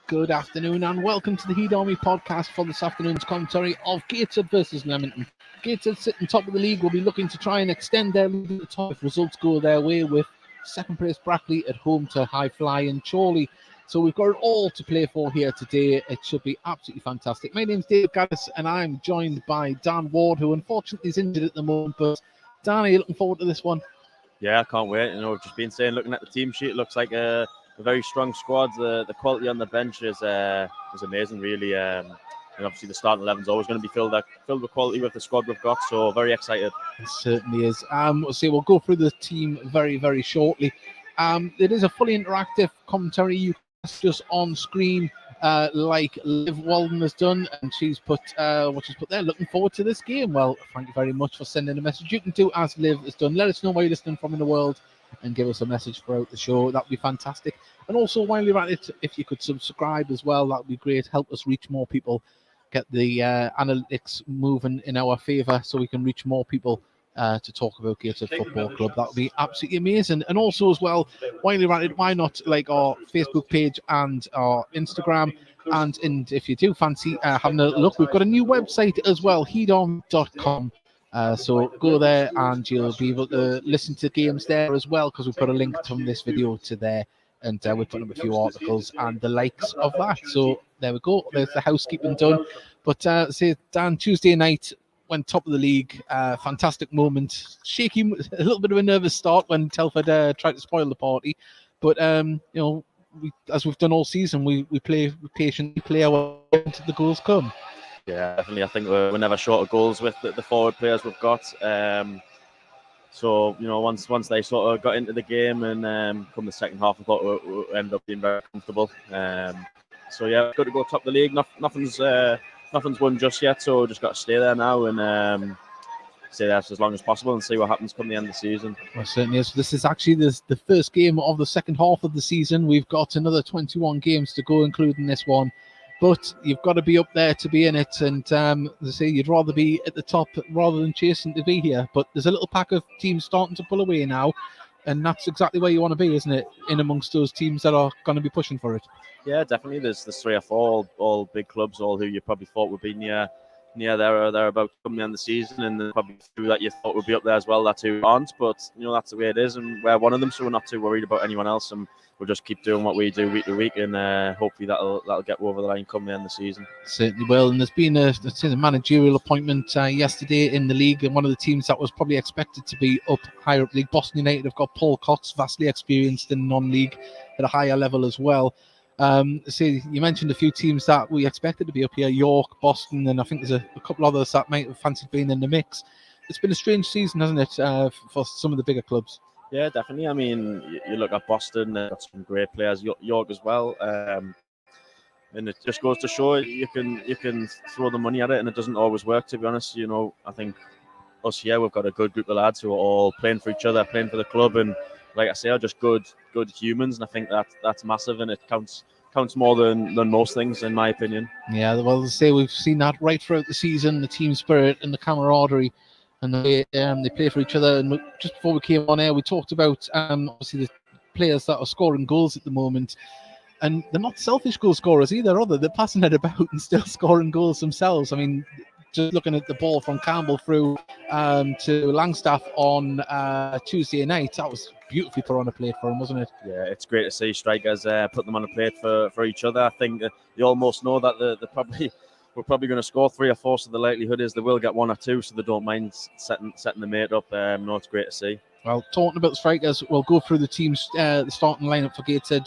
Good afternoon and welcome to the Heed Army podcast for this afternoon's commentary of Gateshead versus Leamington. Gateshead sitting top of the league will be looking to try and extend their lead at the top if results go their way, with second place Brackley at home to high flying Chorley. So we've got it all to play for here today. It should be absolutely fantastic. My name's Dave Gaddis and I'm joined by Dan Ward, who unfortunately is injured at the moment. But Dan, are you looking forward to this one? Yeah, I can't wait. You know, I've just been saying, looking at the team sheet, it looks like a very strong squad. The quality on the bench is amazing, really. And obviously the starting 11 is always going to be filled with quality with the squad we've got. So very excited. It certainly is. We'll go through the team very, very shortly. It is a fully interactive commentary. You can just on screen like Liv Walden has done, and she's put what she's put there. Looking forward to this game. Well, thank you very much for sending a message. You can do as Liv has done. Let us know where you're listening from in the world and give us a message throughout the show. That would be fantastic. And also, while you're at it, if you could subscribe as well, that would be great. Help us reach more people, get the analytics moving in our favour so we can reach more people to talk about Gateshead Football Club. That would be absolutely amazing. And also as well, while you're at it, why not like our Facebook page and our Instagram? And if you do fancy having a look, we've got a new website as well, heedon.com. So go there and you'll be able to listen to games there as well, because we've got a link from this video to there, and we've put up a few articles and the likes of that. So there we go. There's the housekeeping done. But say Dan, Tuesday night went top of the league. Fantastic moment. Shaky, a little bit of a nervous start when Telford tried to spoil the party. But as we've done all season, we patiently play our way until the goals come. Yeah, definitely. I think we're never short of goals with the forward players we've got. So, once they sort of got into the game and come the second half, I thought we ended up being very comfortable. So, yeah, good to go top of the league. Nothing's won just yet, so just got to stay there now and stay there as long as possible and see what happens come the end of the season. Well, certainly is. This is actually the first game of the second half of the season. We've got another 21 games to go, including this one. But you've got to be up there to be in it. And as I say, you'd rather be at the top rather than chasing to be here. But there's a little pack of teams starting to pull away now. And that's exactly where you want to be, isn't it? In amongst those teams that are going to be pushing for it. Yeah, definitely. There's 3 or 4, all big clubs, all who you probably thought would be near there or thereabout coming the end of the season. And there's probably 2 that you thought would be up there as well, that 2 aren't. But, that's the way it is. And we're one of them, so we're not too worried about anyone else. And we'll just keep doing what we do week to week, and hopefully that'll get over the line come the end of the season. Certainly will. And there's been a managerial appointment yesterday in the league, and one of the teams that was probably expected to be up higher up league, Boston United, have got Paul Cox, vastly experienced in non-league at a higher level as well. You mentioned a few teams that we expected to be up here: York, Boston, and I think there's a couple others that might have fancied being in the mix. It's been a strange season, hasn't it, for some of the bigger clubs? Yeah, definitely. I mean, you look at Boston, got some great players, York as well, and it just goes to show you can throw the money at it, and it doesn't always work. To be honest, I think us here, we've got a good group of lads who are all playing for each other, playing for the club, and like I say, are just good humans, and I think that's massive, and it counts more than most things, in my opinion. Yeah, well, as I say, we've seen that right throughout the season, the team spirit and the camaraderie. And they play for each other. And just before we came on air, we talked about obviously the players that are scoring goals at the moment. And they're not selfish goal scorers either, are they? They're passing it about and still scoring goals themselves. I mean, just looking at the ball from Campbell through to Langstaff on Tuesday night, that was beautifully put on a plate for him, wasn't it? Yeah, it's great to see strikers put them on a plate for each other. I think they almost know that we're probably going to score 3 or 4, so the likelihood is they will get 1 or 2, so they don't mind setting the mate up. No, it's great to see. Well, talking about the strikers, we'll go through the teams, the starting lineup for Gateshead.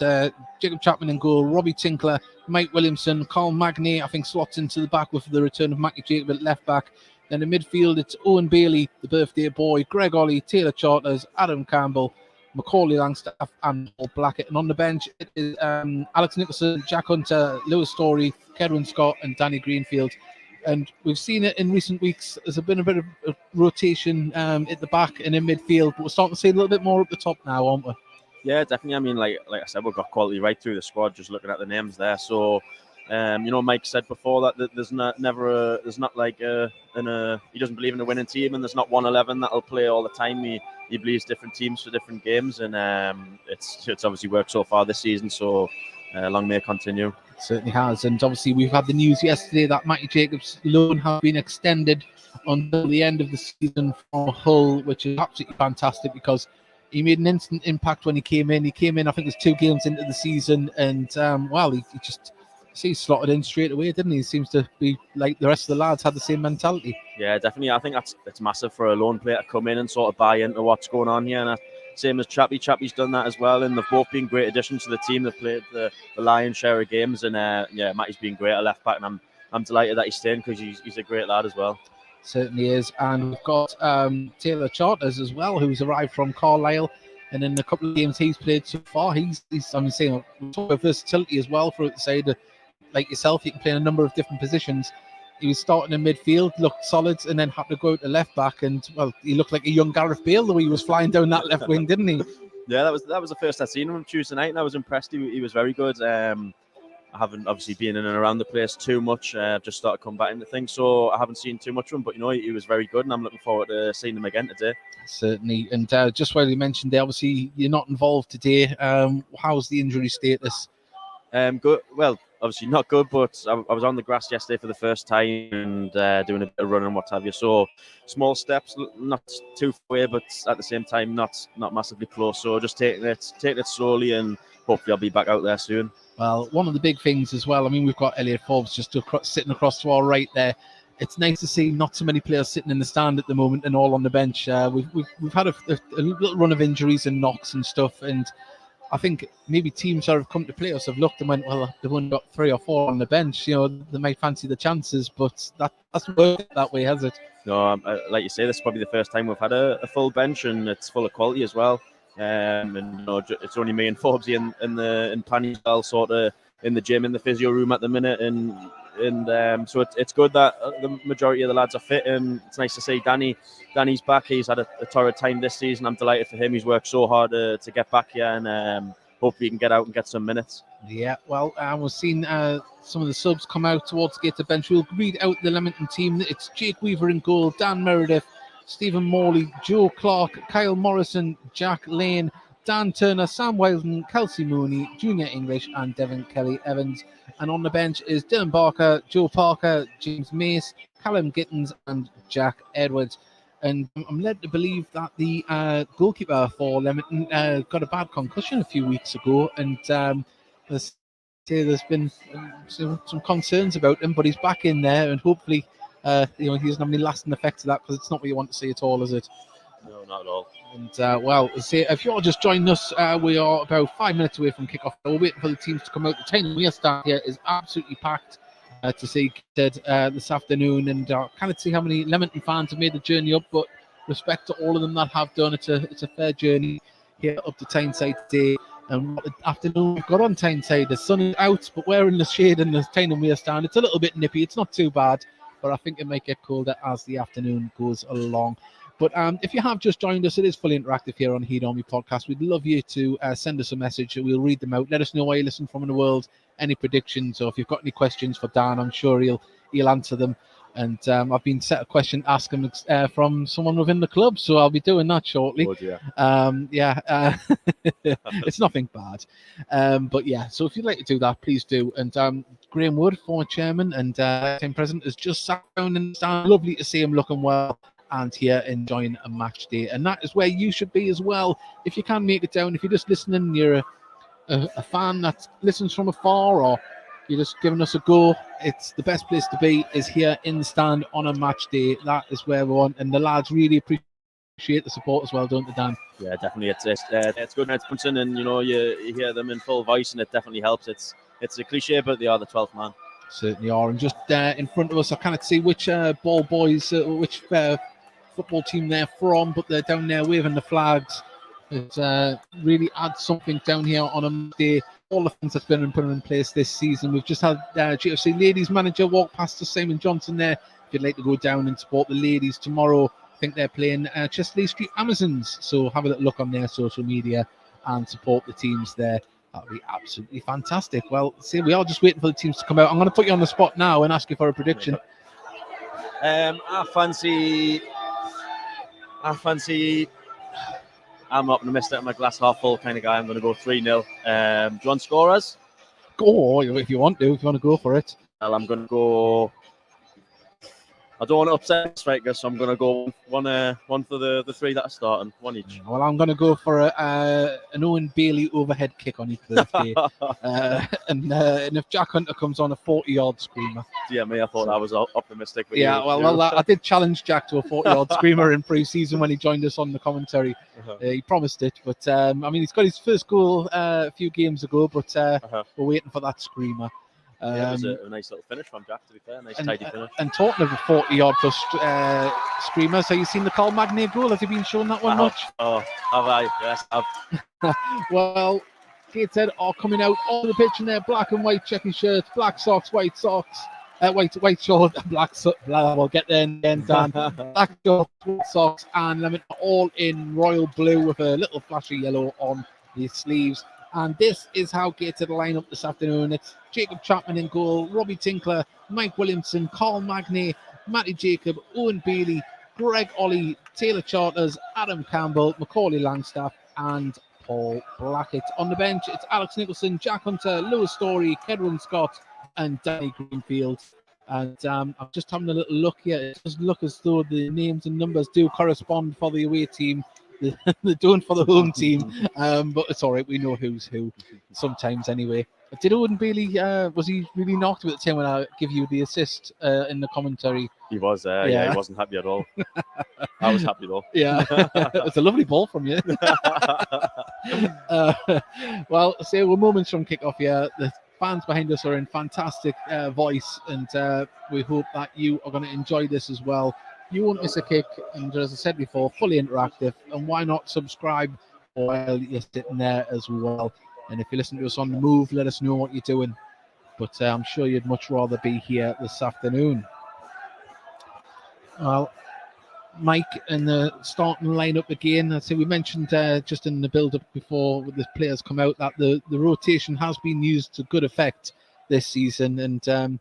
Jacob Chapman in goal, Robbie Tinkler, Mike Williamson, Carl Magny, I think slots into the back with the return of Mackie Jacob at left back. Then in midfield, it's Owen Bailey, the birthday boy, Greg Ollie, Taylor Charters, Adam Campbell, Macaulay Langstaff, and Paul Blackett. And on the bench, it is Alex Nicholson, Jack Hunter, Lewis Story, Kedwin Scott, and Danny Greenfield. And we've seen it in recent weeks. There's been a bit of a rotation at the back and in midfield, but we're starting to see a little bit more up the top now, aren't we? Yeah, definitely. I mean, like I said, we've got quality right through the squad. Just looking at the names there. So, Mike said before that there's not like he doesn't believe in a winning team, and there's not 1-11 that'll play all the time. He believes different teams for different games, and it's obviously worked so far this season. So, long may it continue. It certainly has, and obviously we've had the news yesterday that Matty Jacobs' loan has been extended until the end of the season from Hull, which is absolutely fantastic because he made an instant impact when he came in. He came in, I think it was 2 games into the season, and he slotted in straight away, didn't he? He seems to be like the rest of the lads had the same mentality. Yeah, definitely. I think it's massive for a loan player to come in and sort of buy into what's going on here. And same as Chappie. Chappie's done that as well, and they've both been great additions to the team. They've played the lion's share of games, and Matty's been great at left back, and I'm delighted that he's staying because he's a great lad as well. Certainly is, and we've got Taylor Charters as well, who's arrived from Carlisle, and in a couple of games he's played so far, he's saying we talk about versatility as well for the side. Like yourself, you can play in a number of different positions. He was starting in midfield, looked solid, and then had to go out to left back. And well, he looked like a young Gareth Bale the way he was flying down that left wing, didn't he? Yeah, that was the first I'd seen him on Tuesday night, and I was impressed. He was very good. I haven't obviously been in and around the place too much. I've just started coming back into things, so I haven't seen too much of him. But he was very good, and I'm looking forward to seeing him again today. Certainly, and just while you mentioned there, obviously you're not involved today. How's the injury status? Good. Well, obviously not good, but I was on the grass yesterday for the first time and doing a bit of running and what have you. So small steps, not too far away, but at the same time not massively close. So just taking it slowly, and hopefully I'll be back out there soon. Well, one of the big things as well, I mean, we've got Elliot Forbes just sitting across to our right there. It's nice to see not so many players sitting in the stand at the moment and all on the bench. We've had a little run of injuries and knocks and stuff, and I think maybe teams that have come to play us have looked and went, well, they've only got 3 or 4 on the bench. They might fancy the chances, but that's worked that way, has it? No, like you say, this is probably the first time we've had a full bench, and it's full of quality as well. And it's only me and Forbesy in Panny as well, sort of in the gym, in the physio room at the minute, and so it's good that the majority of the lads are fit, and it's nice to see Danny's back. He's had a torrid time this season. I'm delighted for him. He's worked so hard to get back here, and hope he can get out and get some minutes. Yeah, well, we've seen some of the subs come out towards the Gateshead bench. We'll read out the Leamington team. It's Jake Weaver in goal, Dan Meredith, Stephen Morley, Joe Clark, Kyle Morrison, Jack Lane, Dan Turner, Sam Wilden, Kelsey Mooney, Junior English, and Devin Kelly Evans. And on the bench is Dylan Barker, Joe Parker, James Mace, Callum Gittins, and Jack Edwards. And I'm led to believe that the goalkeeper for Leamington got a bad concussion a few weeks ago, and there's been some concerns about him, but he's back in there, and hopefully he doesn't have any lasting effects of that, because it's not what you want to see at all, is it? No, not at all. And if you're just joining us, we are about 5 minutes away from kickoff. We're waiting for the teams to come out. The time we start here is absolutely packed to see this afternoon, and kind of see how many Leamington fans have made the journey up. But respect to all of them that have done. It's a fair journey here up to Tyneside today. And what afternoon we've got on Tyneside. The sun is out, but we're in the shade in the Tyne stand. It's a little bit nippy. It's not too bad, but I think it might get colder as the afternoon goes along. But if you have just joined us, it is fully interactive here on Heat Army Podcast. We'd love you to send us a message. We'll read them out. Let us know where you listen from in the world, any predictions, or if you've got any questions for Dan, I'm sure he'll answer them. And I've been set a question to ask him from someone within the club, so I'll be doing that shortly. Good, yeah. It's nothing bad. But yeah, so if you'd like to do that, please do. And Graham Wood, former chairman and team president, has just sat down in the stand. Lovely to see him looking well and here enjoying a match day. And that is where you should be as well. If you can make it down, if you're just listening and you're a fan that listens from afar, or you're just giving us a go, it's the best place to be is here in the stand on a match day. That is where we want, and the lads really appreciate the support as well, don't they, Dan? Yeah, definitely. It's good when it's punching, and you hear them in full voice, and it definitely helps. It's a cliche, but they are the 12th man. Certainly are. And just in front of us, I cannot see which ball boys, which football team they're from, but they're down there waving the flags. It really adds something down here on a day. All the things that's been put in place this season. We've just had GFC ladies manager walk past us, Simon Johnson there. If you'd like to go down and support the ladies tomorrow, I think they're playing Chesterley Street Amazons. So have a little look on their social media and support the teams there. That would be absolutely fantastic. Well, see, we are just waiting for the teams to come out. I'm going to put you on the spot now and ask you for a prediction. I fancy. I'm optimistic. I'm a glass half full kind of guy. I'm going to go 3-0. Do you want scorers? Go if you want to go for it. Well, I'm going to go. I don't want to upset strikers, so I'm going to go one for the three that are starting, one each. Well, I'm going to go for an Owen Bailey overhead kick on each birthday. and if Jack Hunter comes on, a 40-yard screamer. Yeah, I thought I was optimistic. But yeah, I did challenge Jack to a 40-yard screamer in pre-season when he joined us on the commentary. He promised it, but he's got his first goal a few games ago, but we're waiting for that screamer. It was a nice little finish from Jack, to be fair. Nice, tidy finish. And talking of a 40-yard plus screamers, have you seen the Carl Magne goal? Has he been shown that one much? Oh, have I? Yes, I've. Well, Gateshead are coming out on the pitch in their black and white checkered shirts, black socks, white shorts, we'll get there in the end, Dan. Black shorts, white socks, and Leamington all in royal blue with a little flashy yellow on the sleeves. And this is how Gateshead line up this afternoon. It's Jacob Chapman in goal, Robbie Tinkler, Mike Williamson, Carl Magne, Matty Jacob, Owen Bailey, Greg Ollie, Taylor Charters, Adam Campbell, Macaulay Langstaff, and Paul Blackett. On the bench, it's Alex Nicholson, Jack Hunter, Lewis Story, Kedwin Scott, and Danny Greenfield. And I'm just having a little look here. It does look as though the names and numbers do correspond for the away team. They don't for the home team, but it's all right. We know who's who sometimes anyway. Did Owen Bailey, was he really knocked at the time when I give you the assist in the commentary? He was, yeah, he wasn't happy at all. I was happy though. Yeah, it was a lovely ball from you. Well, so we're moments from kick-off here. The fans behind us are in fantastic voice, and we hope that you are going to enjoy this as well. You won't miss a kick, and as I said before, fully interactive. And why not subscribe while you're sitting there as well? And if you listen to us on the move, let us know what you're doing. But I'm sure you'd much rather be here this afternoon. Well, Mike in the starting lineup again. I say we mentioned just in the build-up before the players come out that the rotation has been used to good effect this season, and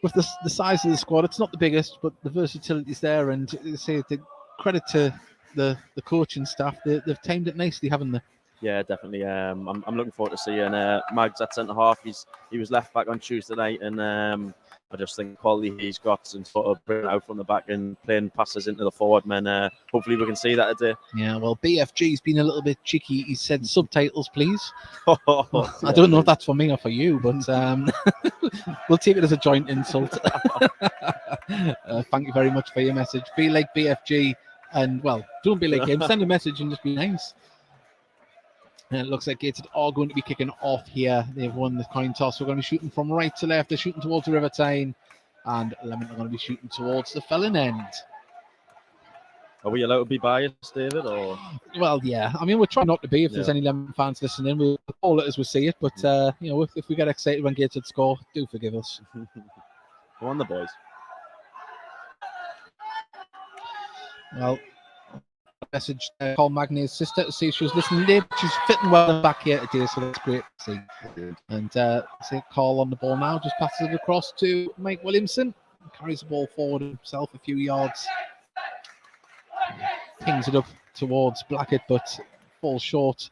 with the size of the squad, it's not the biggest, but the versatility is there. And say the credit to the coaching staff, they've timed it nicely, haven't they? Yeah, definitely. I'm looking forward to seeing Mags at centre half. He was left back on Tuesday night, and I just think the quality he's got and sort of bringing it out from the back and playing passes into the forward men. Hopefully we can see that today. Yeah, well, BFG's been a little bit cheeky. He said subtitles, please. I don't know if that's for me or for you, but we'll take it as a joint insult. Thank you very much for your message. Be like BFG, and well, don't be like him. Send a message and just be nice. And it looks like Gateshead are going to be kicking off here. They've won the coin toss. We're going to be shooting from right to left. They're shooting towards the River Tyne. And Leamington are going to be shooting towards the Felon end. Are we allowed to be biased, David? Or well, yeah. I mean, we're trying not to be. If there's any Leamington fans listening, we'll call it as we see it. But, if we get excited when Gateshead score, do forgive us. Go on, the boys. Well, message Carl Magne's sister to see if she was listening today. She's fitting well back here today, so that's great to see. And see Carl on the ball now, just passes it across to Mike Williamson. Carries the ball forward himself a few yards. Pings it up towards Blackett, but falls short.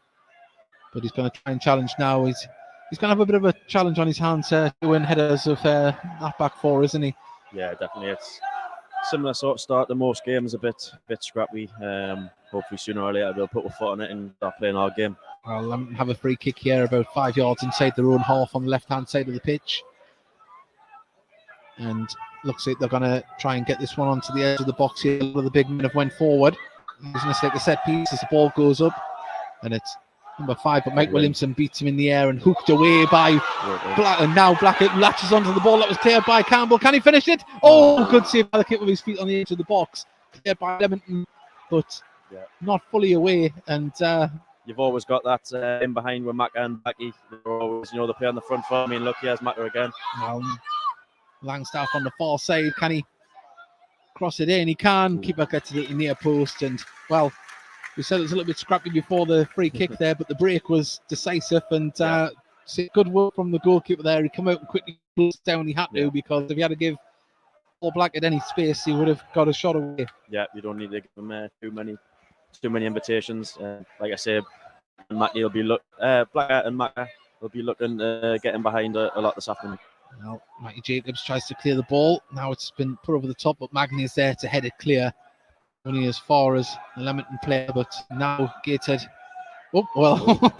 But he's going to try and challenge now. He's going to have a bit of a challenge on his hands to win headers of that back four, isn't he? Yeah, definitely. similar sort of start to most games, a bit scrappy. Hopefully sooner or later they'll put a foot on it and start playing our game. I'll have a free kick here about 5 yards inside their own half on the left-hand side of the pitch. And looks like they're going to try and get this one onto the edge of the box here. One of the big men have went forward. Using this like a set piece as the ball goes up. And it's number 5, but Mike Williamson beats him in the air and hooked away by Black. And now Blackett latches onto the ball that was cleared by Campbell. Can he finish it? Oh, good save by the kid with his feet on the edge of the box. Cleared by Leamington, but not fully away. And you've always got that in behind with Macca and Blackie. They're always, they play on the front foot. I mean, look, here's Macca again. Langstaff on the far side. Can he cross it in? He can. Keeper gets it at the near post. And, well, we said it was a little bit scrappy before the free kick there, but the break was decisive. And good work from the goalkeeper there. He came out and quickly closed down. He had to, because if he had to give Paul Blackett any space, he would have got a shot away. Yeah, you don't need to give him too many invitations. Like I said, Mackie will be Blackett and Macca will be looking getting behind a lot this afternoon. Well, Matty Jacobs tries to clear the ball. Now it's been put over the top, but Magny is there to head it clear. Only as far as the Leamington player, but now Gateshead. Oh, well,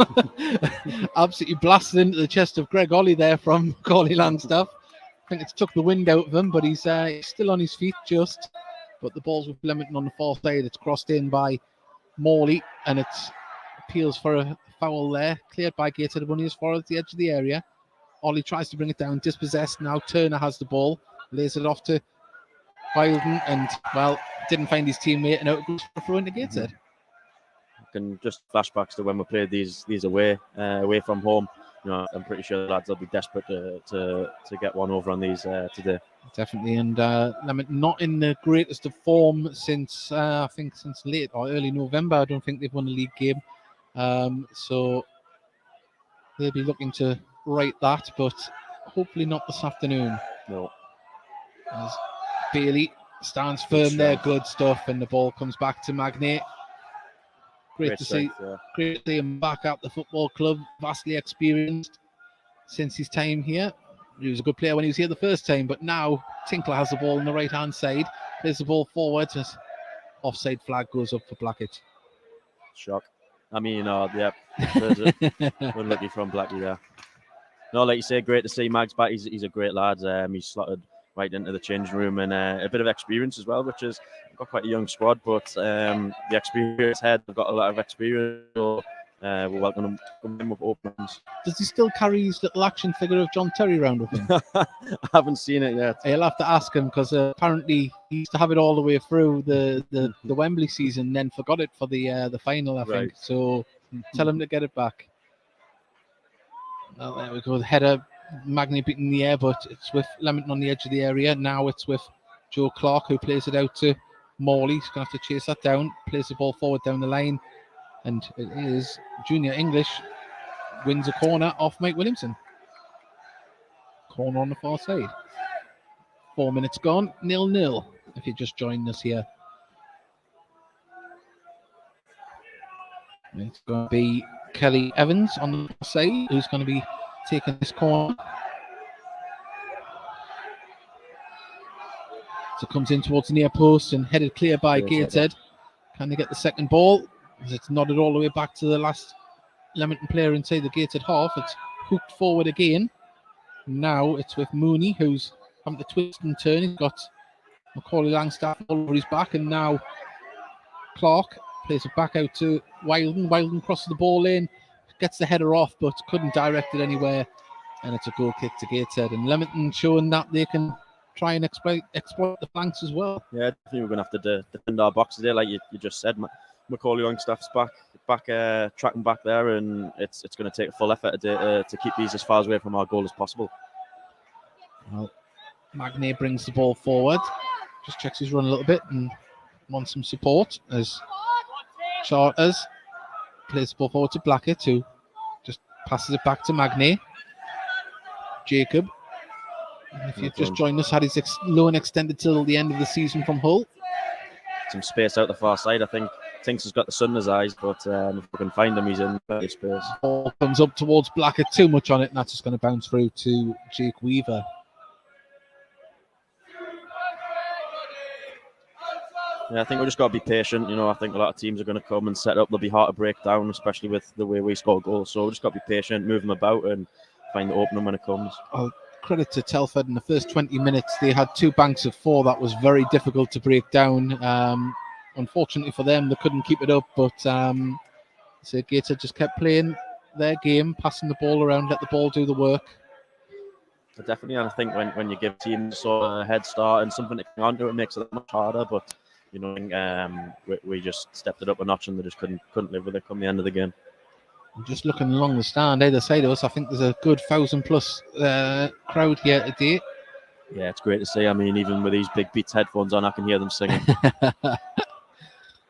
absolutely blasted into the chest of Greg Ollie there from Macaulay Langstaff. I think it's took the wind out of him, but he's still on his feet just. But the ball's with Leamington on the far side. It's crossed in by Morley, and it appeals for a foul there. Cleared by Gateshead, only as far as the edge of the area. Ollie tries to bring it down, dispossessed. Now Turner has the ball, lays it off to Wilden, and, well, didn't find his teammate, and out it goes for a throw into Gateshead. Can just flashbacks to when we played these away from home. I'm pretty sure the lads will be desperate to get one over on these today. Definitely, and not in the greatest of form since I think since late or early November. I don't think they've won a league game, so they'll be looking to right that, but hopefully not this afternoon. No. As Bailey stands firm there, good stuff, and the ball comes back to Magnay. Great to see him back at the football club, vastly experienced since his time here. He was a good player when he was here the first time, but now Tinkler has the ball on the right-hand side, plays the ball forward, as offside flag goes up for Blackett. Shock. I mean, unlucky from Blackie there. No, like you say, great to see Mags back. He's a great lad. He's slotted right into the changing room, and a bit of experience as well, which is got quite a young squad, but the experience head have got a lot of experience. So we're welcome him with open arms. Does he still carry his little action figure of John Terry around with him? I haven't seen it yet. I'll have to ask him, because apparently he used to have it all the way through the Wembley season, then forgot it for the final, I think. So tell him to get it back. Well, there we go. The header, Magny beating in the air, but it's with Leamington on the edge of the area. Now it's with Joe Clark, who plays it out to Morley. He's going to have to chase that down, plays the ball forward down the line, and it is Junior English wins a corner off Mike Williamson. Corner on the far side. 4 minutes gone, 0-0, if you just joined us here. It's going to be Kelly Evans on the far side, who's going to be taking this corner. So it comes in towards the near post and headed clear by Gateshead. Can they get the second ball? As it's nodded all the way back to the last Leamington player inside the Gateshead half. It's hooked forward again. Now it's with Mooney, who's having to twist and turn. He's got Macaulay Langstaff all over his back, and now Clark plays it back out to Wilden. Wilden crosses the ball in, gets the header off, but couldn't direct it anywhere. And it's a goal kick to Gateshead. And Leamington showing that they can try and exploit the flanks as well. Yeah, I think we're going to have to defend our box today, like you just said. Macaulay Longstaff's back tracking back there, and it's going to take a full effort to keep these as far away from our goal as possible. Well, Magnay brings the ball forward, just checks his run a little bit and wants some support as Charters plays the ball forward to Blackett, who just passes it back to Magnay. Jacob, if you've just joined us, had his loan extended till the end of the season from Hull. Some space out the far side. I think Tinks has got the sun in his eyes, but if we can find him, he's in plenty of space. Ball comes up towards Blackett, too much on it, and that's just going to bounce through to Jake Weaver. Yeah, I think we just got to be patient. I think a lot of teams are going to come and set up. They'll be hard to break down, especially with the way we score goals. So we just got to be patient, move them about, and find the opening when it comes. Well, credit to Telford. In the first 20 minutes, they had 2 banks of 4. That was very difficult to break down. Unfortunately for them, they couldn't keep it up. But so Gateshead just kept playing their game, passing the ball around, let the ball do the work. Definitely, and I think when you give teams sort of a head start and something to cling on to, it makes it much harder. But we just stepped it up a notch, and they just couldn't live with it come the end of the game. I'm just looking along the stand either side of us. I think there's a good 1,000+ crowd here today. Yeah, it's great to see. I mean, even with these big Beats headphones on, I can hear them singing.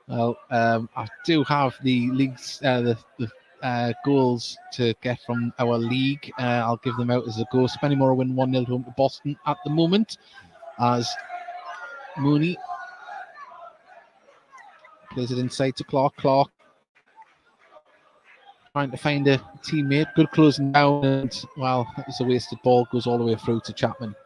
Well, I do have the league's the goals to get from our league. I'll give them out as a go. Spennymoor win 1-0 home to Boston at the moment, as Mooney plays it inside to Clark. Clark trying to find a teammate. Good closing down, and well, that was a wasted ball. Goes all the way through to Chapman.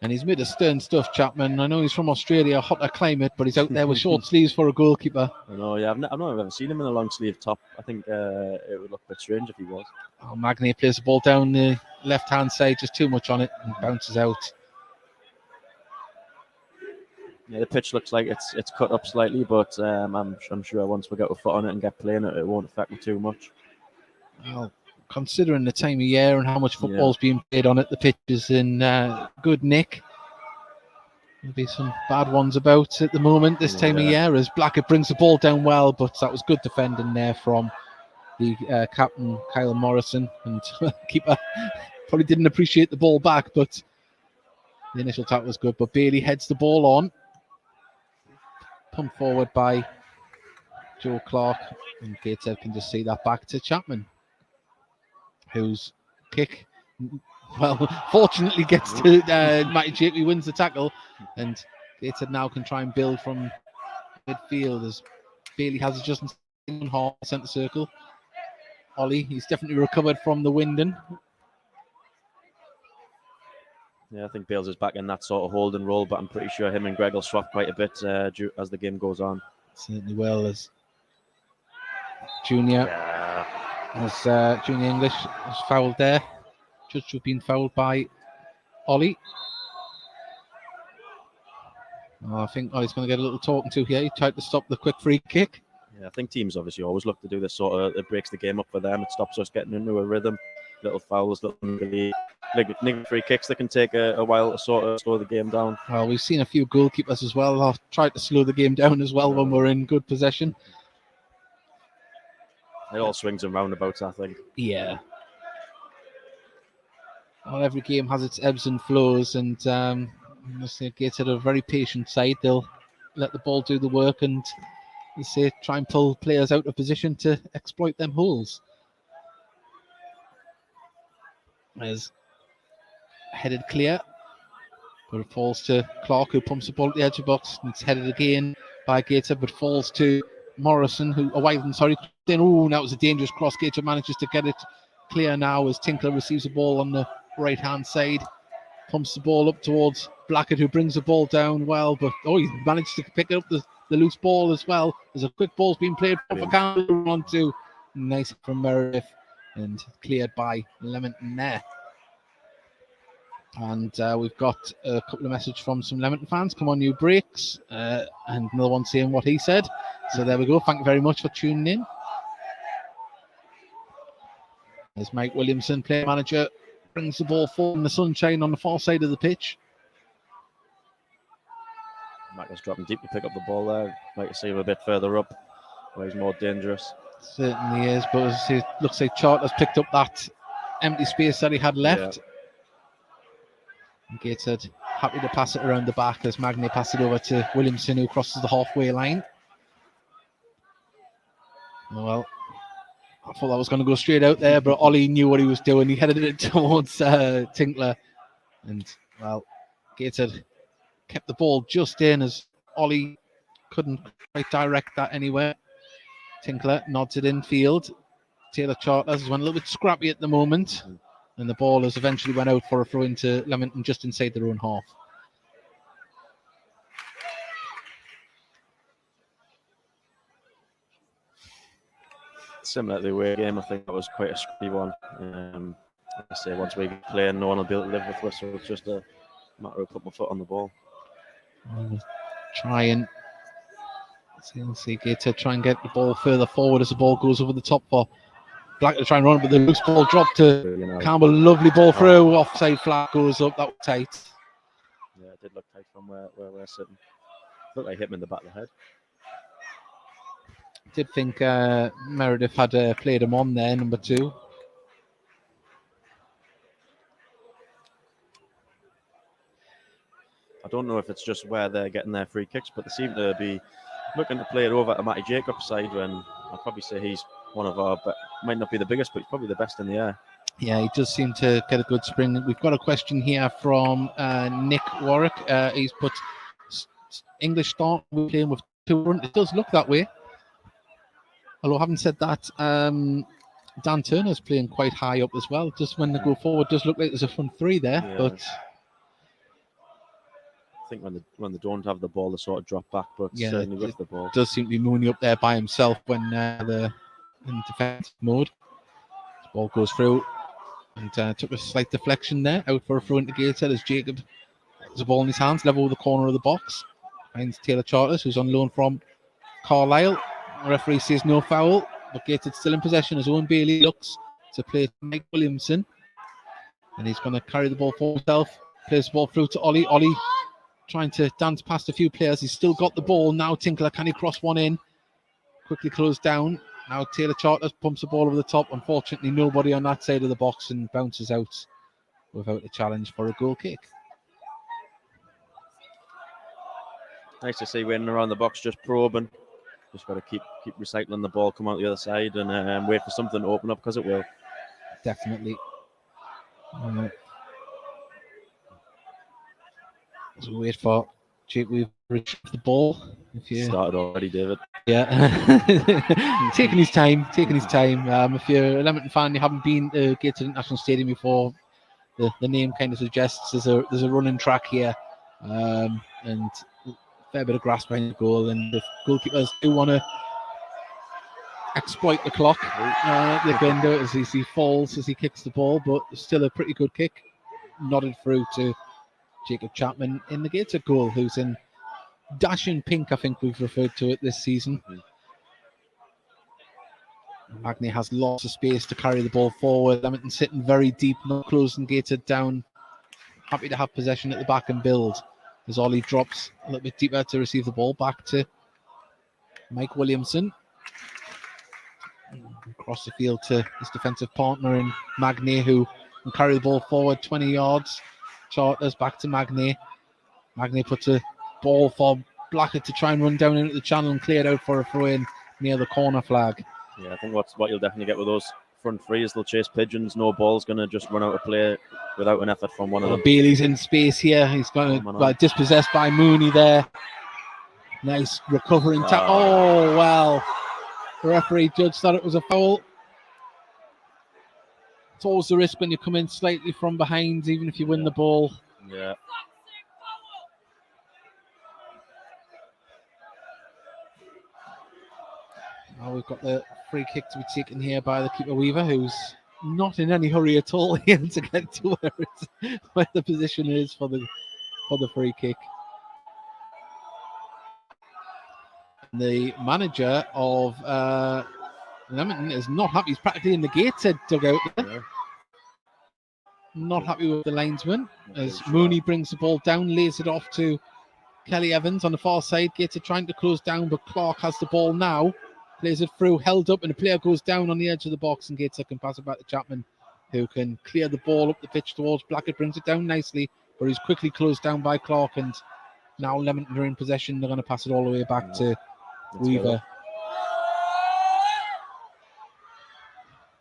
And he's made a stern stuff, Chapman. I know he's from Australia, hotter climate, but he's out there with short sleeves for a goalkeeper. I know, yeah. I've not ever seen him in a long sleeve top. I think it would look a bit strange if he was. Oh, Magny plays the ball down the left-hand side, just too much on it, and bounces out. Yeah, the pitch looks like it's cut up slightly, but I'm sure once we get a foot on it and get playing it won't affect me too much. Well, considering the time of year and how much football's being played on it, the pitch is in good nick. There'll be some bad ones about at the moment this time of year, as Blackett brings the ball down well, but that was good defending there from the captain, Kyle Morrison, and keeper probably didn't appreciate the ball back, but the initial tackle was good. But Bailey heads the ball on, pumped forward by Joe Clark, and Gateshead can just see that back to Chapman, whose kick, well, fortunately gets to Matty Jakey, wins the tackle, and Gateshead now can try and build from midfield as Bailey has just in half centre circle. Ollie, he's definitely recovered from the winding. Yeah, I think Bales is back in that sort of holding role, but I'm pretty sure him and Greg will swap quite a bit as the game goes on. Certainly will, as Junior English was fouled there. Judge have been fouled by Ollie. I think Ollie's going to get a little talking to here. He tried to stop the quick free kick. Yeah, I think teams obviously always look to do this sort of, it breaks the game up for them. It stops us getting into a rhythm. Little fouls, little niggling free kicks that can take a while to sort of slow the game down. Well, we've seen a few goalkeepers as well. I've tried to slow the game down as well when we're in good possession. It all swings and roundabouts, I think. Yeah. Well, every game has its ebbs and flows, and Gateshead are a very patient side. They'll let the ball do the work and try and pull players out of position to exploit them holes. As headed clear, but it falls to Clark, who pumps the ball at the edge of the box, and it's headed again by Gateshead, but falls to Morrison, Oh, that was a dangerous cross. Gateshead manages to get it clear now as Tinkler receives the ball on the right-hand side, pumps the ball up towards Blackett, who brings the ball down well, but he managed to pick up the loose ball as well. There's a quick ball's being played for Campbell onto. Nice from Meredith, and cleared by Leamington there. And we've got a couple of messages from some Leamington fans. Come on, new breaks. And another one saying what he said. So there we go. Thank you very much for tuning in. As Mike Williamson, player manager, brings the ball forward in the sunshine on the far side of the pitch. Michael's dropping deep to pick up the ball there. Like to see him a bit further up, where he's more dangerous. Certainly is, but it looks like Charter's picked up that empty space that he had left. Yeah. Gateshead happy to pass it around the back as Magny passes it over to Williamson, who crosses the halfway line. Well, I thought that was going to go straight out there, but Ollie knew what he was doing. He headed it towards Tinkler. And, well, Gateshead kept the ball just in as Ollie couldn't quite direct that anywhere. Tinkler nods it infield. Taylor Charters went a little bit scrappy at the moment. And the ball has eventually went out for a throw into Leamington just inside their own half. similar to the away game. I think that was quite a scrappy one. Like I say, once we get playing, no one will be able to live with us, so it's just a matter of putting my foot on the ball. Try and see Gateshead try and get the ball further forward as the ball goes over the top for Black to try and run it, but the loose ball dropped to Campbell. Lovely ball through. Offside flag goes up. That was tight. Yeah, it did look tight from where we're sitting. Looked like hit him in the back of the head. Did think Meredith had played him on there, number 2. I don't know if it's just where they're getting their free kicks, but they seem to be looking to play it over to Matty Jacobs' side when I'd probably say he's one of our, but might not be the biggest, but he's probably the best in the air. Yeah, he does seem to get a good spring. We've got a question here from Nick Warwick. He's put English start playing with 2 front. It does look that way. Although having said that, Dan Turner's playing quite high up as well. Just when they go forward, does look like there's a front 3 there. Yeah. But I think when they don't have the ball, they sort of drop back. But certainly with the ball, does seem to be Mooney up there by himself when they're in defensive mode. The ball goes through and took a slight deflection there, out for a throw into Gateshead as Jacob has the ball in his hands, level with the corner of the box. Finds Taylor Charters, who's on loan from Carlisle. The referee says no foul, but Gateshead still in possession as Owen Bailey looks to play to Mike Williamson. And he's going to carry the ball for himself. Plays the ball through to Ollie. Ollie trying to dance past a few players. He's still got the ball. Now Tinkler, can he cross one in? Quickly closed down. Now Taylor Charters pumps the ball over the top. Unfortunately, nobody on that side of the box and bounces out without a challenge for a goal kick. Nice to see winning around the box, just probing. Just got to keep recycling the ball, come out the other side, and wait for something to open up, because it will. Definitely. So wait for Jake Weaver to retrieve the ball. If you started already, David. Yeah, taking his time. If you're a Leamington fan, you haven't been to Gateshead International Stadium before, the name kind of suggests there's a running track here, and a fair bit of grass behind the goal. And if goalkeepers do want to exploit the clock, they can do it as he falls as he kicks the ball, but still a pretty good kick. Nodded through to Jacob Chapman in the Gateshead goal, who's in dashing pink, I think we've referred to it this season. Magny has lots of space to carry the ball forward. Leamington sitting very deep, not closing Gateshead down. Happy to have possession at the back and build. As Ollie drops a little bit deeper to receive the ball back to Mike Williamson. Across the field to his defensive partner in Magny, who can carry the ball forward 20 yards. Charters back to Magny. Magny puts a ball for Blackett to try and run down into the channel and clear it out for a throw in near the corner flag. Yeah, I think what you'll definitely get with those front 3 is they'll chase pigeons. No ball's going to just run out of play without an effort from one of them. Bailey's in space here. He's going to dispossessed by Mooney there. Nice recovering tackle. Oh, well. The referee judge thought it was a foul. It's always the risk when you come in slightly from behind, even if you win the ball. Yeah. Now we've got the free kick to be taken here by the keeper Weaver, who's not in any hurry at all here to get to where the position is for the free kick. The manager of Leamington is not happy. He's practically in the Gateshead dugout there. Yeah. Not happy with the linesman as Mooney brings the ball down, lays it off to Kelly Evans on the far side. Gateshead trying to close down, but Clark has the ball now. Plays it through, held up, and the player goes down on the edge of the box, and Gateshead can pass it back to Chapman, who can clear the ball up the pitch towards Blackett, brings it down nicely, but he's quickly closed down by Clark, and now Leamington are in possession. They're going to pass it all the way back to Weaver.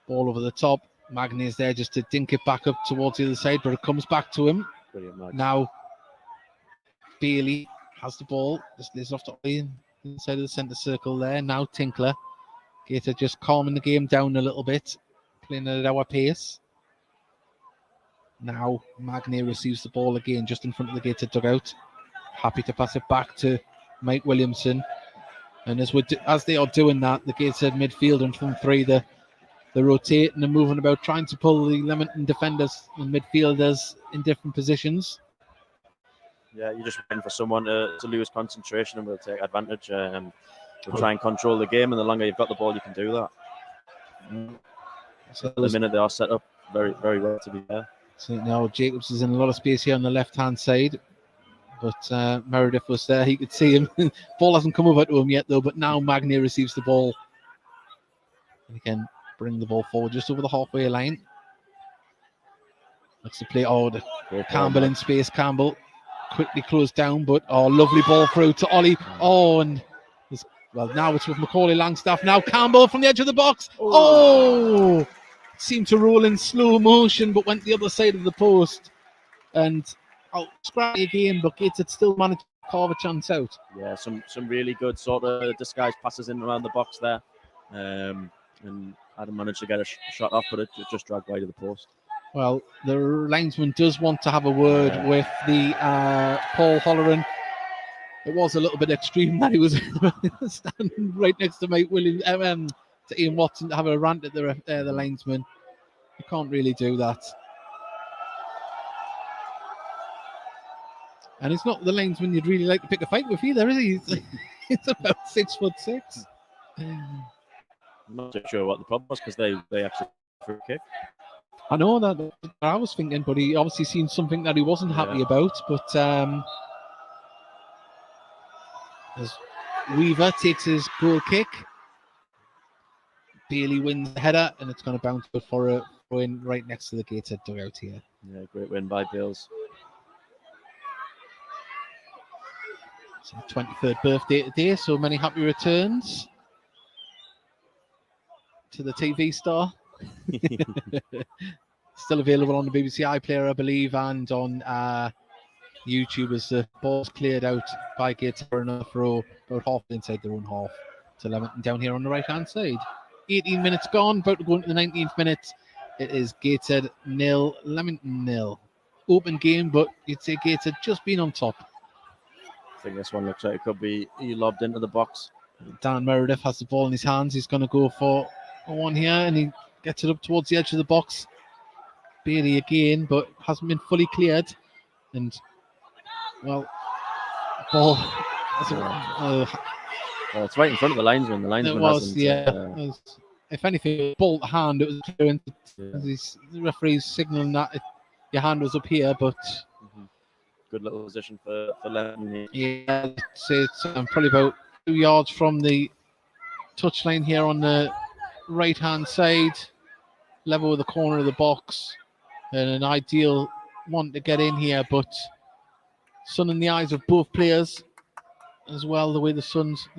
Ball over the top. Magny is there just to dink it back up towards the other side, but it comes back to him. Now Bailey has the ball, just lays off to inside of the centre circle there. Now Tinkler. Gator just calming the game down a little bit, playing at our pace. Now Magny receives the ball again just in front of the Gator dugout. Happy to pass it back to Mike Williamson. And as they are doing that, the Gateshead midfield and front three, they're rotating and moving about, trying to pull the Leamington defenders and midfielders in different positions. Yeah, you're just waiting for someone to lose concentration and we'll take advantage. We'll try and control the game, and the longer you've got the ball, you can do that. So at the minute, they are set up very, very well, to be fair. So now Jacobs is in a lot of space here on the left-hand side, but Meredith was there. He could see him. Ball hasn't come over to him yet, though, but now Magnier receives the ball. And he can bring the ball forward just over the halfway line. Looks to play Campbell in space. Campbell quickly closed down, but lovely ball through to Ollie. And now it's with Macaulay Langstaff. Now Campbell from the edge of the box. Seemed to roll in slow motion, but went the other side of the post. And scrappy again, but Gateshead still managed to carve a chance out. Yeah, some really good sort of disguised passes in around the box there. And Adam managed to get a shot off, but it just dragged wide of the post. Well, the linesman does want to have a word with the Paul Holleran. It was a little bit extreme that he was standing right next to Mike Williams, to Ian Watson, to have a rant at the linesman. You can't really do that. And it's not the linesman you'd really like to pick a fight with either, is he? It's about 6'6". I'm not too sure what the problem was, because they actually threw a kick. I know that I was thinking, but he obviously seen something that he wasn't happy about. But as Weaver takes his goal kick, Bailey wins the header, and it's going to bounce for a throw-in right next to the Gateshead dugout here. Yeah, great win by Bills. It's his 23rd birthday today, so many happy returns to the TV star. Still available on the BBC iPlayer, I believe, and on YouTube as the ball's cleared out by Gateshead for another throw, about half inside their own half to Leamington down here on the right-hand side. 18 minutes gone, about to go into the 19th minute. It is Gateshead 0, Leamington 0. Open game, but you'd say Gateshead just been on top. I think this one looks like it could be lobbed into the box. Dan Meredith has the ball in his hands. He's going to go for one here, and he gets it up towards the edge of the box. Bailey again, but hasn't been fully cleared. And, ball. It's right in front of the linesman. The linesman hasn't. If anything, ball to hand, it was clear. The referee's signalling that your hand was up here, but. Good little position for Lennon. Yeah, it's probably about 2 yards from the touchline here on the right-hand side, level with the corner of the box, and an ideal one to get in here, but sun in the eyes of both players as well, the way the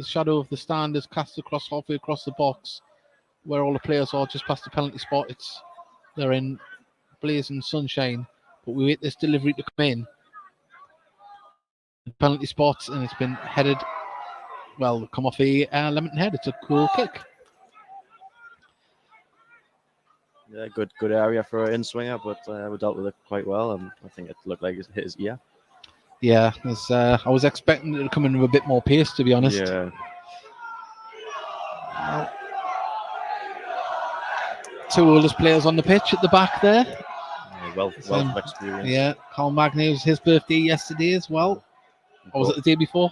shadow of the stand is cast across halfway across the box, where all the players are just past the penalty spot. They're in blazing sunshine, but we wait this delivery to come in. Penalty spot, and it's been headed, come off a Leamington head. It's a cool kick. Yeah, good area for an in-swinger, but we dealt with it quite well, and I think it looked like it hit his ear. Yeah, I was expecting it to come in with a bit more pace, to be honest. Yeah. Two oldest players on the pitch at the back there. Yeah, wealth of experience. Yeah, Carl Magnier, was his birthday yesterday as well. Or was it the day before?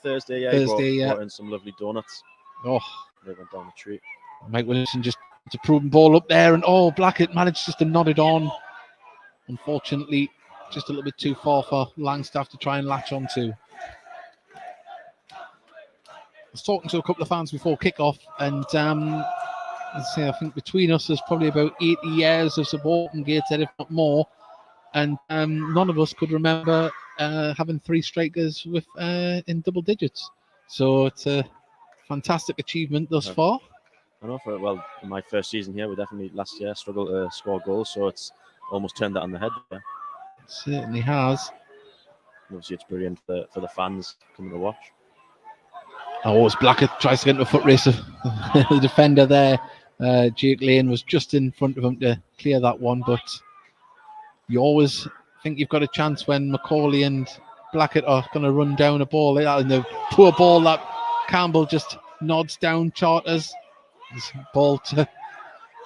Thursday, brought in some lovely donuts. They went down the tree. Mike Williamson just a proven ball up there, and Blackett managed just to nod it on. Unfortunately, just a little bit too far for Langstaff to try and latch onto. I was talking to a couple of fans before kick-off, and I think between us there's probably about 80 years of supporting Gateshead, if not more, and none of us could remember having three strikers with in double digits. So it's a fantastic achievement thus far. I know in my first season here, we definitely last year struggled to score goals, so it's almost turned that on the head there. It certainly has. Obviously, it's brilliant for the fans coming to watch. As Blackett tries to get into a foot race of the defender there. Jake Lane was just in front of him to clear that one, but you always think you've got a chance when Macaulay and Blackett are going to run down a ball like that, and the poor ball that Campbell just nods down Charters. His ball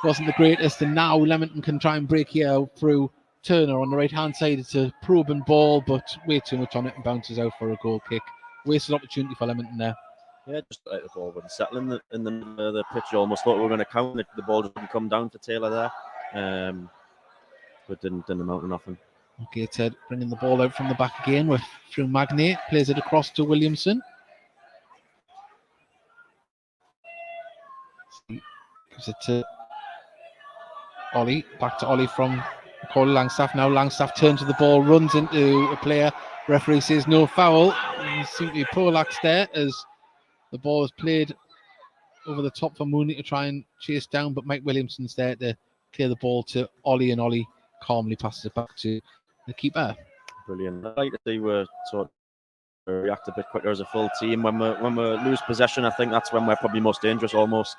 wasn't the greatest, and now Leamington can try and break here out through Turner on the right hand side. It's a probing ball, but way too much on it and bounces out for a goal kick. Wasted opportunity for Leamington there. Yeah, just like the ball wouldn't settle in the middle of the pitch. You almost thought we were going to count it. The ball didn't come down for Taylor there, but didn't amount to nothing. Gateshead bringing the ball out from the back again through Magnay, plays it across to Williamson. Gives it to Ollie, back to Ollie from Macaulay Langstaff. Now Langstaff turns to the ball, runs into a player. Referee says no foul. He's simply prolaxed there as the ball is played over the top for Mooney to try and chase down, but Mike Williamson's there to clear the ball to Ollie, and Ollie calmly passes it back to the keeper. Brilliant. I'd like to see we sort of react a bit quicker as a full team. When we lose possession, I think that's when we're probably most dangerous almost.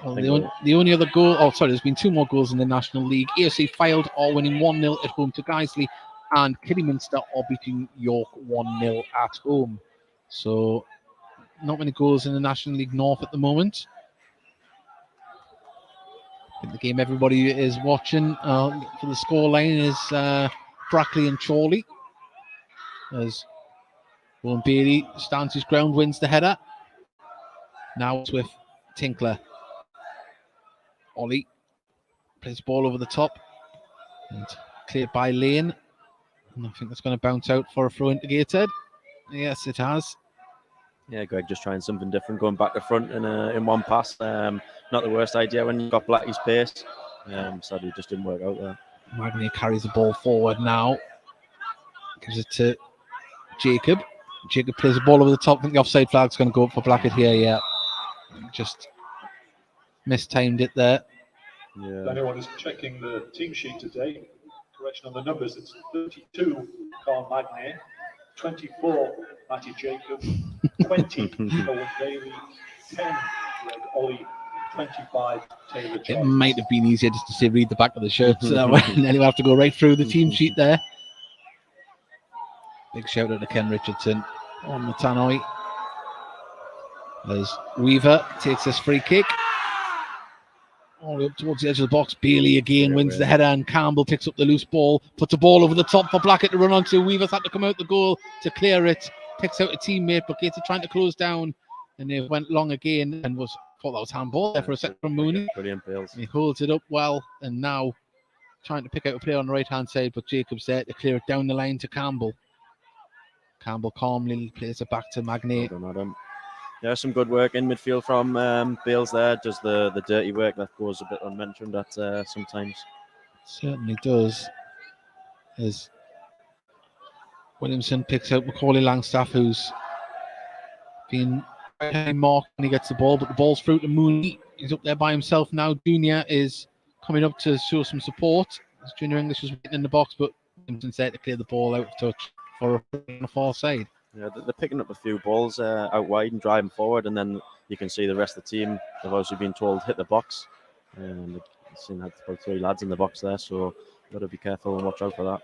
Well, the only other goal, there's been 2 more goals in the National League. AFC Fylde are winning 1-0 at home to Guiseley, and Kidderminster are beating York 1-0 at home. So not many goals in the National League North at the moment. I think the game everybody is watching for the scoreline is Brackley and Chorley, as Owen Bailey stands his ground, wins the header. Now it's with Tinkler. Ollie plays the ball over the top and cleared by Lane. And I think that's going to bounce out for a throw into Gateshead. Yes, it has. Yeah, Greg just trying something different, going back to front in one pass. Not the worst idea when you've got Blackie's pace. Sadly, it just didn't work out there. Magnay carries the ball forward now. Gives it to Jacob. Jacob plays the ball over the top. I think the offside flag's going to go up for Blackett here. Yeah, just mistimed it there. Yeah. If anyone is checking the team sheet today, correction on the numbers, it's 32 Carl Magnay, 24 Matty Jacob, 20 Owen Bailey, 10 Greg Ollie, 25 Taylor Charles. It might have been easier just to say read the back of the shirt, and then you have to go right through the team sheet there. Big shout out to Ken Richardson on the tannoy as Weaver takes this free kick all the way up towards the edge of the box. Bailey again wins the header, and Campbell picks up the loose ball, puts the ball over the top for Blackett to run onto. Weaver's had to come out the goal to clear it, picks out a teammate, but Gateshead trying to close down, and they went long again and thought that was handball there for a second from Mooney. Brilliant Bales. He holds it up well, and now trying to pick out a player on the right hand side, but Jacob's there to clear it down the line to Campbell. Campbell calmly plays it back to Magnay. Well done, Adam. Yeah, some good work in midfield from Bales there. Does the dirty work that goes a bit unmentioned at sometimes. Certainly does. As Williamson picks out Macaulay Langstaff, who's been marked when he gets the ball, but the ball's through to Mooney. He's up there by himself now. Junior is coming up to show some support. As Junior English is waiting in the box, but Williamson's there to clear the ball out of touch for on the far side. Yeah, they're picking up a few balls out wide and driving forward, and then you can see the rest of the team have also been told hit the box. And they've seen had about 3 lads in the box there, so got to be careful and watch out for that.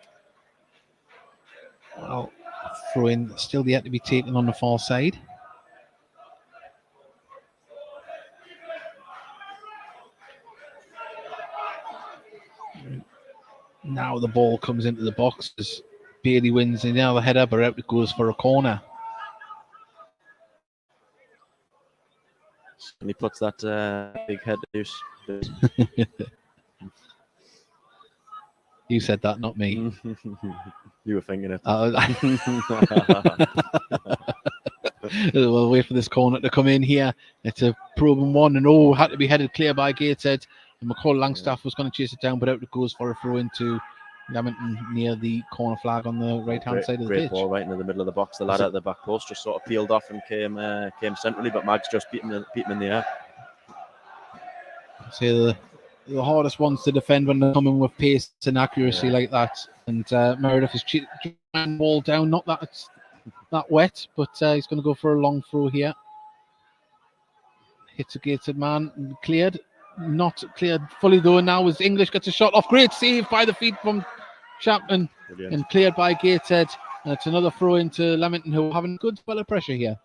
Well, throw in still yet to be taken on the far side. Now the ball comes into the box as Bailey wins another header, but out it goes for a corner. And he puts that big head to use. You said that, not me. You were thinking it. We'll wait for this corner to come in here. It's a probing one, and had to be headed clear by Gateshead. And Macaulay Langstaff was going to chase it down, but out it goes for a throw into Leamington near the corner flag on the right-hand side of the pitch. Great ball right into the middle of the box. The lad at the back post just sort of peeled off and came centrally, but Mag's just beat him in the air. So the hardest ones to defend when they're coming with pace and accuracy like that. And Meredith is trying ball down, not that it's that wet, but he's going to go for a long throw here. Hits a Gateshead man, cleared. Not cleared fully though. Now as English gets a shot off. Great save by the feet from Chapman. Brilliant. And cleared by Gateshead. And it's another throw into Leamington, who are having a good spell of pressure here.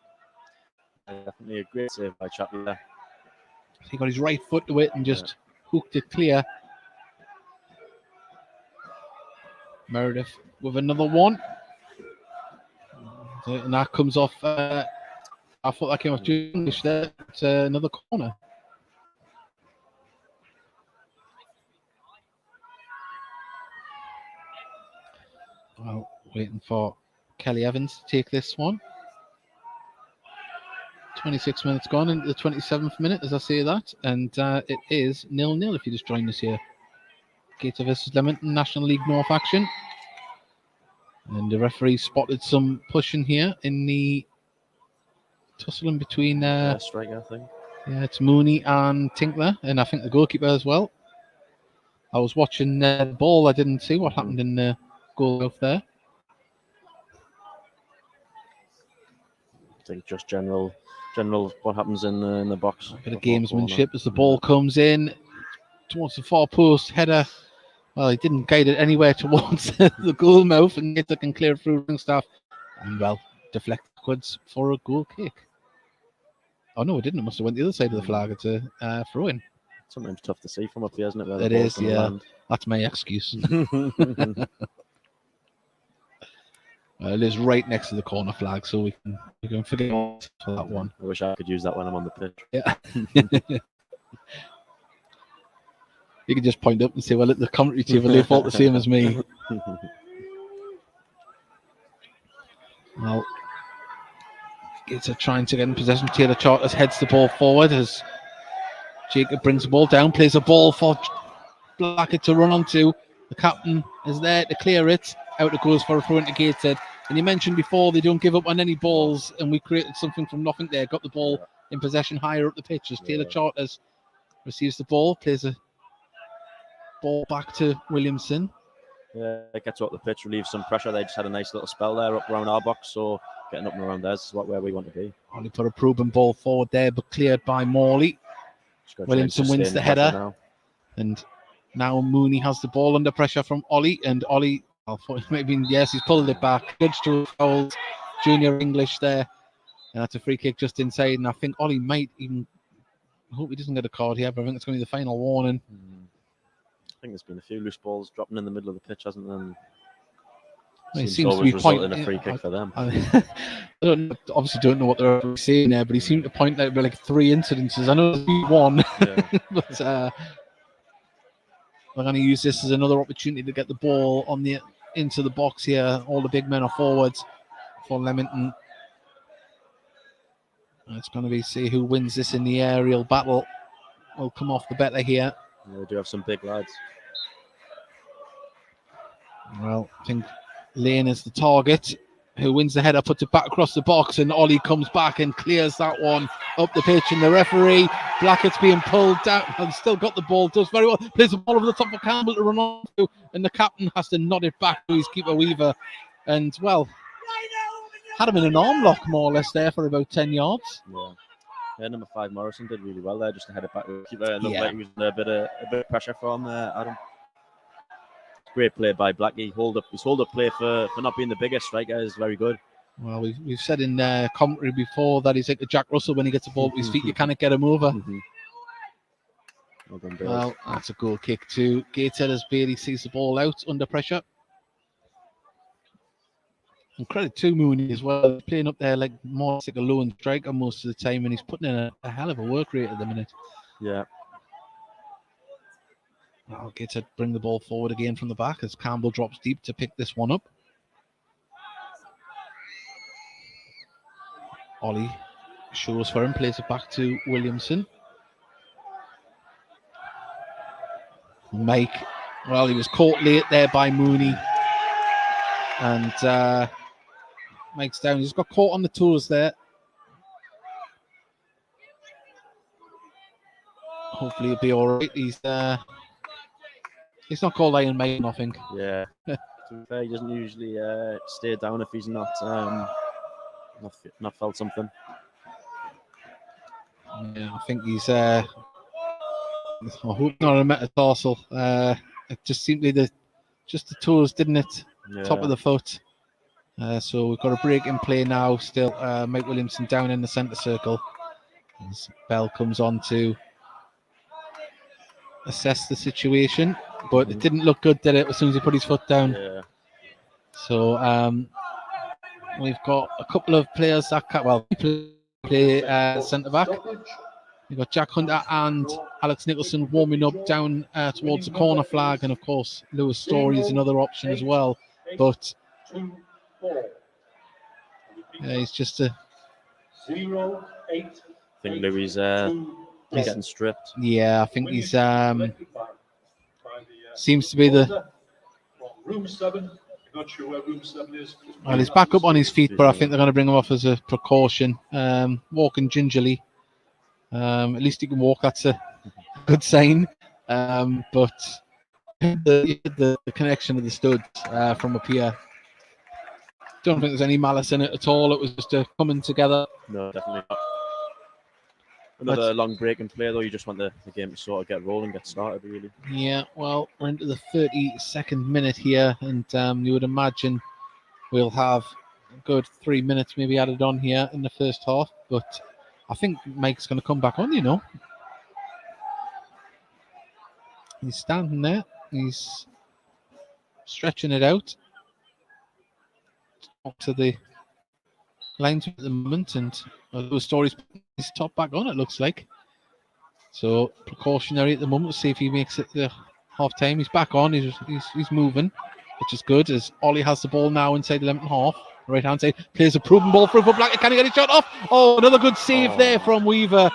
definitely a great save by Chapley there. He got his right foot to it and just hooked it clear. Meredith with another one. And that comes off. I thought that came off English there. It's another corner. Well, waiting for Kelly Evans to take this one. 26 minutes gone into the 27th minute as I say that. And it is 0-0 if you just joined us here. Gateshead versus Leamington, National League North action. And the referee spotted some pushing here in the tussling between striker, I think. Yeah, it's Mooney and Tinkler, and I think the goalkeeper as well. I was watching the ball. I didn't see what happened in the goal off there. I think just general what happens in the box. A bit of gamesmanship as the ball comes in towards the far post header. Well, he didn't guide it anywhere towards the goal mouth, and Gator can clear through ring staff and deflect backwards for a goal kick. Oh no, it didn't. It must have went the other side of the flag. It's a throw in. Sometimes tough to see from up here, isn't it? It is, yeah. Land. That's my excuse. It is right next to the corner flag, so we can forget for that one. I wish I could use that when I'm on the pitch. Yeah. You can just point up and say, well, at the commentary table, they thought the same as me. Well, Gator trying to get in possession. Taylor Charters heads the ball forward as Jacob brings the ball down, plays a ball for Blackett to run onto. The captain is there to clear it. Out it goes for a throw into Gateshead. And you mentioned before they don't give up on any balls, and we created something from nothing there. Got the ball in possession higher up the pitch as Taylor Charters receives the ball, plays a ball back to Williamson. Yeah, it gets up the pitch, relieves some pressure. They just had a nice little spell there up around our box, so getting up and around theirs is where we want to be. Only put a probing ball forward there, but cleared by Morley. Williamson wins the header. Now. And now Mooney has the ball under pressure from Ollie, and Ollie, yes, he's pulled it back. Good to foul, Junior English there. And that's a free kick just inside, and I think Ollie might even, I hope he doesn't get a card here, but I think it's going to be the final warning. I think there's been a few loose balls dropping in the middle of the pitch, hasn't there? It seems to be resulting in a free kick for them. I obviously don't know what they're saying there, but he seemed to point out like 3 incidences. I know there's one, but we're going to use this as another opportunity to get the ball into the box here. All the big men are forwards for Leamington. It's going to be see who wins this in the aerial battle. Will come off the better here. Yeah, we do have some big lads. Well, I think Lane is the target. Who wins the header, puts it back across the box, and Ollie comes back and clears that one up the pitch. And the referee, Blackett's being pulled down, and still got the ball, does very well. Plays the ball over the top of Campbell to run on to, and the captain has to nod it back to his keeper Weaver. And, well, had him in an arm lock more or less there for about 10 yards. Yeah, number 5 Morrison did really well there, just to head it back. It looked like he was under a bit of pressure from Adam. Great play by Blackie. His hold up play for not being the biggest striker is very good. Well, we've said in commentary before that he's like a Jack Russell when he gets a ball with his feet. You cannot get him over. Well, that's a goal kick to Gateshead as Bailey sees the ball out under pressure. And credit to Mooney as well. He's playing up there like more like a lone striker most of the time, and he's putting in a hell of a work rate at the minute. Yeah. Well, Gateshead bring the ball forward again from the back as Campbell drops deep to pick this one up. Ollie shows for him, plays it back to Williamson. Mike, well, he was caught late there by Mooney. And Mike's down. He's got caught on the toes there. Hopefully he'll be all right. He's not called Iron Maiden, I think. Yeah. To be fair, he doesn't usually stay down if he's not felt something. Yeah, I think he's I hope not a metatarsal. It just seemed to just the toes, didn't it? Yeah. Top of the foot. So we've got a break in play now. Still, Mike Williamson down in the centre circle. As Bell comes on to assess the situation, but it didn't look good, did it? As soon as he put his foot down. Yeah. So we've got a couple of players that play centre back. We've got Jack Hunter and Alex Nicholson warming up down towards the corner flag, and of course Lewis Story is another option as well. But he's just a. I think Louis getting stripped. Yeah, I think he's seems to be the. Room 7. I'm not sure where room 7 is. Well, he's back up on his feet, but I think they're going to bring him off as a precaution. Walking gingerly. At least he can walk. That's a good sign. But the connection of the studs from up here. Don't think there's any malice in it at all. It was just a coming together. No, definitely not. Another long break in play, though. You just want the game to sort of get rolling, get started, really. Yeah, well, we're into the 32nd minute here, and you would imagine we'll have a good 3 minutes maybe added on here in the first half. But I think Mike's going to come back on, you know. He's standing there. He's stretching it out. Up to the lines at the moment, and those Stories putting his top back on, it looks like. So precautionary at the moment. We'll see if he makes it the half time. He's back on. He's moving, which is good. As Ollie has the ball now inside the Leamington half, right hand side, plays a proven ball for Black. Can he get a shot off? Oh, another good save there from Weaver,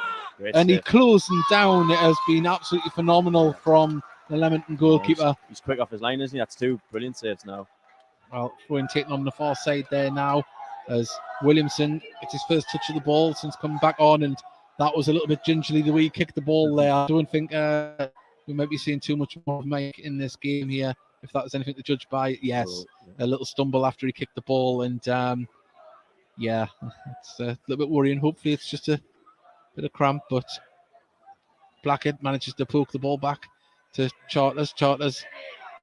and he closed him down. It has been absolutely phenomenal from the Leamington goalkeeper. He's quick off his line, isn't he? That's 2 brilliant saves now. Well, throwing taken on the far side there now, as Williamson gets his first touch of the ball since coming back on, and that was a little bit gingerly the way he kicked the ball there. I don't think we might be seeing too much more of Mike in this game here, if that was anything to judge by. Yes, a little stumble after he kicked the ball, and yeah, it's a little bit worrying. Hopefully it's just a bit of cramp, but Blackett manages to poke the ball back to Charters. Charters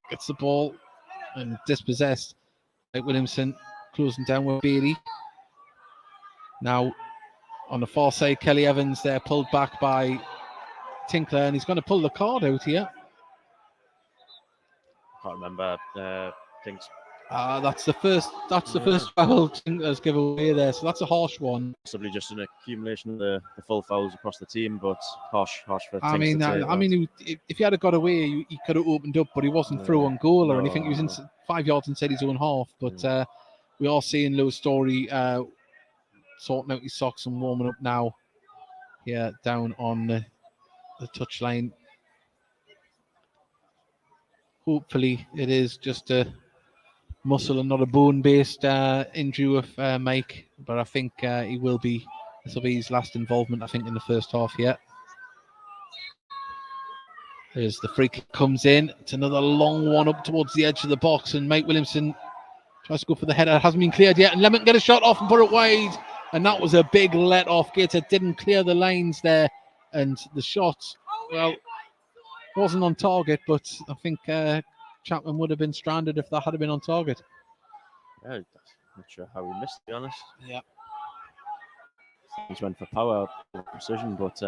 gets the ball and dispossessed. Mike Williamson closing down with Bailey. Now on the far side, Kelly Evans there pulled back by Tinkler, and he's going to pull the card out here. Can't remember things. That's the first foul Tinkler's give away there, so that's a harsh one. Possibly just an accumulation of the full fouls across the team, but harsh for I mean, if he had got away, he could have opened up, but he wasn't through on goal or anything. He was 5 yards inside his own half. But we are seeing Lewis Story sorting out his socks and warming up now. Yeah, down on the touchline. Hopefully, it is just a muscle and not a bone-based injury with Mike, but I think he will be. This will be his last involvement, I think, in the first half yet. There's the free kick comes in. It's another long one up towards the edge of the box, and Mike Williamson tries to go for the header. It hasn't been cleared yet, and Leamington get a shot off and put it wide, and that was a big let off. Gateshead didn't clear the lines there, and the shot, well, wasn't on target, but I think Chapman would have been stranded if that had been on target. Yeah, not sure how he missed, to be honest. Yeah. He's went for power, precision, but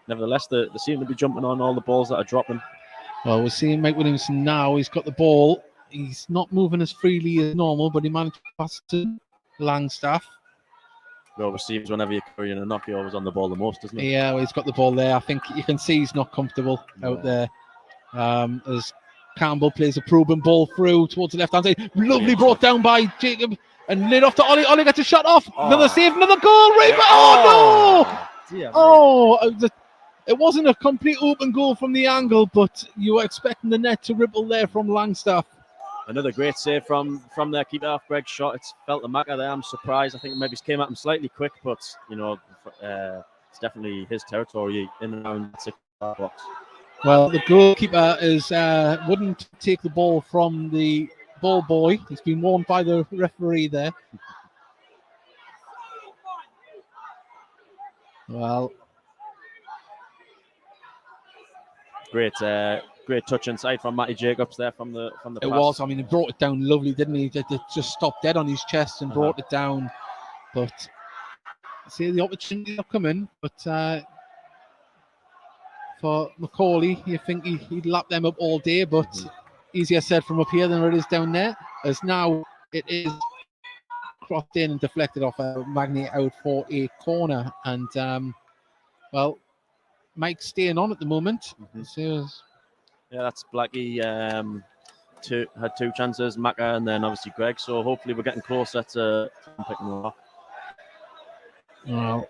nevertheless, they seem to be jumping on all the balls that are dropping. Well, we're seeing Mike Williamson now. He's got the ball. He's not moving as freely as normal, but he managed to pass to Langstaff. It always seems whenever you're carrying a knock, you're always on the ball the most, doesn't it? Yeah, well, he's got the ball there. I think you can see he's not comfortable out there. As Campbell plays a probing ball through towards the left-hand side. Lovely brought down by Jacob and lid off to Ollie. Ollie gets a shot off. Another save, another goal. Right back. Oh, no! Dear, it wasn't a complete open goal from the angle, but you were expecting the net to ripple there from Langstaff. Another great save from their keeper off Greg's shot. It's felt the marker there. I'm surprised. I think maybe he came at him slightly quick, but it's definitely his territory in and around the 6-yard box. Well, the goalkeeper wouldn't take the ball from the ball boy. He's been warned by the referee there. Well, great great touch inside from Matty Jacobs there from the It pass. was. I mean, he brought it down lovely, didn't he? It just stopped dead on his chest and brought it down. But see, the opportunity have come in. But for Macaulay, you think he'd lap them up all day, but easier said from up here than it is down there. As now it is crossed in and deflected off a Magnet out for a corner. And, well, Mike's staying on at the moment. So, yeah, that's Blackie. Had 2 chances, Macca and then obviously Greg. So hopefully we're getting closer to picking them up. well,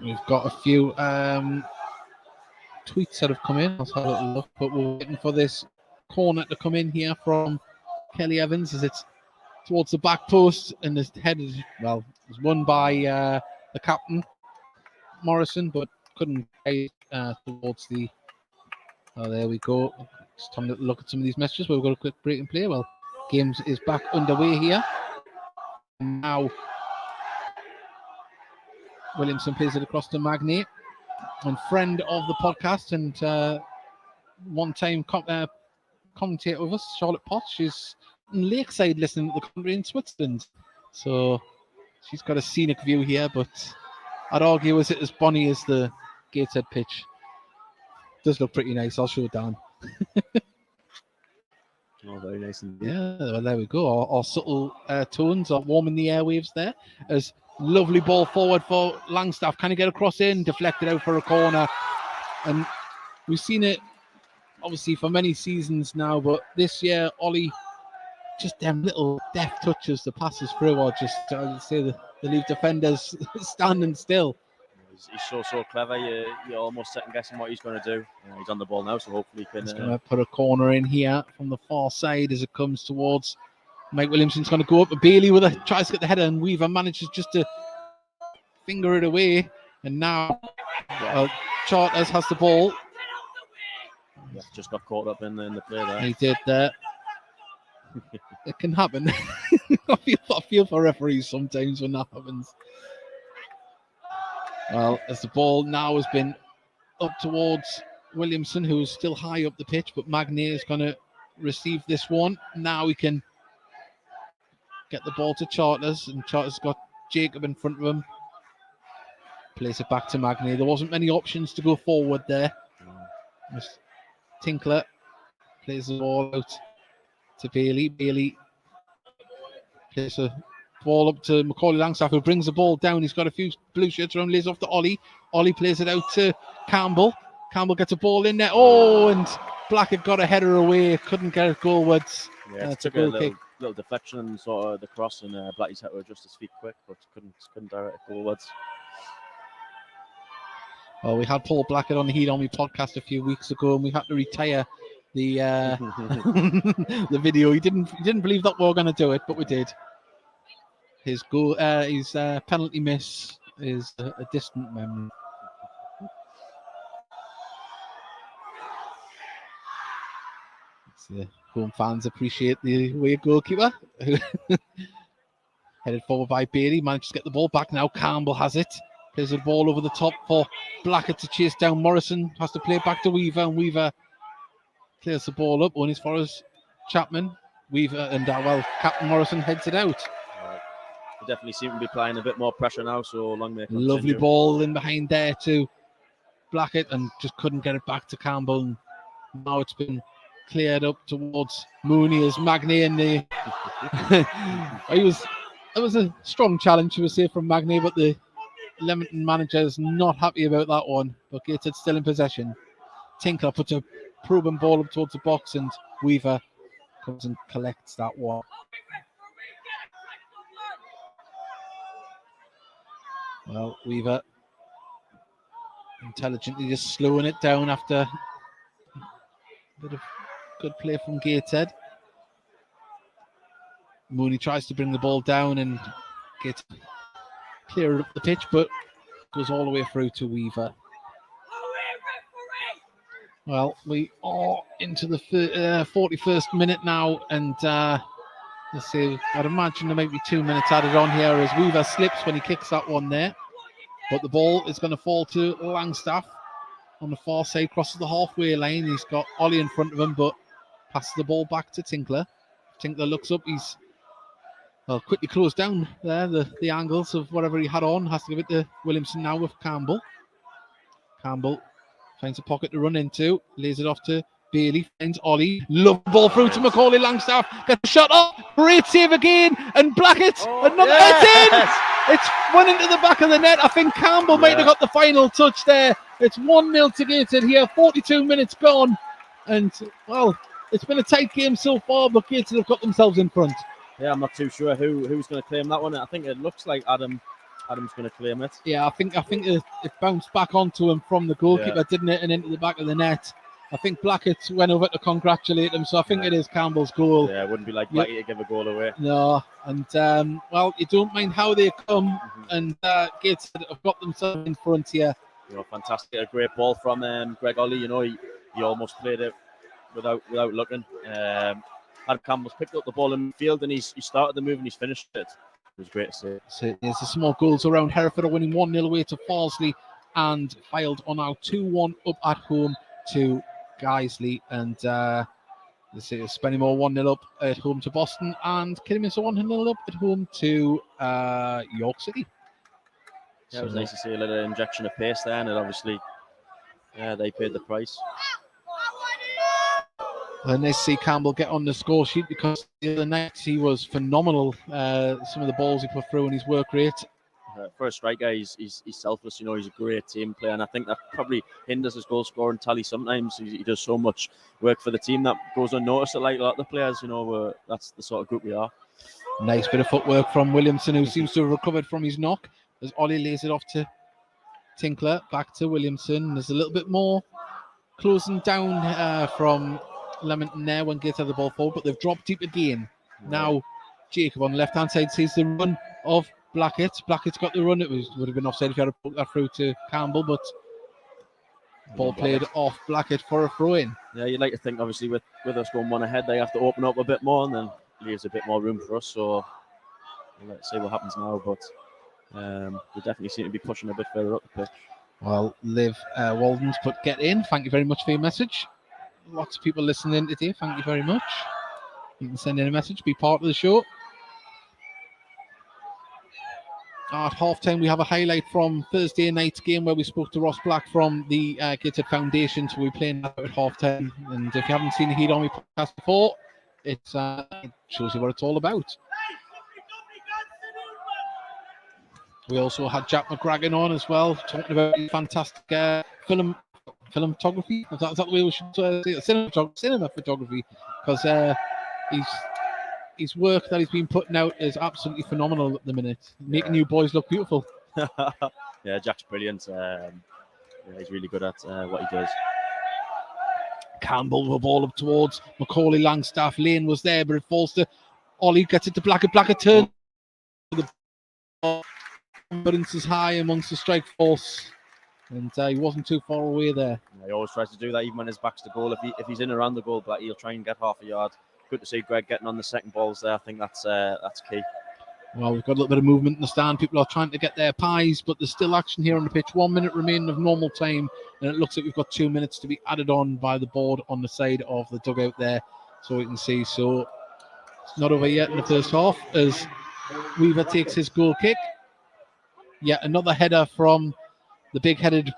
we've got a few tweets that have come in. Let's have a little look. But we're waiting for this corner to come in here from Kelly Evans as it's towards the back post, and the head is, well, was won by the captain, Morrison, but couldn't get towards the. Oh, there we go. It's time to look at some of these messages. We've got a quick break and play. Well, games is back underway here. Now, Williamson plays it across to Magnet, and friend of the podcast and one-time commentator with us, Charlotte Potts. She's in Lakeside listening to the country in Switzerland. So she's got a scenic view here, but I'd argue is it as bonny as the Gateshead pitch. Does look pretty nice. I'll show it down. Oh, very nice indeed. Yeah, well, there we go. Our subtle tones are warming the airwaves there. As lovely ball forward for Langstaff. Can he get across in? Deflected out for a corner. And we've seen it, obviously, for many seasons now. But this year, Ollie, just them little deft touches, the passes through are just, I'd say, the leave defenders standing still. He's so clever. You're almost second guessing what he's going to do. He's on the ball now, so hopefully he can. He's going to put a corner in here from the far side as it comes towards Mike Williamson's going to go up. Bailey tries to get the header, and Weaver manages just to finger it away. And now Charters has the ball. Yeah, just got caught up in the play there. He did that. It can happen. I feel for referees sometimes when that happens. Well, as the ball now has been up towards Williamson, who is still high up the pitch, but Magnet is going to receive this one. Now he can get the ball to Charters, and Charters got Jacob in front of him. Plays it back to Magnet. There wasn't many options to go forward there. Tinkler plays the ball out to Bailey. Bailey plays a ball up to Macaulay Langstaff, who brings the ball down. He's got a few blue shirts around, lays off to Ollie. Ollie plays it out to Campbell. Campbell gets a ball in there. Oh, and Blackett got a header away. Couldn't get it goalwards. Yeah, it took a little deflection and sort of the cross, and Blackie's had to adjust his feet quick, but couldn't direct it goalwards. Well, we had Paul Blackett on the Heat Army podcast a few weeks ago, and we had to retire the the video. He didn't believe that we were going to do it, but we did. His goal, his penalty miss is a distant memory. The home fans appreciate the away goalkeeper. Headed forward by Bailey, managed to get the ball back. Now Campbell has it. Plays the ball over the top for Blackett to chase down Morrison. Has to play it back to Weaver, and Weaver clears the ball up. Only as far as Chapman. Weaver and Captain Morrison heads it out. They definitely seem to be applying a bit more pressure now, so long may continue. Lovely ball in behind there to Blackett, and just couldn't get it back to Campbell. And now it's been cleared up towards Mooney as Magnet, and it was a strong challenge, to say, from Magnet, but the Leamington manager is not happy about that one. But Gateshead still in possession. Tinkler puts a probing ball up towards the box, and Weaver comes and collects that one. Well, Weaver intelligently just slowing it down after a bit of good play from Gateshead. Mooney tries to bring the ball down and get clear up the pitch, but goes all the way through to Weaver. Well, we are into the 41st minute now, and let's see, I'd imagine there might be 2 minutes added on here as Weaver slips when he kicks that one there. But the ball is going to fall to Langstaff. on the far side, crosses the halfway line. He's got Ollie in front of him, but passes the ball back to Tinkler. Tinkler looks up. He's quickly closed down there. The angles of whatever he had on. Has to give it to Williamson now with Campbell. Campbell finds a pocket to run into. Lays it off to Bailey. Finds Ollie. Love ball through to Macaulay Langstaff. Gets a shot up. Great save again. And Blackett. Another. It's in. It's went into the back of the net. I think Campbell might have got the final touch there. It's 1-0 to Gateshead here. 42 minutes gone. And, well, it's been a tight game so far, but Gateshead have got themselves in front. Yeah, I'm not too sure who's going to claim that one. I think it looks like Adam's going to claim it. Yeah, I think it bounced back onto him from the goalkeeper, didn't it, and into the back of the net. I think Blackett went over to congratulate him, so I think it is Campbell's goal. Yeah, it wouldn't be like Blackett to give a goal away. No, and well, you don't mind how they come, and Gateshead have got themselves in front here. Fantastic, a great ball from Greg Ollie. He almost played it without looking. Adam Campbell's picked up the ball in the field, and he started the move and he's finished it. It was great to see. So there's the small goals around. Hereford are winning 1-0 away to Farsley, and Fylde are now 2-1 up at home to Guiseley, and Spennymoor 1-0 up at home to Boston, and Kidderminster 1-0 up at home to York City. Yeah, it was nice to see a little injection of pace there, and it obviously, they paid the price. And nice to see Campbell get on the score sheet, because the other night he was phenomenal. Some of the balls he put through and his work rate. For a striker, he's selfless. He's a great team player, and I think that probably hinders his goal scoring tally sometimes. He does so much work for the team that goes unnoticed. Like a lot of the players, that's the sort of group we are. Nice bit of footwork from Williamson, who seems to have recovered from his knock, as Ollie lays it off to Tinkler. Back to Williamson. There's a little bit more closing down from Leamington there when Gates had the ball forward, but they've dropped deep again. Now Jacob on the left hand side sees the run of Blackett. Blackett's got the run. It would have been offside if he had put that through to Campbell, but ball played off Blackett for a throw in. Yeah, you'd like to think obviously with us going one ahead, they have to open up a bit more, and then leaves a bit more room for us. So let's see what happens now, but we definitely seem to be pushing a bit further up the pitch. Well, Liv Walden's put get in. Thank you very much for your message. Lots of people listening today. Thank you very much. You can send in a message, be part of the show. At half-time, we have a highlight from Thursday night's game where we spoke to Ross Black from the Gateshead Foundation. So we're playing that at half-time. And if you haven't seen the Heat Army podcast before, it shows you what it's all about. We also had Jack McGragan on as well, talking about fantastic cinematography. Is that the way we should say it? Cinema photography, because his work that he's been putting out is absolutely phenomenal at the minute, making you boys look beautiful. Yeah, Jack's brilliant. He's really good at what he does. Campbell with ball up towards Macaulay Langstaff. Lane was there, but it falls to Ollie, gets it to Blackett. Blackett turns. The confidence is high amongst the strike force, and he wasn't too far away there. Yeah, he always tries to do that, even when his back's to goal. If he's in around the goal, but he'll try and get half a yard. Good to see Greg getting on the second balls there. I think that's key. Well, we've got a little bit of movement in the stand. People are trying to get their pies, but there's still action here on the pitch. 1 minute remaining of normal time, and it looks like we've got 2 minutes to be added on by the board on the side of the dugout there, so we can see. So it's not over yet in the first half as Weaver takes his goal kick. Yet another header from the big-headed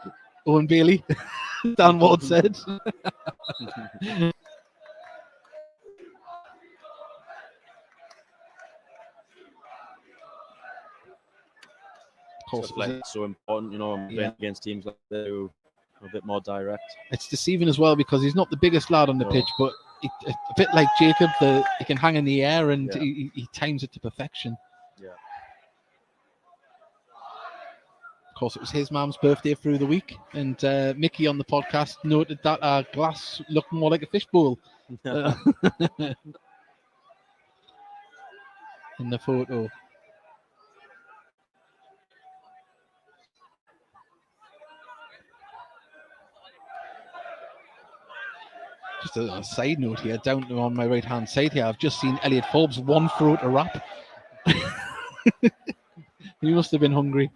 Owen Bailey, Dan Ward said. Of course, it's so important, playing against teams like that who are a bit more direct. It's deceiving as well because he's not the biggest lad on the pitch, but a bit like Jacob, he can hang in the air and he times it to perfection. Yeah. Of course, it was his mum's birthday through the week, and Mickey on the podcast noted that our glass looked more like a fishbowl in the photo. Just a side note here, down on my right-hand side here, I've just seen Elliot Forbes one throw to wrap. He must have been hungry.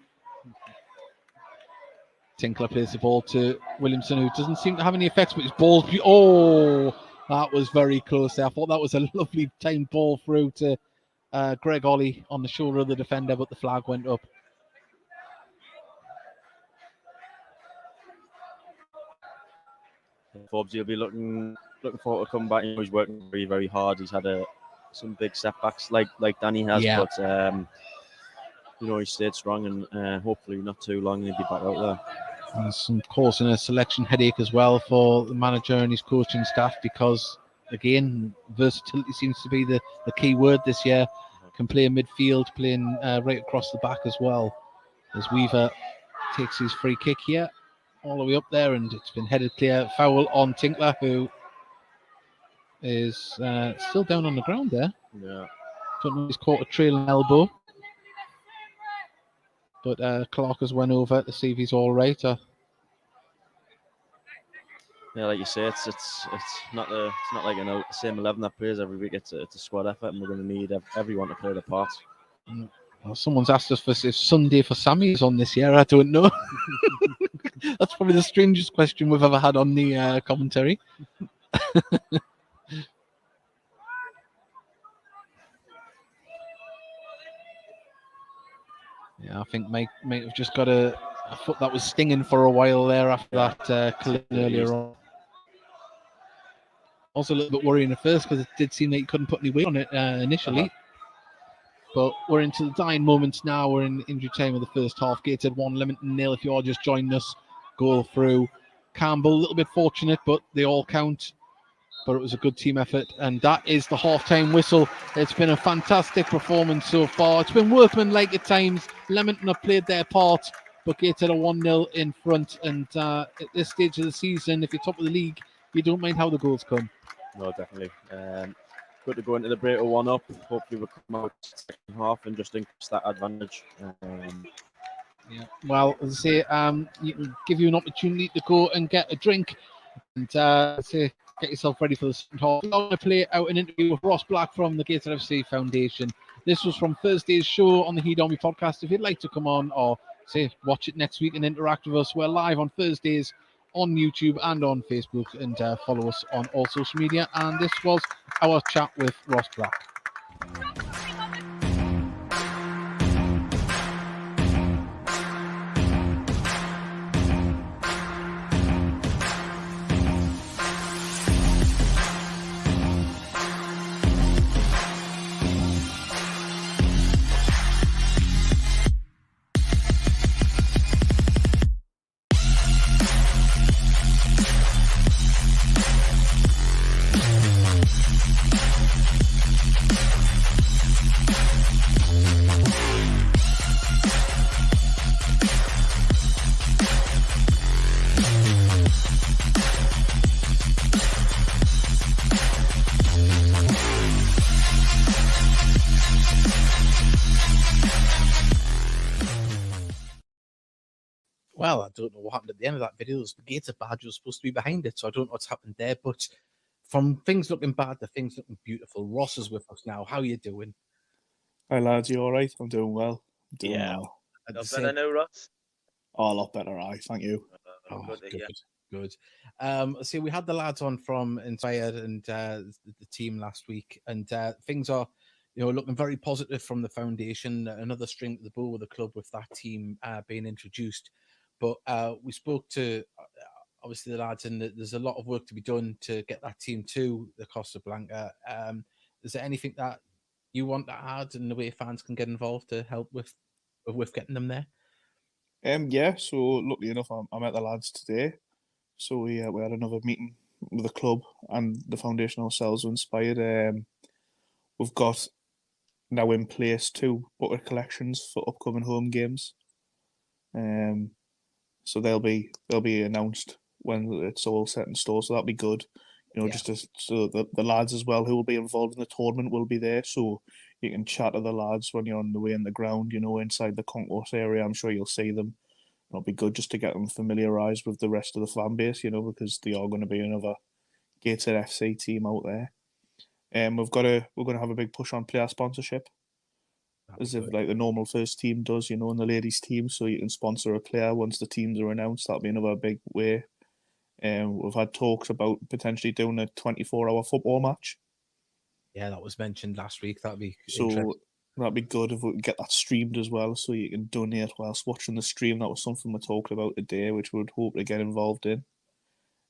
Tinkler plays the ball to Williamson, who doesn't seem to have any effects, but his ball's... Oh, that was very close there. I thought that was a lovely timed ball through to Greg Ollie on the shoulder of the defender, but the flag went up. Forbes, he'll be looking forward to coming back. You know, he's working very, very hard. He's had some big setbacks like Danny has, Yeah. but you know, he stayed strong, and hopefully not too long he'll be back out there. And causing a selection headache as well for the manager and his coaching staff, because again, versatility seems to be the key word this year. Can play in midfield, playing right across the back as well. As Weaver takes his free kick here, all the way up there, and it's been headed clear. Foul on Tinkler, who is still down on the ground there. Yeah. Don't know if he's caught a trailing elbow. But Clark has went over to see if he's all right. Yeah, like you say, it's not like the same 11 that plays every week. It's a squad effort, and we're going to need everyone to play their part. Well, someone's asked us if Sunday for Sammy is on this year. I don't know. That's probably the strangest question we've ever had on the commentary. Yeah, I think Mike might have just got a foot that was stinging for a while there after that collision earlier on. Also a little bit worrying at first, because it did seem that he couldn't put any weight on it initially. But we're into the dying moments now. We're in injury time of the first half. Gateshead 1, Leamington 0. If you are just joining us, goal through Campbell. A little bit fortunate, but they all count. But it was a good team effort, and that is the half-time whistle. It's been a fantastic performance so far. It's been workmanlike at times. Leamington have played their part, but Gateshead are 1-0 in front. And at this stage of the season, if you're top of the league, you don't mind how the goals come. No, definitely. Good to go into the break with 1-up. Hopefully we'll come out second half and just increase that advantage. Yeah. Well, as I say, you can give you an opportunity to go and get a drink, and say, get yourself ready for the second half. I'm going to play out an interview with Ross Black from the Gateshead FC Foundation. This was from Thursday's show on the Heed Army podcast. If you'd like to come on or say watch it next week and interact with us, we're live on Thursdays on YouTube and on Facebook, and follow us on all social media. And this was our chat with Ross Black. Well, I don't know what happened at the end of that video. The Gator badge was supposed to be behind it, so I don't know what's happened there. But from things looking bad to things looking beautiful, Ross is with us now. How are you doing? Hi lads, you all right? I'm doing well. Well. Not better now, Ross? Oh, a lot better, thank you. Good. So we had the lads on from Inspired and the team last week, and things are, looking very positive from the foundation. Another string to the bow with the club with that team being introduced. But we spoke to obviously the lads, and there's a lot of work to be done to get that team to the Costa Blanca. Is there anything that you want to add in the way fans can get involved to help with getting them there? Yeah. So luckily enough, I met the lads today. So we had another meeting with the club and the foundation ourselves, Inspired. We've got now in place 2 bucket collections for upcoming home games. So they'll be announced when it's all set in store. So that'll be good. So the lads as well who will be involved in the tournament will be there. So you can chat to the lads when you're on the way in the ground, inside the concourse area. I'm sure you'll see them. It'll be good just to get them familiarised with the rest of the fan base, because they are going to be another Gateshead FC team out there. We're going to have a big push on player sponsorship. as if like the normal first team does, you know, and the ladies team, so you can sponsor a player once the teams are announced. That'll be another big way. We've had talks about potentially doing a 24-hour football match. Yeah, that was mentioned last week. That'd be so that'd be good if we could get that streamed as well, so you can donate whilst watching the stream. That was something we talked about today, which we'd hope to get involved in.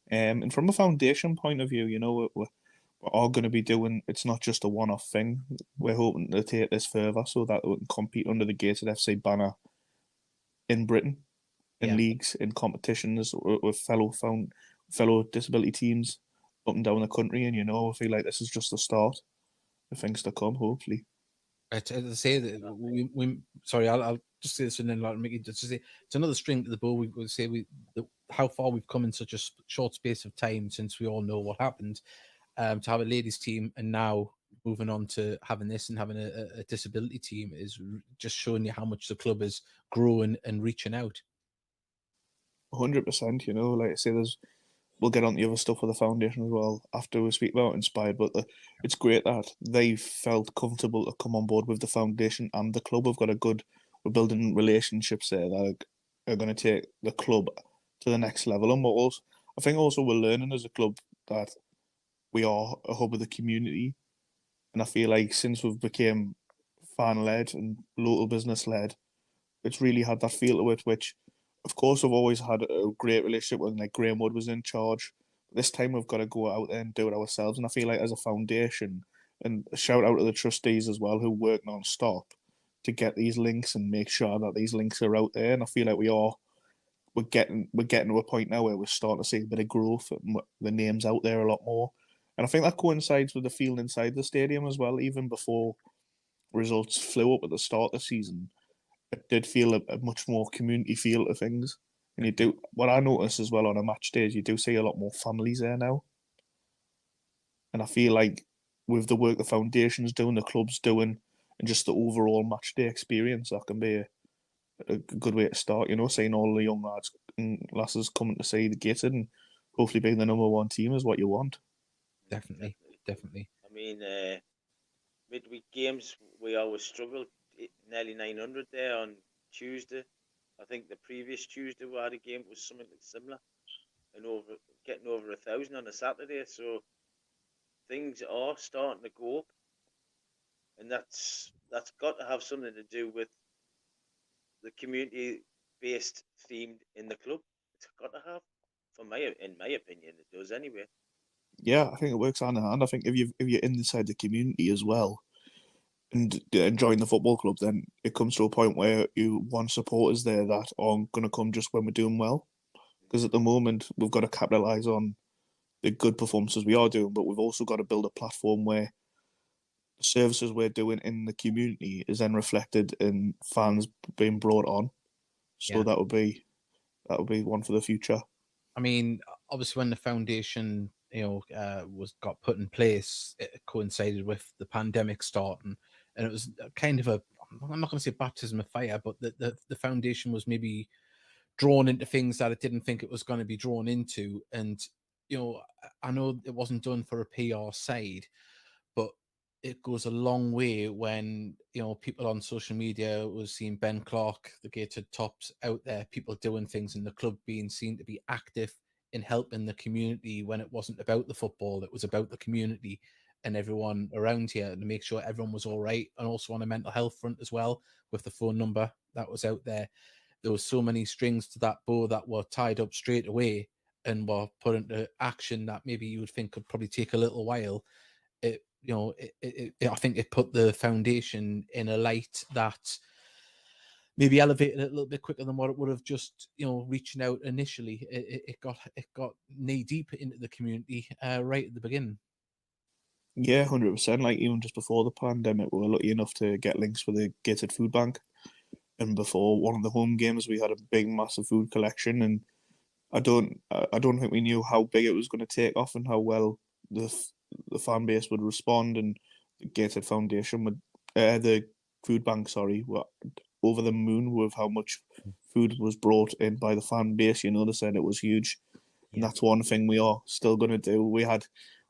And from a foundation point of view, you know, we're all going to be doing. It's not just a one-off thing. We're hoping to take this further so that we can compete under the Gateshead FC banner in Britain, in leagues, in competitions with fellow disability teams up and down the country. And you know, I feel like this is just the start of things to come, hopefully. To say that I'll just say this and then make it just say it's another string to the bow. We would say how far we've come in such a short space of time since we all know what happened. To have a ladies team and now moving on to having this and having a disability team is just showing you how much the club is growing and reaching out. 100%. You know, like I say, we'll get on the other stuff with the foundation as well after we speak about Inspired, but it's great that they felt comfortable to come on board with the foundation and the club. We're building relationships there that are going to take the club to the next level. And I think also we're learning as a club that we are a hub of the community. And I feel like since we've become fan-led and local business-led, it's really had that feel to it, which, of course, we've always had a great relationship when like Graham Wood was in charge. This time we've got to go out there and do it ourselves. And I feel like as a foundation, and a shout out to the trustees as well who work non-stop to get these links and make sure that these links are out there. And I feel like we're getting to a point now where we're starting to see a bit of growth and the name's out there a lot more. And I think that coincides with the feeling inside the stadium as well. Even before results flew up at the start of the season, it did feel a much more community feel to things. And what I notice as well on a match day is you do see a lot more families there now. And I feel like with the work the foundation's doing, the club's doing, and just the overall match day experience, that can be a good way to start, you know, seeing all the young lads and lasses coming to see the Gateshead and hopefully being the number one team is what you want. Definitely. I mean, midweek games, we always struggled. Nearly 900 there on Tuesday. I think the previous Tuesday we had a game was something similar, and getting over 1,000 on a Saturday. So things are starting to go up, and that's got to have something to do with the community-based theme in the club. It's got to have, in my opinion, it does anyway. Yeah, I think it works hand in hand. I think if you're inside the community as well and enjoying the football club, then it comes to a point where you want supporters there that aren't going to come just when we're doing well. Because at the moment, we've got to capitalise on the good performances we are doing, but we've also got to build a platform where the services we're doing in the community is then reflected in fans being brought on. So that would be one for the future. I mean, obviously, when the foundation, got put in place, it coincided with the pandemic starting, and it was kind of I'm not going to say baptism of fire, but the foundation was maybe drawn into things that it didn't think it was going to be drawn into. And, I know it wasn't done for a PR side, but it goes a long way when, people on social media was seeing Ben Clark, the Gateshead tops out there, people doing things in the club being seen to be active in helping the community when it wasn't about the football, it was about the community and everyone around here, and to make sure everyone was all right. And also on a mental health front as well, with the phone number that was out there. There was so many strings to that bow that were tied up straight away and were put into action that maybe you would think could probably take a little while. I think it put the foundation in a light that maybe elevated it a little bit quicker than what it would have just, reaching out initially. It got knee deep into the community right at the beginning. Yeah, 100%. Like even just before the pandemic, we were lucky enough to get links with the Gateshead Food Bank. And before one of the home games, we had a big, massive food collection. And I don't think we knew how big it was going to take off and how well the fan base would respond. And the Gateshead Foundation would, the food bank, were over the moon with how much food was brought in by the fan base. They said it was huge. Yeah. And that's one thing we are still going to do. We had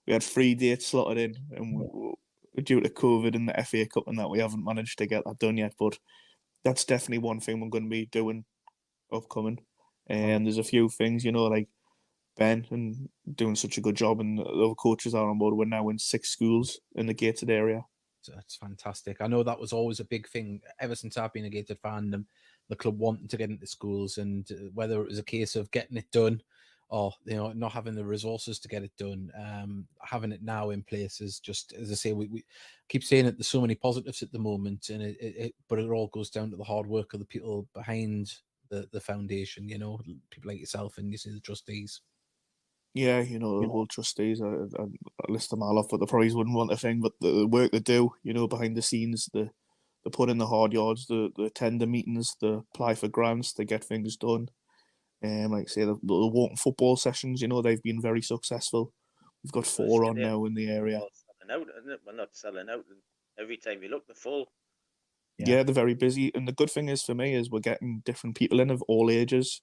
3 dates slotted in, and due to COVID and the FA Cup and that, we haven't managed to get that done yet. But that's definitely one thing we're going to be doing upcoming. And there's a few things, like Ben and doing such a good job, and the other coaches are on board. We're now in 6 schools in the Gateshead area. That's fantastic. I know that was always a big thing ever since I've been a Gateshead fan. The club wanting to get into schools, and whether it was a case of getting it done or not having the resources to get it done, having it now in place is just, as I say, we keep saying it. There's so many positives at the moment, and but it all goes down to the hard work of the people behind the foundation. People like yourself and you see the trustees. Yeah, the whole trustees, I list them all off, but they probably wouldn't want a thing, but the work they do, behind the scenes, they put in the hard yards, the tender meetings, they apply for grants, they get things done. Like I say, the walking football sessions, they've been very successful. We've got 4 on now in the area. We're not selling out. Every time you look, they're full. Yeah, they're very busy. And the good thing is for me is we're getting different people in of all ages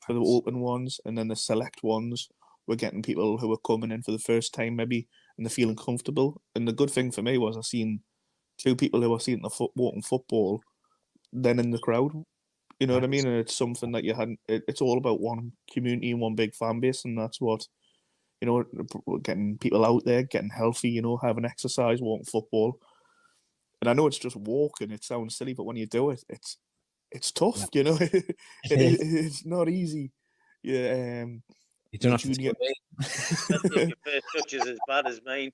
for the open ones, and then the select ones, we're getting people who are coming in for the first time maybe, and they're feeling comfortable. And the good thing for me was I seen 2 people who were seeing the walking football then in the crowd. You know what I mean? And it's something that you hadn't. It's all about one community and one big fan base, and that's what, getting people out there, getting healthy, having exercise, walking football. And I know it's just walking. It sounds silly, but when you do it, it's tough. It's not easy. Yeah. You don't have to your first touch is as bad as mine.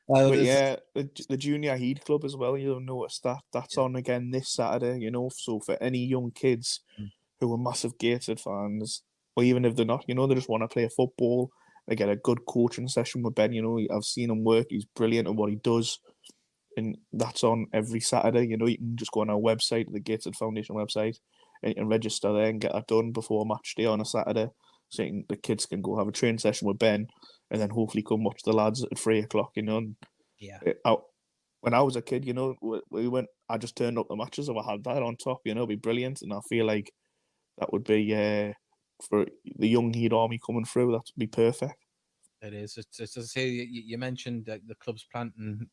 But yeah, the Junior Heed Club as well, you'll notice that's on again this Saturday, so for any young kids who are massive Gateshead fans, or even if they're not, they just want to play football, they get a good coaching session with Ben, I've seen him work, he's brilliant at what he does, and that's on every Saturday, you can just go on our website, the Gateshead Foundation website, and you can register there and get that done before match day on a Saturday, so the kids can go have a training session with Ben, and then hopefully come watch the lads at 3 o'clock, And when I was a kid, we went. I just turned up the matches, and I had that on top. It'd be brilliant, and I feel like that would be for the young Heat Army coming through. That would be perfect. It is. It's as I say, you mentioned that the club's planting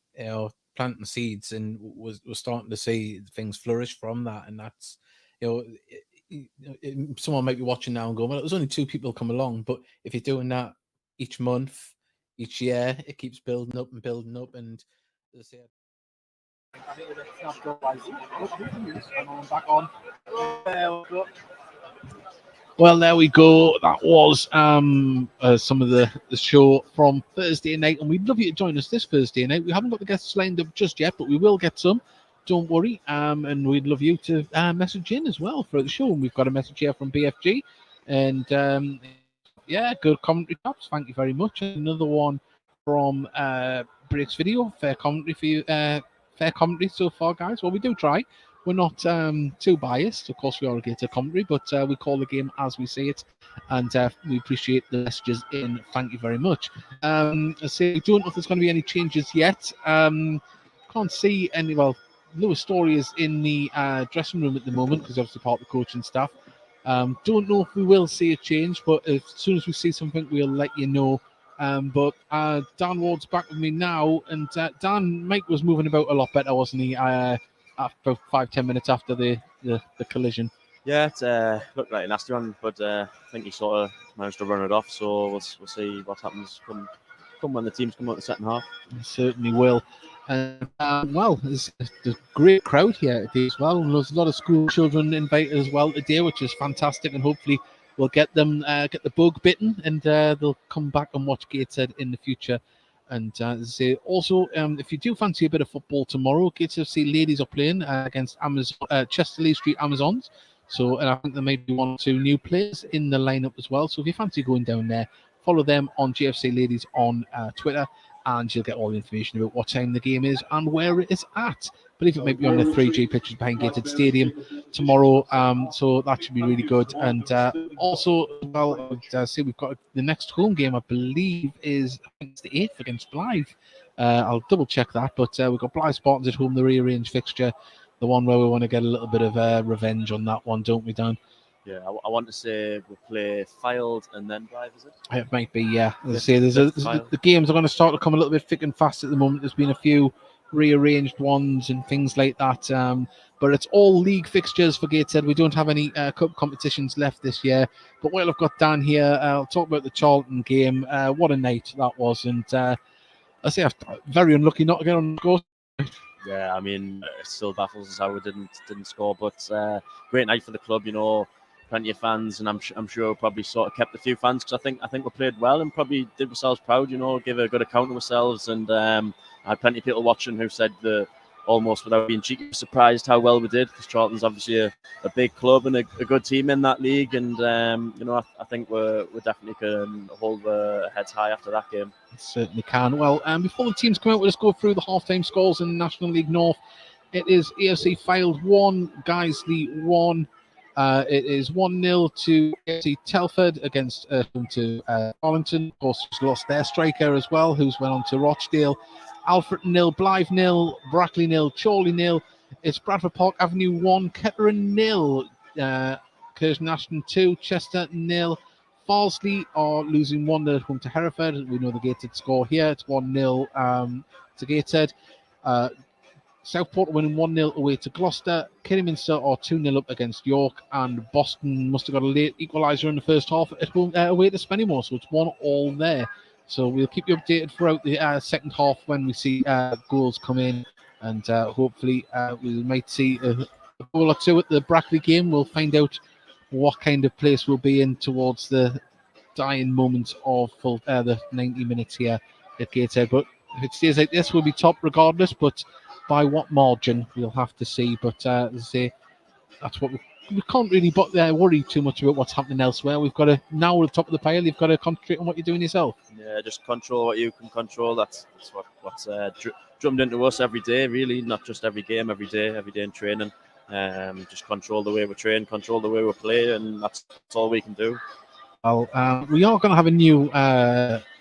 seeds, and we're starting to see things flourish from that, and that's someone might be watching now and going, well, it was only 2 people come along, but if you're doing that each month, each year, it keeps building up, and as I say, back on. Well, there we go. That was some of the show from Thursday night, and we'd love you to join us this Thursday night. We haven't got the guests lined up just yet, but we will get some. Don't worry. And we'd love you to message in as well for the show. And we've got a message here from BFG, and good commentary, Caps. Thank you very much. Another one from Breaks Video. Fair commentary for you. Fair commentary so far, guys. Well, we do try. We're not too biased. Of course, we are a Gator commentary, but we call the game as we see it, and we appreciate the messages in. Thank you very much. I say we don't know if there's going to be any changes yet. Can't see any. Well, Lewis Story is in the dressing room at the moment because obviously part of the coaching staff. Don't know if we will see a change, but as soon as we see something, we'll let you know. But Dan Ward's back with me now, and Dan, Mike was moving about a lot better, wasn't he? About 5-10 minutes after the collision. Yeah, it looked like a nasty one, but I think he sort of managed to run it off. So we'll see what happens come when the teams come out the second half. It certainly will. Well, there's a great crowd here today as well. And there's a lot of school children invited as well today, which is fantastic. And hopefully we'll get them get the bug bitten, and they'll come back and watch Gateshead in the future. And as I say, also, if you do fancy a bit of football tomorrow, Gateshead FC ladies are playing against Chesterley Street Amazons. So, and I think there might be 1 or 2 new players in the lineup as well. So if you fancy going down there, follow them on GFC Ladies on Twitter, and you'll get all the information about what time the game is and where it is at. I believe it might be on the 3G pitches behind Gateshead Stadium tomorrow, so that should be really good. And also, well, I say we've got the next home game, I believe, is I think it's the 8th against Blythe. I'll double check that, but we've got Blythe Spartans at home, the rearranged fixture, the one where we want to get a little bit of revenge on that one, don't we, Dan? Yeah, I want to say we play Filed and then Drive, is it? It might be, yeah. As I Fifth- say, fifth file. the games are going to start to come a little bit thick and fast at the moment. There's been a few rearranged ones and things like that. But it's all league fixtures for Gateshead. We don't have any cup competitions left this year. But while I've got Dan here, I'll talk about the Charlton game. What a night that was. And I say I'm very unlucky not to get on the score. Yeah, I mean, it still baffles us how we didn't score, but great night for the club. You know, plenty of fans, and I'm sure we probably sort of kept a few fans because I think we played well and probably did ourselves proud. You know, give a good account of ourselves, and I had plenty of people watching who said almost without being cheeky, surprised how well we did because Charlton's obviously a big club and a good team in that league, and you know, I think we definitely can hold the heads high after that game. Certainly can. Well, before the teams come out, we'll just go through the half-time scores in the National League North. It is AFC Fylde 1, Guiseley 1. It is 1-0 to AFC Telford against to Arlington. Of course, just lost their striker as well, who's went on to Rochdale. Alfred 0, Blythe 0, Brackley 0, Chorley 0. It's Bradford Park Avenue 1, Kettering 0, Curzon Ashton 2, Chester 0. Farsley are losing 1-0 at home to Hereford. We know the Gateshead score here. It's 1-0 to Gateshead. Southport are winning 1-0 away to Gloucester. Kidderminster are 2-0 up against York. And Boston must have got a late equaliser in the first half at home away to Spennymoor. So it's 1-1 there. So we'll keep you updated throughout the second half when we see goals come in. And hopefully we might see a goal or two at the Brackley game. We'll find out what kind of place we'll be in towards the dying moments of the 90 minutes here at Gateshead. But if it stays like this, we'll be top regardless. But by what margin, we'll have to see. But as I say, that's what we can't really worry too much about what's happening elsewhere. We've got to, now we're at the top of the pile, you've got to concentrate on what you're doing yourself. Yeah, just control what you can control. That's what's drummed into us every day, really, not just every game, every day in training. Just control the way we train, control the way we play, and that's all we can do. Well, we are going to have a new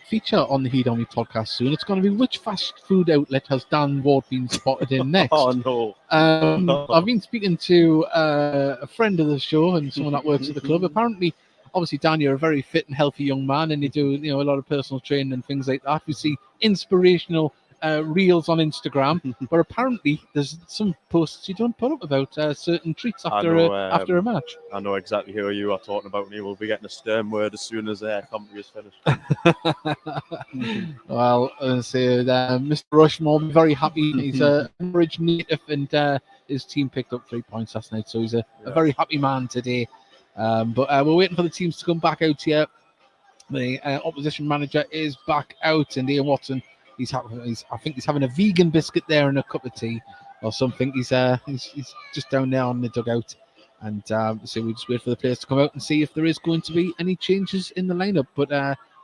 feature on the Heat On Me podcast soon. It's going to be which fast food outlet has Dan Ward been spotted in next? Oh no! I've been speaking to a friend of the show and someone that works at the club. Apparently, obviously, Dan, you're a very fit and healthy young man, and you do a lot of personal training and things like that. We see inspirational reels on Instagram, but apparently there's some posts you don't put up about certain treats after a match. I know exactly who you are talking about, and he will be getting a stern word as soon as commentary is finished. Well, Mr. Rushmore will be very happy. He's a Cambridge native, and his team picked up 3 points last night, so he's a very happy man today. But we're waiting for the teams to come back out here. The opposition manager is back out, and Ian Watson. I think he's having a vegan biscuit there and a cup of tea or something. He's just down there on the dugout, and so we just wait for the players to come out and see if there is going to be any changes in the lineup. But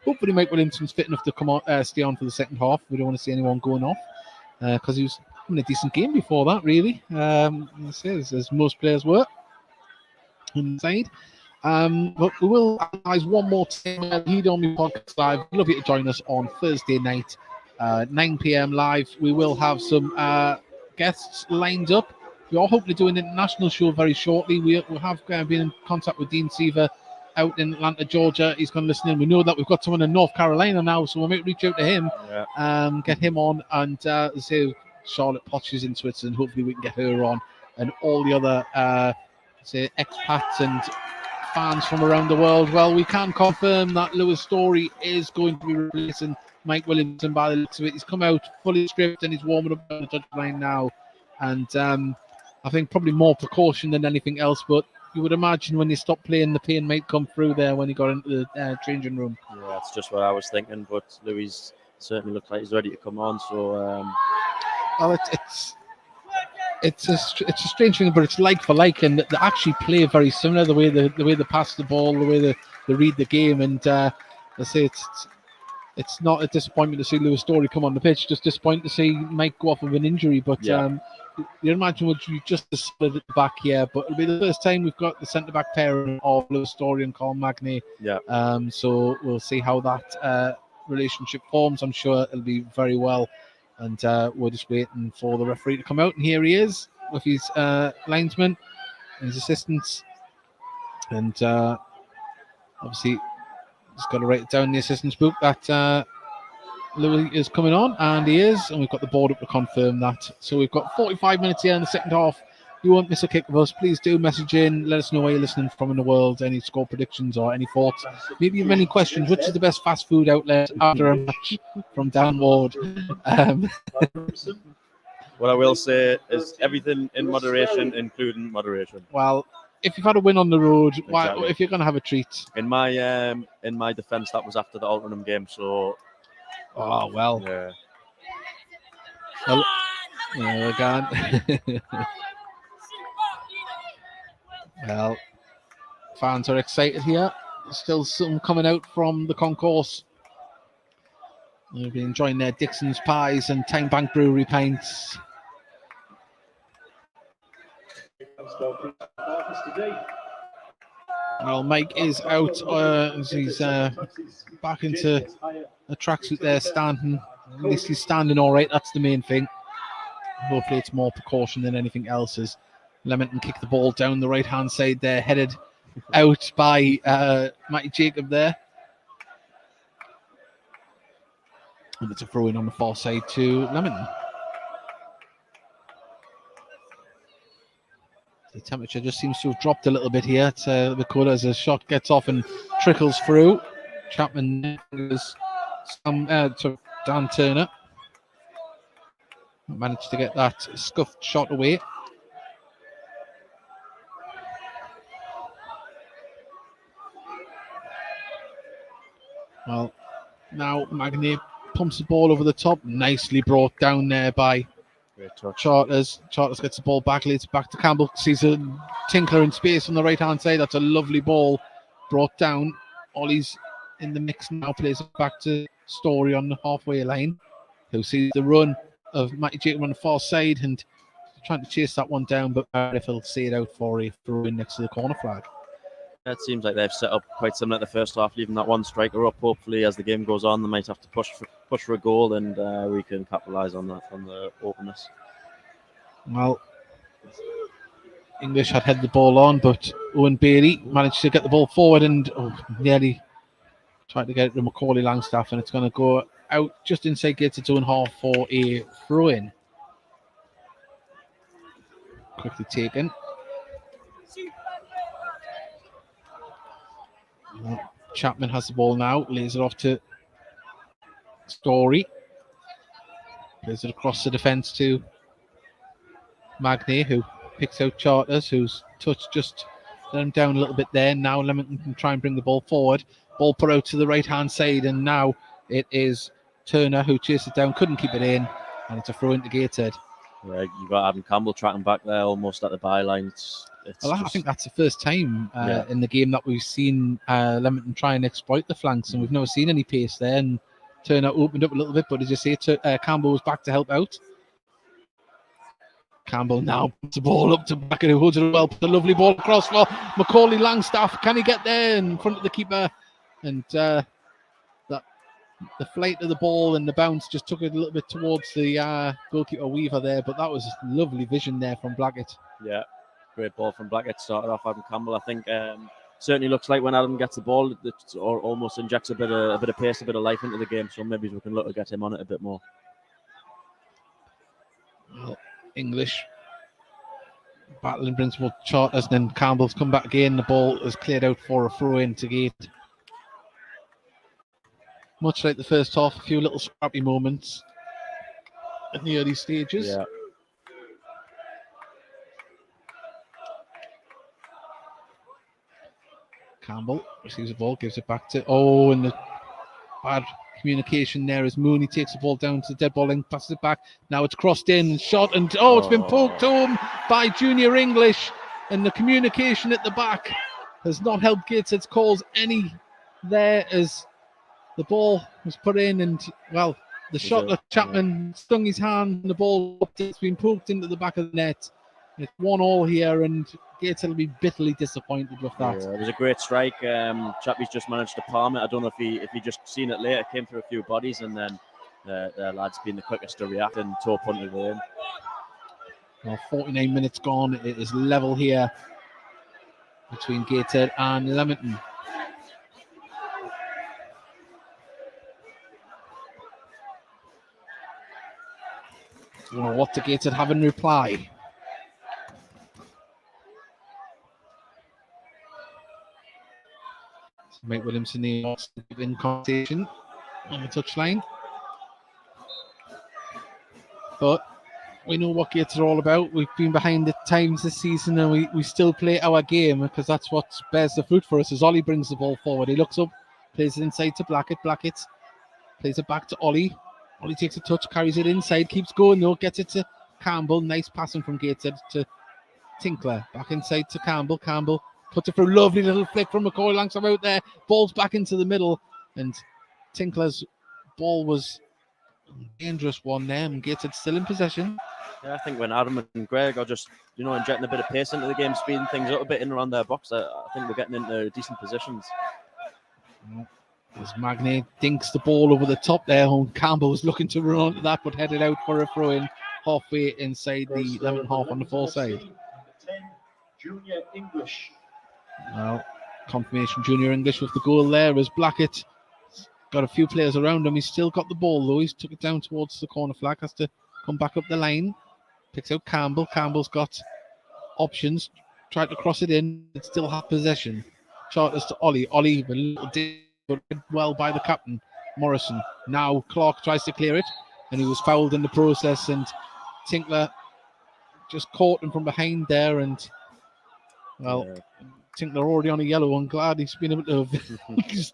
hopefully Mike Williamson's fit enough to come on, stay on for the second half. We don't want to see anyone going off because he was having a decent game before that, really. As most players were inside. But we will analyse one more time. Heat On Me podcast live. We'd love you to join us on Thursday night. 9 p.m. live. We will have some guests lined up. We are hoping to do an international show very shortly. We have been in contact with Dean Seaver out in Atlanta, Georgia. He's going to listen in. We know that we've got someone in North Carolina now, so we might reach out to him, get him on, and say Charlotte Potch is in Switzerland. Hopefully we can get her on, and all the other expats and fans from around the world. Well, we can confirm that Lewis Story is going to be replacing Mike Williamson by the looks of it. He's come out fully stripped and he's warming up on the touchline now. And I think probably more precaution than anything else. But you would imagine when you stop playing, the pain might come through there when he got into the changing room. Yeah, that's just what I was thinking. But Louis certainly looks like he's ready to come on. So, well, it's a strange thing, but it's like for like, and they actually play very similar. The way they pass the ball, the way they read the game, and I say it's not a disappointment to see Lewis Story come on the pitch. Just disappointing to see Mike go off with an injury. But you imagine would you just as solid at the back here. But it'll be the first time we've got the centre back pairing of Lewis Story and Carl Magny. Yeah. So we'll see how that relationship forms. I'm sure it'll be very well. And we're just waiting for the referee to come out. And here he is with his linesman and his assistants. And obviously, just got to write it down in the assistant's book that Louis is coming on, and he is, and we've got the board up to confirm that. So we've got 45 minutes here in the second half. You won't miss a kick of us. Please do message in. Let us know where you're listening from in the world. Any score predictions or any thoughts. Maybe you have any questions. Which is the best fast food outlet after a match from Dan Ward? What I will say is everything in moderation, including moderation. Well, if you've had a win on the road, Exactly. if you're going to have a treat. In my defence, that was after the Altrincham game, so. Oh, well. Yeah. Well, again. Well, fans are excited here. Still some coming out from the concourse. They've been enjoying their Dixon's pies and Time Bank Brewery pints. Well, Mike is out. He's back into a tracksuit there, standing. At least he's standing all right. That's the main thing. Hopefully it's more precaution than anything else. As Leamington kick the ball down the right-hand side there, headed out by Matty Jacob there. And it's a throw-in on the far side to Leamington. The temperature just seems to have dropped a little bit here. It's the colour as a shot gets off and trickles through. Chapman is Dan Turner. Managed to get that scuffed shot away. Well, now Magnier pumps the ball over the top. Nicely brought down there by Charters. Charters gets the ball back, leads back to Campbell. Sees a tinkler in space on the right-hand side. That's a lovely ball brought down. Ollie's in the mix now, plays it back to Story on the halfway line, who sees the run of Matty Jacob on the far side and trying to chase that one down, but Meredith will see it out for a throw-in next to the corner flag. It seems like they've set up quite similar to the first half, leaving that one striker up. Hopefully, as the game goes on, they might have to push for a goal, and we can capitalise on that from the openness. Well, English had headed the ball on, but Owen Bailey managed to get the ball forward and nearly tried to get it to Macaulay Langstaff, and it's going to go out just inside Gateshead's own half for a throw-in. Quickly taken. Chapman has the ball now, lays it off to Story. Plays it across the defence to Magnier, who picks out Charters, whose touch just let him down a little bit there. Now Leamington can try and bring the ball forward. Ball put out to the right-hand side, and now it is Turner who chased it down, couldn't keep it in, and it's a throw into Gateshead. Yeah, you got Adam Campbell tracking back there, almost at the byline. I think that's the first time in the game that we've seen Leamington try and exploit the flanks, and we've never seen any pace there. And Turner opened up a little bit, but as you say, Campbell was back to help out. Campbell now puts the ball up to Becker, who holds it well. Puts a lovely ball across for Macaulay Langstaff. Can he get there in front of the keeper? And the flight of the ball and the bounce just took it a little bit towards the goalkeeper Weaver there, but that was lovely vision there from Blackett. Yeah, great ball from Blackett. Started off Adam Campbell. I think certainly looks like when Adam gets the ball, it almost injects a bit of pace, a bit of life into the game. So maybe we can look to get him on it a bit more. Well, English battling brings both Charters, and then Campbell's come back again. The ball is cleared out for a throw in to Gate. Much like the first half, a few little scrappy moments in the early stages. Yeah. Campbell receives the ball, gives it back to and the bad communication there as Mooney takes the ball down to the dead ball and passes it back. Now it's crossed in, shot, and it's been poked home by Junior English, and the communication at the back has not helped Gateshead's cause any there as the ball was put in, and the shot that Chapman stung his hand and the ball it's been poked into the back of the net. It's 1-1 here, and Gateshead will be bitterly disappointed with that. Yeah, it was a great strike. Chappie's just managed to palm it. I don't know if he just seen it later. It came through a few bodies, and then the lad's been the quickest to react and toe punted it in. Well, 49 minutes gone. It is level here. between Gateshead and Leamington. Don't know what the Gateshead have in reply. Mike Williamson in conversation on the touchline. But we know what Gateshead are all about. We've been behind the times this season and we still play our game because that's what bears the fruit for us as Ollie brings the ball forward. He looks up, plays it inside to Blackett. Blackett plays it back to Ollie. Ollie takes a touch, carries it inside, keeps going though, gets it to Campbell. Nice passing from Gateshead to Tinkler. Back inside to Campbell. Campbell puts it through. Lovely little flick from McCoy Langston out there. Ball's back into the middle. And Tinkler's ball was a dangerous one there. And Gateshead still in possession. Yeah, I think when Adam and Greg are just, injecting a bit of pace into the game, speeding things up a bit in and around their box, I think we're getting into decent positions. As Magnay dinks the ball over the top there, and Campbell was looking to run onto that, but headed out for a throw-in halfway inside the Leamington half on the far side. 10, Junior English. Well, confirmation Junior English with the goal there as Blackett got a few players around him. He's still got the ball though. He's took it down towards the corner flag, has to come back up the line. Picks out Campbell. Campbell's got options. Tried to cross it in, but still have possession. Charters to Ollie. Ollie with a little dig, but well by the captain, Morrison. Now Clark tries to clear it, and he was fouled in the process, and Tinkler just caught him from behind there, and Tinkler already on a yellow. I'm glad he's been able to he's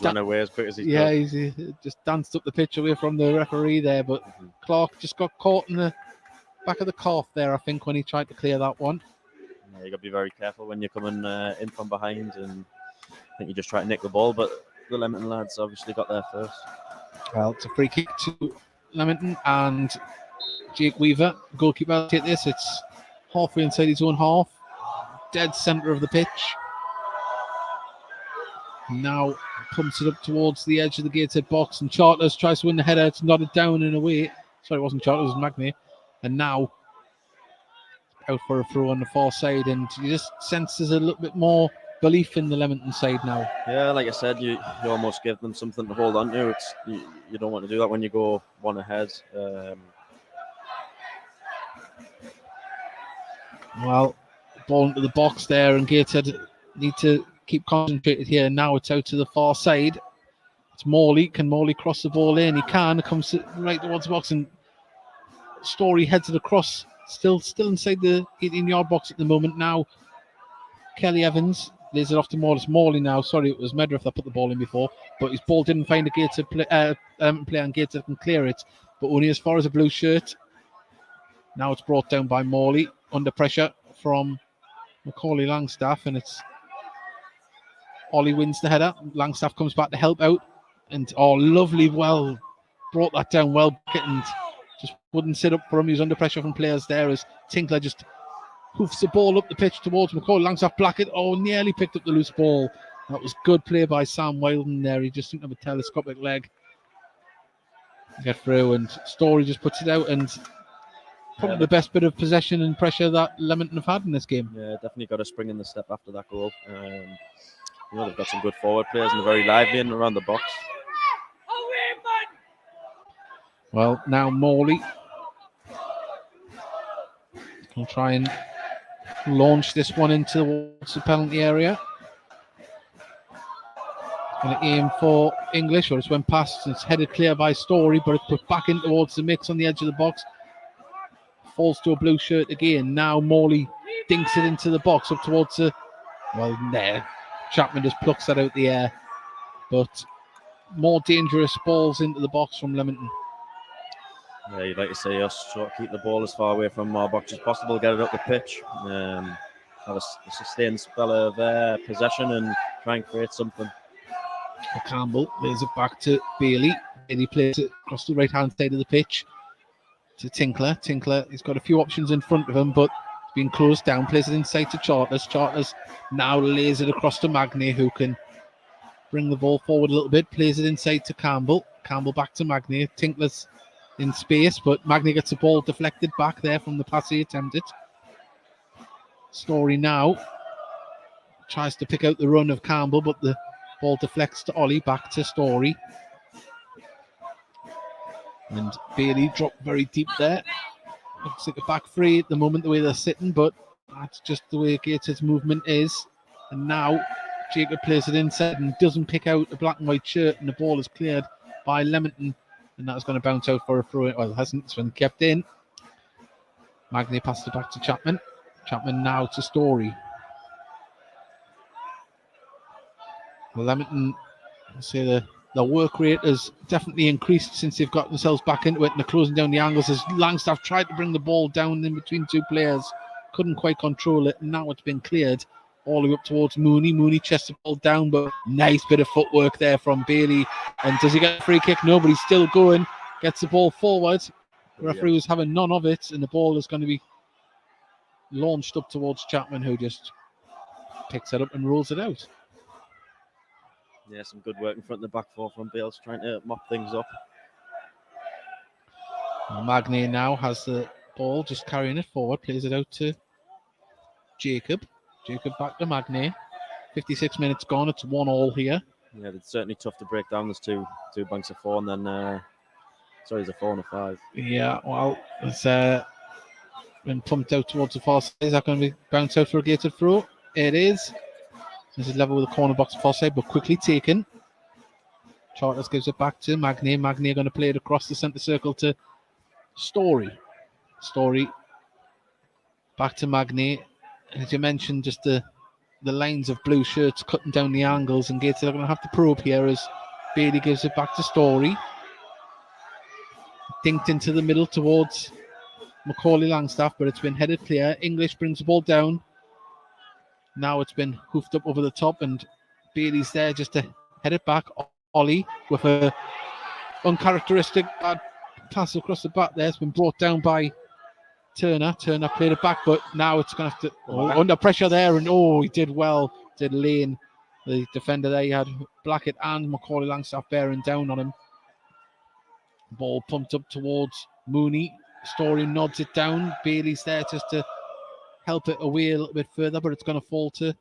run away as quick as he could. He's just danced up the pitch away from the referee there, but Clark just got caught in the back of the calf there, I think, when he tried to clear that one. Yeah, you got to be very careful when you're coming in from behind, and I think you just try to nick the ball, but the Leamington lads obviously got there first. Well, it's a free kick to Leamington, and Jake Weaver, goalkeeper, take this. It's halfway inside his own half, dead centre of the pitch. Now pumps it up towards the edge of the Gateshead box, and Charters tries to win the header. It's nodded down and away. Sorry, it wasn't Charters, it was Magnay. And now out for a throw on the far side, and you just sense there's a little bit more belief in the Leamington side now. Yeah, like I said, you almost give them something to hold on to. You don't want to do that when you go one ahead. Well, ball into the box there, and Gateshead need to keep concentrated here. Now it's out to the far side. It's Morley. Can Morley cross the ball in? He can. It comes right towards the box, and Story heads it across. Still inside the 18-yard box at the moment. Now Kelly Evans lays it off to Morley. It's Morley now. Sorry, it was Medriff that put the ball in before, but his ball didn't find a Gateshead player, and Gateshead can clear it, but only as far as a blue shirt. Now it's brought down by Morley under pressure from Macaulay Langstaff, and it's Ollie wins the header. Langstaff comes back to help out, and lovely, well brought that down well, and just wouldn't sit up for him. He was under pressure from players there as Tinkler just hoofs the ball up the pitch towards McCoy. Langstaff Blackett, nearly picked up the loose ball. That was good play by Sam Wilden there. He just didn't have a telescopic leg to get through, and Story just puts it out, and probably the best bit of possession and pressure that Leamington have had in this game. Yeah, definitely got a spring in the step after that goal. They've got some good forward players and they're very lively in and around the box. Well, now Morley will try and launch this one into the penalty area. Going to aim for English, or it's went past. It's headed clear by Story, but it's put back in towards the mix on the edge of the box. Falls to a blue shirt again. Now Morley dinks it into the box up towards the... Well, there. Chapman just plucks that out the air. But more dangerous balls into the box from Leamington. Yeah, you'd like to see us sort of keep the ball as far away from our box as possible, get it up the pitch, have a sustained spell of possession and try and create something. Campbell lays it back to Bailey, and he plays it across the right-hand side of the pitch to Tinkler. Tinkler, he's got a few options in front of him, but it's been closed down. Plays it inside to Charters. Charters now lays it across to Magnay, who can bring the ball forward a little bit. Plays it inside to Campbell. Campbell back to Magnay. Tinkler's in space, but Magnay gets the ball deflected back there from the pass he attempted. Story now tries to pick out the run of Campbell, but the ball deflects to Ollie, back to Story. And Bailey dropped very deep there. Looks like a back three at the moment, the way they're sitting, but that's just the way Gateshead's movement is. And now Jacob plays it inside and doesn't pick out the black and white shirt, and the ball is cleared by Leamington, and that's going to bounce out for a throw. Well, it hasn't. It's been kept in. Magnay passes it back to Chapman. Chapman now to Story. Leamington, say the work rate has definitely increased since they've got themselves back into it, and they're closing down the angles as Langstaff tried to bring the ball down in between two players, couldn't quite control it, and now it's been cleared all the way up towards Mooney. Mooney chests the ball down, but nice bit of footwork there from Bailey. And does he get a free kick? No, but he's still going. Gets the ball forward. The referee was having none of it, and the ball is going to be launched up towards Chapman, who just picks it up and rolls it out. Yeah, some good work in front of the back four from Bales, trying to mop things up. Magnay now has the ball, just carrying it forward, plays it out to Jacob. Jacob back to Magnay. 56 minutes gone, it's 1-1 here. Yeah, it's certainly tough to break down. There's two banks of four, and then there's a 4 and a 5. Yeah, well, it's been pumped out towards the far side. Is that going to be bounced out for a gated throw? It is. This is level with the corner box far side, but quickly taken. Charters gives it back to Magnay. Magnay going to play it across the centre circle to Story. Story back to Magnay. As you mentioned, just the lines of blue shirts cutting down the angles, and Gateshead are going to have to probe here as Bailey gives it back to Story. Dinked into the middle towards Macaulay Langstaff, but it's been headed clear. English brings the ball down. Now it's been hoofed up over the top, and Bailey's there just to head it back. Ollie with a uncharacteristic bad pass across the back there. It's been brought down by Turner. Turner played it back, but now it's going to have to under pressure there, and he did well. Did Lane, the defender there. He had Blackett and Macaulay Langstaff bearing down on him. Ball pumped up towards Mooney. Story nods it down. Bailey's there just to help it away a little bit further, but it's going to fall to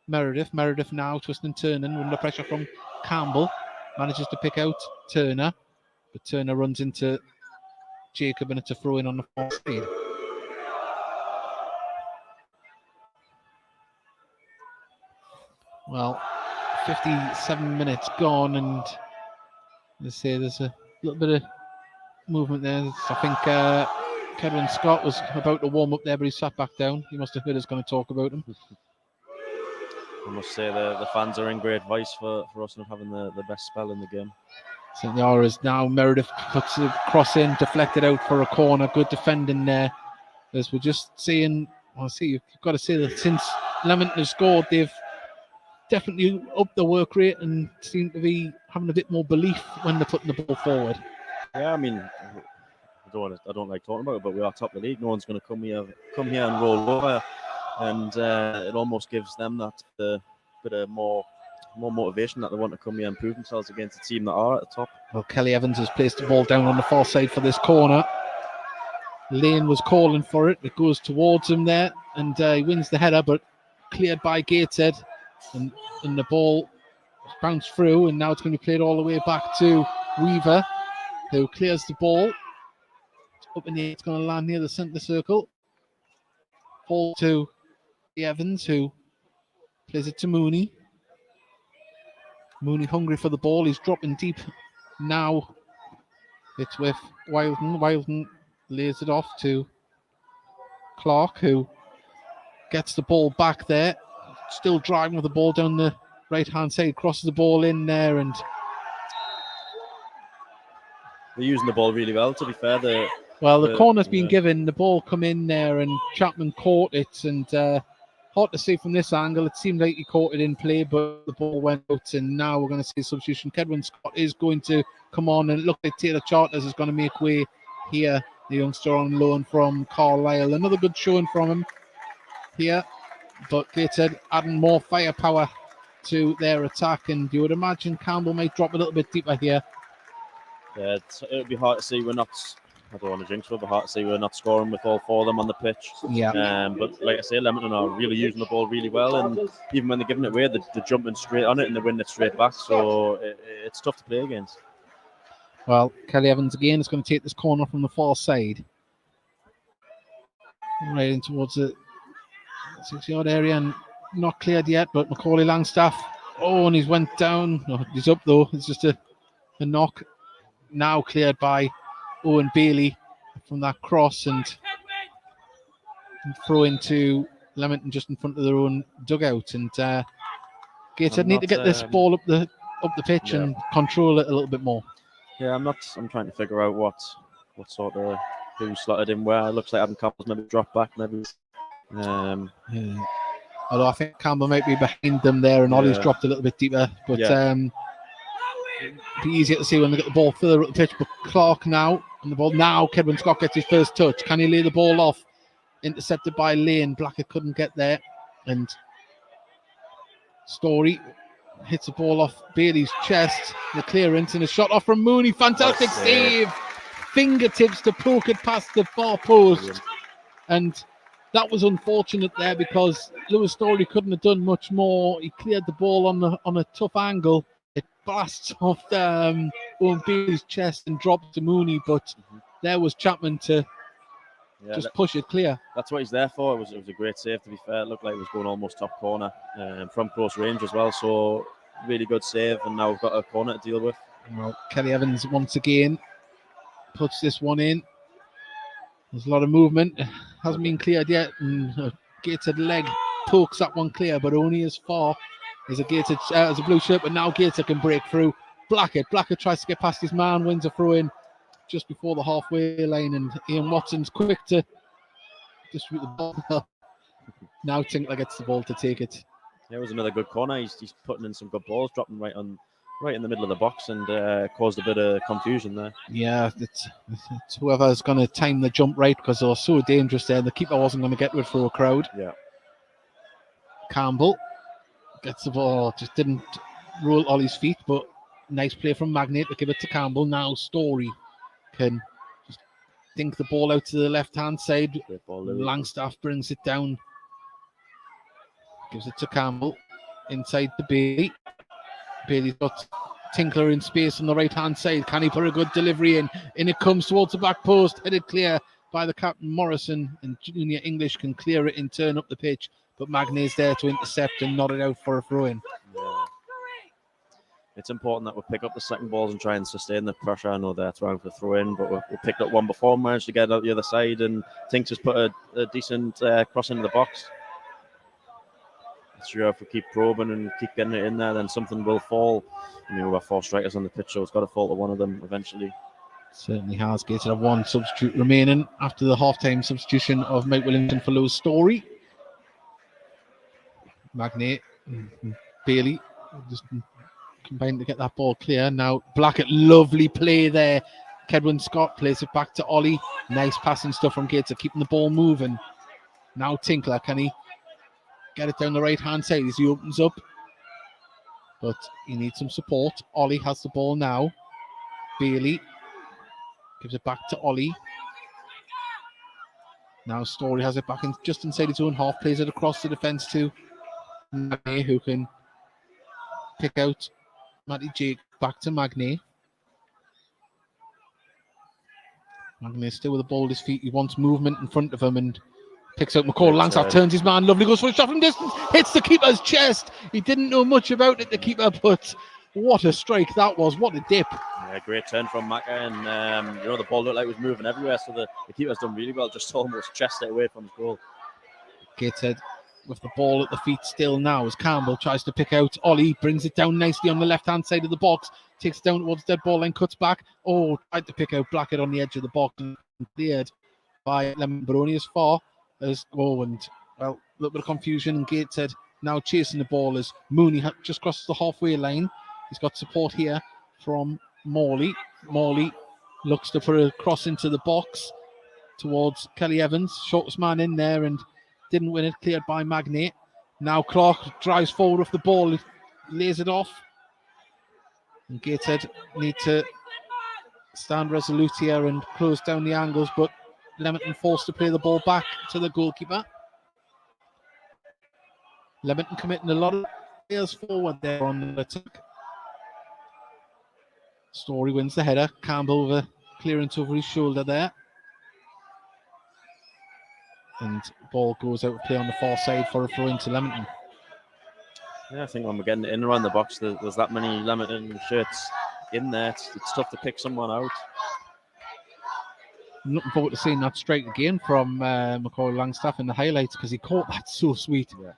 Meredith. Meredith now twisting and turning under pressure from Campbell. Manages to pick out Turner, but Turner runs into Jacob, and it's a throw in on the far side. Well, 57 minutes gone, and let's say there's a little bit of movement there. I think Kedwin Scott was about to warm up there, but he sat back down. He must have heard us going to talk about him. I must say the fans are in great voice for us not having the best spell in the game. St. Yara's now. Meredith puts the cross in, deflected out for a corner. Good defending there. As we're just seeing, you've got to say that since Leamington has scored, they've definitely upped the work rate and seem to be having a bit more belief when they're putting the ball forward. Yeah, I mean, I don't like talking about it, but we are top of the league. No one's going to come here and roll over, and it almost gives them that bit of more motivation that they want to come here and prove themselves against a team that are at the top. Well, Kelly Evans has placed the ball down on the far side for this corner. Lane was calling for it. It goes towards him there, and he wins the header, but cleared by Gateshead, and the ball bounced through, and now it's going to be played all the way back to Weaver, who clears the ball. Up in the air, it's going to land near the centre circle. Ball to Evans, who plays it to Mooney. Mooney hungry for the ball. He's dropping deep now. It's with Wilden. Wilden lays it off to Clark, who gets the ball back there. Still driving with the ball down the right-hand side. Crosses the ball in there, and they're using the ball really well, to be fair. The corner's been given. The ball come in there, and Chapman caught it, and hard to see from this angle. It seemed like he caught it in play, but the ball went out, and now we're going to see substitution. Kedwin Scott is going to come on, and it looked like Taylor Charters is going to make way here. The youngster on loan from Carlisle. Another good showing from him here, but Gateshead adding more firepower to their attack, and you would imagine Campbell might drop a little bit deeper here. Yeah, it would be hard to see. We're not I don't want to jinx it, but hard to see we're not scoring with all 4 of them on the pitch. Yeah. But like I say, Leamington are really using the ball really well, and even when they're giving it away, they're jumping straight on it and they're winning it straight back. So it's tough to play against. Well, Kelly Evans again is going to take this corner from the far side. Right in towards the 6-yard area and not cleared yet, but Macaulay Langstaff. Oh, and he's went down. No, he's up though. It's just a knock. Now cleared by Owen Bailey from that cross and throw into Leamington just in front of their own dugout. And Gateshead need to get this ball up the pitch and control it a little bit more. Yeah, I'm trying to figure out what sort of who slotted in where. It looks like Adam Campbell's maybe dropped back, maybe. Although I think Campbell might be behind them there, and Ollie's dropped a little bit deeper. But it'd be easier to see when they get the ball further up the pitch. But Clark now on the ball. Now Kedwin Scott gets his first touch. Can he lay the ball off? Intercepted by Lane. Blackett couldn't get there, and Story hits the ball off Bailey's chest. The clearance and a shot off from Mooney. Fantastic save. Fingertips to poke it past the far post. Brilliant. And that was unfortunate there because Lewis Story couldn't have done much more. He cleared the ball on a tough angle. It blasts off Owen Bailey's chest and drops to Mooney, but there was Chapman to just push it clear. That's what he's there for. It was a great save, to be fair. It looked like it was going almost top corner from close range as well. So really good save, and now we've got a corner to deal with. Well, Kelly Evans once again puts this one in. There's a lot of movement. It hasn't been cleared yet, and Gateshead leg pokes that one clear, but only as far as a blue shirt. But now Gateshead can break through. Blackett tries to get past his man, wins a throw in just before the halfway line, and Ian Watson's quick to distribute the ball. Now Tinkler gets the ball to take it. Yeah, it was another good corner. He's putting in some good balls, dropping right in the middle of the box, and caused a bit of confusion there. Yeah, it's whoever's going to time the jump right, because they were so dangerous there. The keeper wasn't going to get it through a crowd. Yeah. Campbell gets the ball, just didn't roll Ollie's feet, but nice play from Magnate to give it to Campbell. Now Story can just dink the ball out to the left-hand side. Langstaff brings it down. Gives it to Campbell. Inside to Bailey. Bailey's got Tinkler in space on the right-hand side. Can he put a good delivery in? In it comes towards the back post. Headed clear by the captain, Morrison. And Junior English can clear it and turn up the pitch. But Magne's there to intercept and nod it out for a throw-in. Yeah. It's important that we pick up the second balls and try and sustain the pressure. I know they're trying for the throw-in, but we picked up one before, managed to get out the other side, and Tink just put a decent cross into the box. Sure, if we keep probing and keep getting it in there, then something will fall. I mean, we've got 4 strikers on the pitch, so it's got to fall to one of them eventually. Certainly has. Gateshead have 1 substitute remaining after the half-time substitution of Mike Williamson for Lewis Story. Magnate, Bailey just combined to get that ball clear. Now Blackett, lovely play there. Kedwin Scott plays it back to Ollie. Nice passing stuff from Gateshead, keeping the ball moving. Now Tinkler, can he get it down the right-hand side as he opens up? But he needs some support. Ollie has the ball now. Bailey gives it back to Ollie. Now Story has it back in just inside his own half, plays it across the defence to Magnay, who can pick out Matty Jake. Back to Magnay. Magnay still with the ball at his feet. He wants movement in front of him and picks out McCall. Langstaff turns his man. Lovely, goes for a shot from distance. Hits the keeper's chest. He didn't know much about it, the keeper, but what a strike that was. What a dip. Yeah, great turn from Macca, and the ball looked like it was moving everywhere, so the keeper's done really well, just almost chest it away from his goal. Gateshead with the ball at the feet still now as Campbell tries to pick out Ollie, brings it down nicely on the left-hand side of the box, takes it down towards dead ball line, cuts back. Oh, tried to pick out Blackett on the edge of the box and cleared by Lemon, but only as far as and well, a little bit of confusion, and Gateshead now chasing the ball as Mooney just crosses the halfway line. He's got support here from Morley. Morley looks to put a cross into the box towards Kelly Evans, shortest man in there, and didn't win it, cleared by Magnate. Now Clark drives forward with the ball, lays it off, and Gateshead need to stand resolute here and close down the angles, but Leamington forced to play the ball back to the goalkeeper. Leamington committing a lot of players forward there on the attack. Story wins the header. Campbell over clearance over his shoulder there. And ball goes out of play on the far side for a throw into Leamington. Yeah, I think when we're getting in around the box, there's that many Leamington shirts in there. It's tough to pick someone out. I'm looking forward to seeing that strike again from Macaulay Langstaff in the highlights, because he caught that so sweet. Yeah.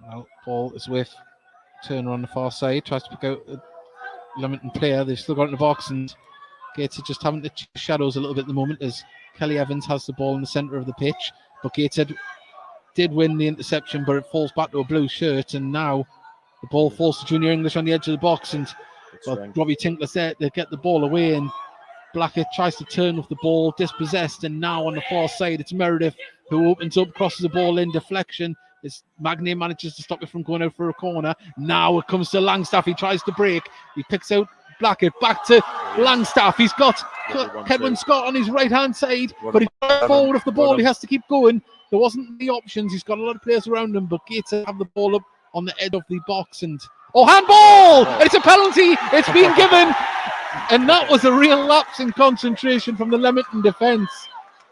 Well, ball is with Turner on the far side, tries to pick out a Leamington player. They've still got it in the box, and Gateshead just having to shadows a little bit at the moment as Kelly Evans has the ball in the centre of the pitch. But Gateshead did win the interception, but it falls back to a blue shirt, and now the ball falls to Junior English on the edge of the box, and Robbie Tinkler's there to get the ball away, and Blackett tries to turn with the ball, dispossessed, and now on the far side it's Meredith who opens up, crosses the ball in, deflection. This Magnier manages to stop it from going out for a corner. Now it comes to Langstaff. He tries to break. He picks out Blackett. Back to Langstaff. He's got Kedwin Scott on his right-hand side, but he's forward of the ball. He has to keep going. There wasn't the options. He's got a lot of players around him, but Gates have the ball up on the edge of the box. And handball! And it's a penalty. It's been given. And that was a real lapse in concentration from the Leamington defence.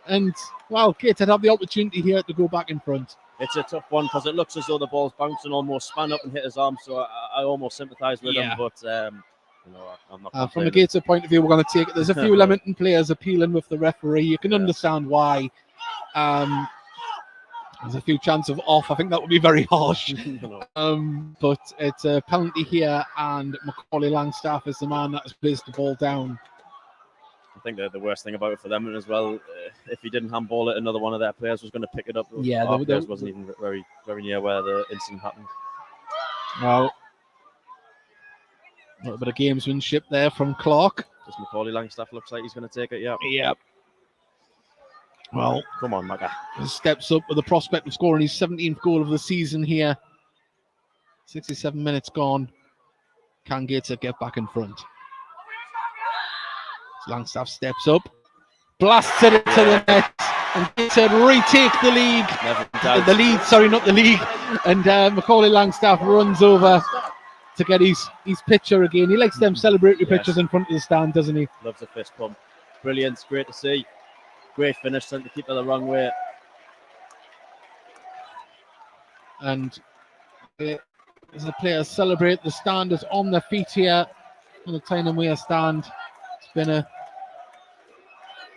And, well, Gates had the opportunity here to go back in front. It's a tough one because it looks as though the ball's bouncing, almost span up and hit his arm. So I almost sympathise with him, but I'm not. From a Gateshead point of view, we're going to take it. There's a few Leamington players appealing with the referee. You can understand why. There's a few chances of off. I think that would be very harsh. But it's a penalty here, and Macaulay Langstaff is the man that has placed the ball down. I think the worst thing about it for them as well, if he didn't handball it, another one of their players was going to pick it up. Yeah, our players wasn't even very near where the incident happened. Well, a little bit of gamesmanship there from Clark. Does Macaulay Langstaff looks like he's going to take it? Yeah. Yep. Well, come on, Maga. He steps up with the prospect of scoring his 17th goal of the season here. 67 minutes gone. Can Gateshead get back in front? Langstaff steps up, blasts it into the net, and Gateshead retake the league. The lead, sorry, not the league. And Macaulay Langstaff runs over to get his picture again. He likes them celebratory pictures in front of the stand, doesn't he? Loves a fist pump. Brilliant, great to see. Great finish, sent to keep it the wrong way. And as the players celebrate, the stand is on their feet here on the Tyne Weir stand. It's been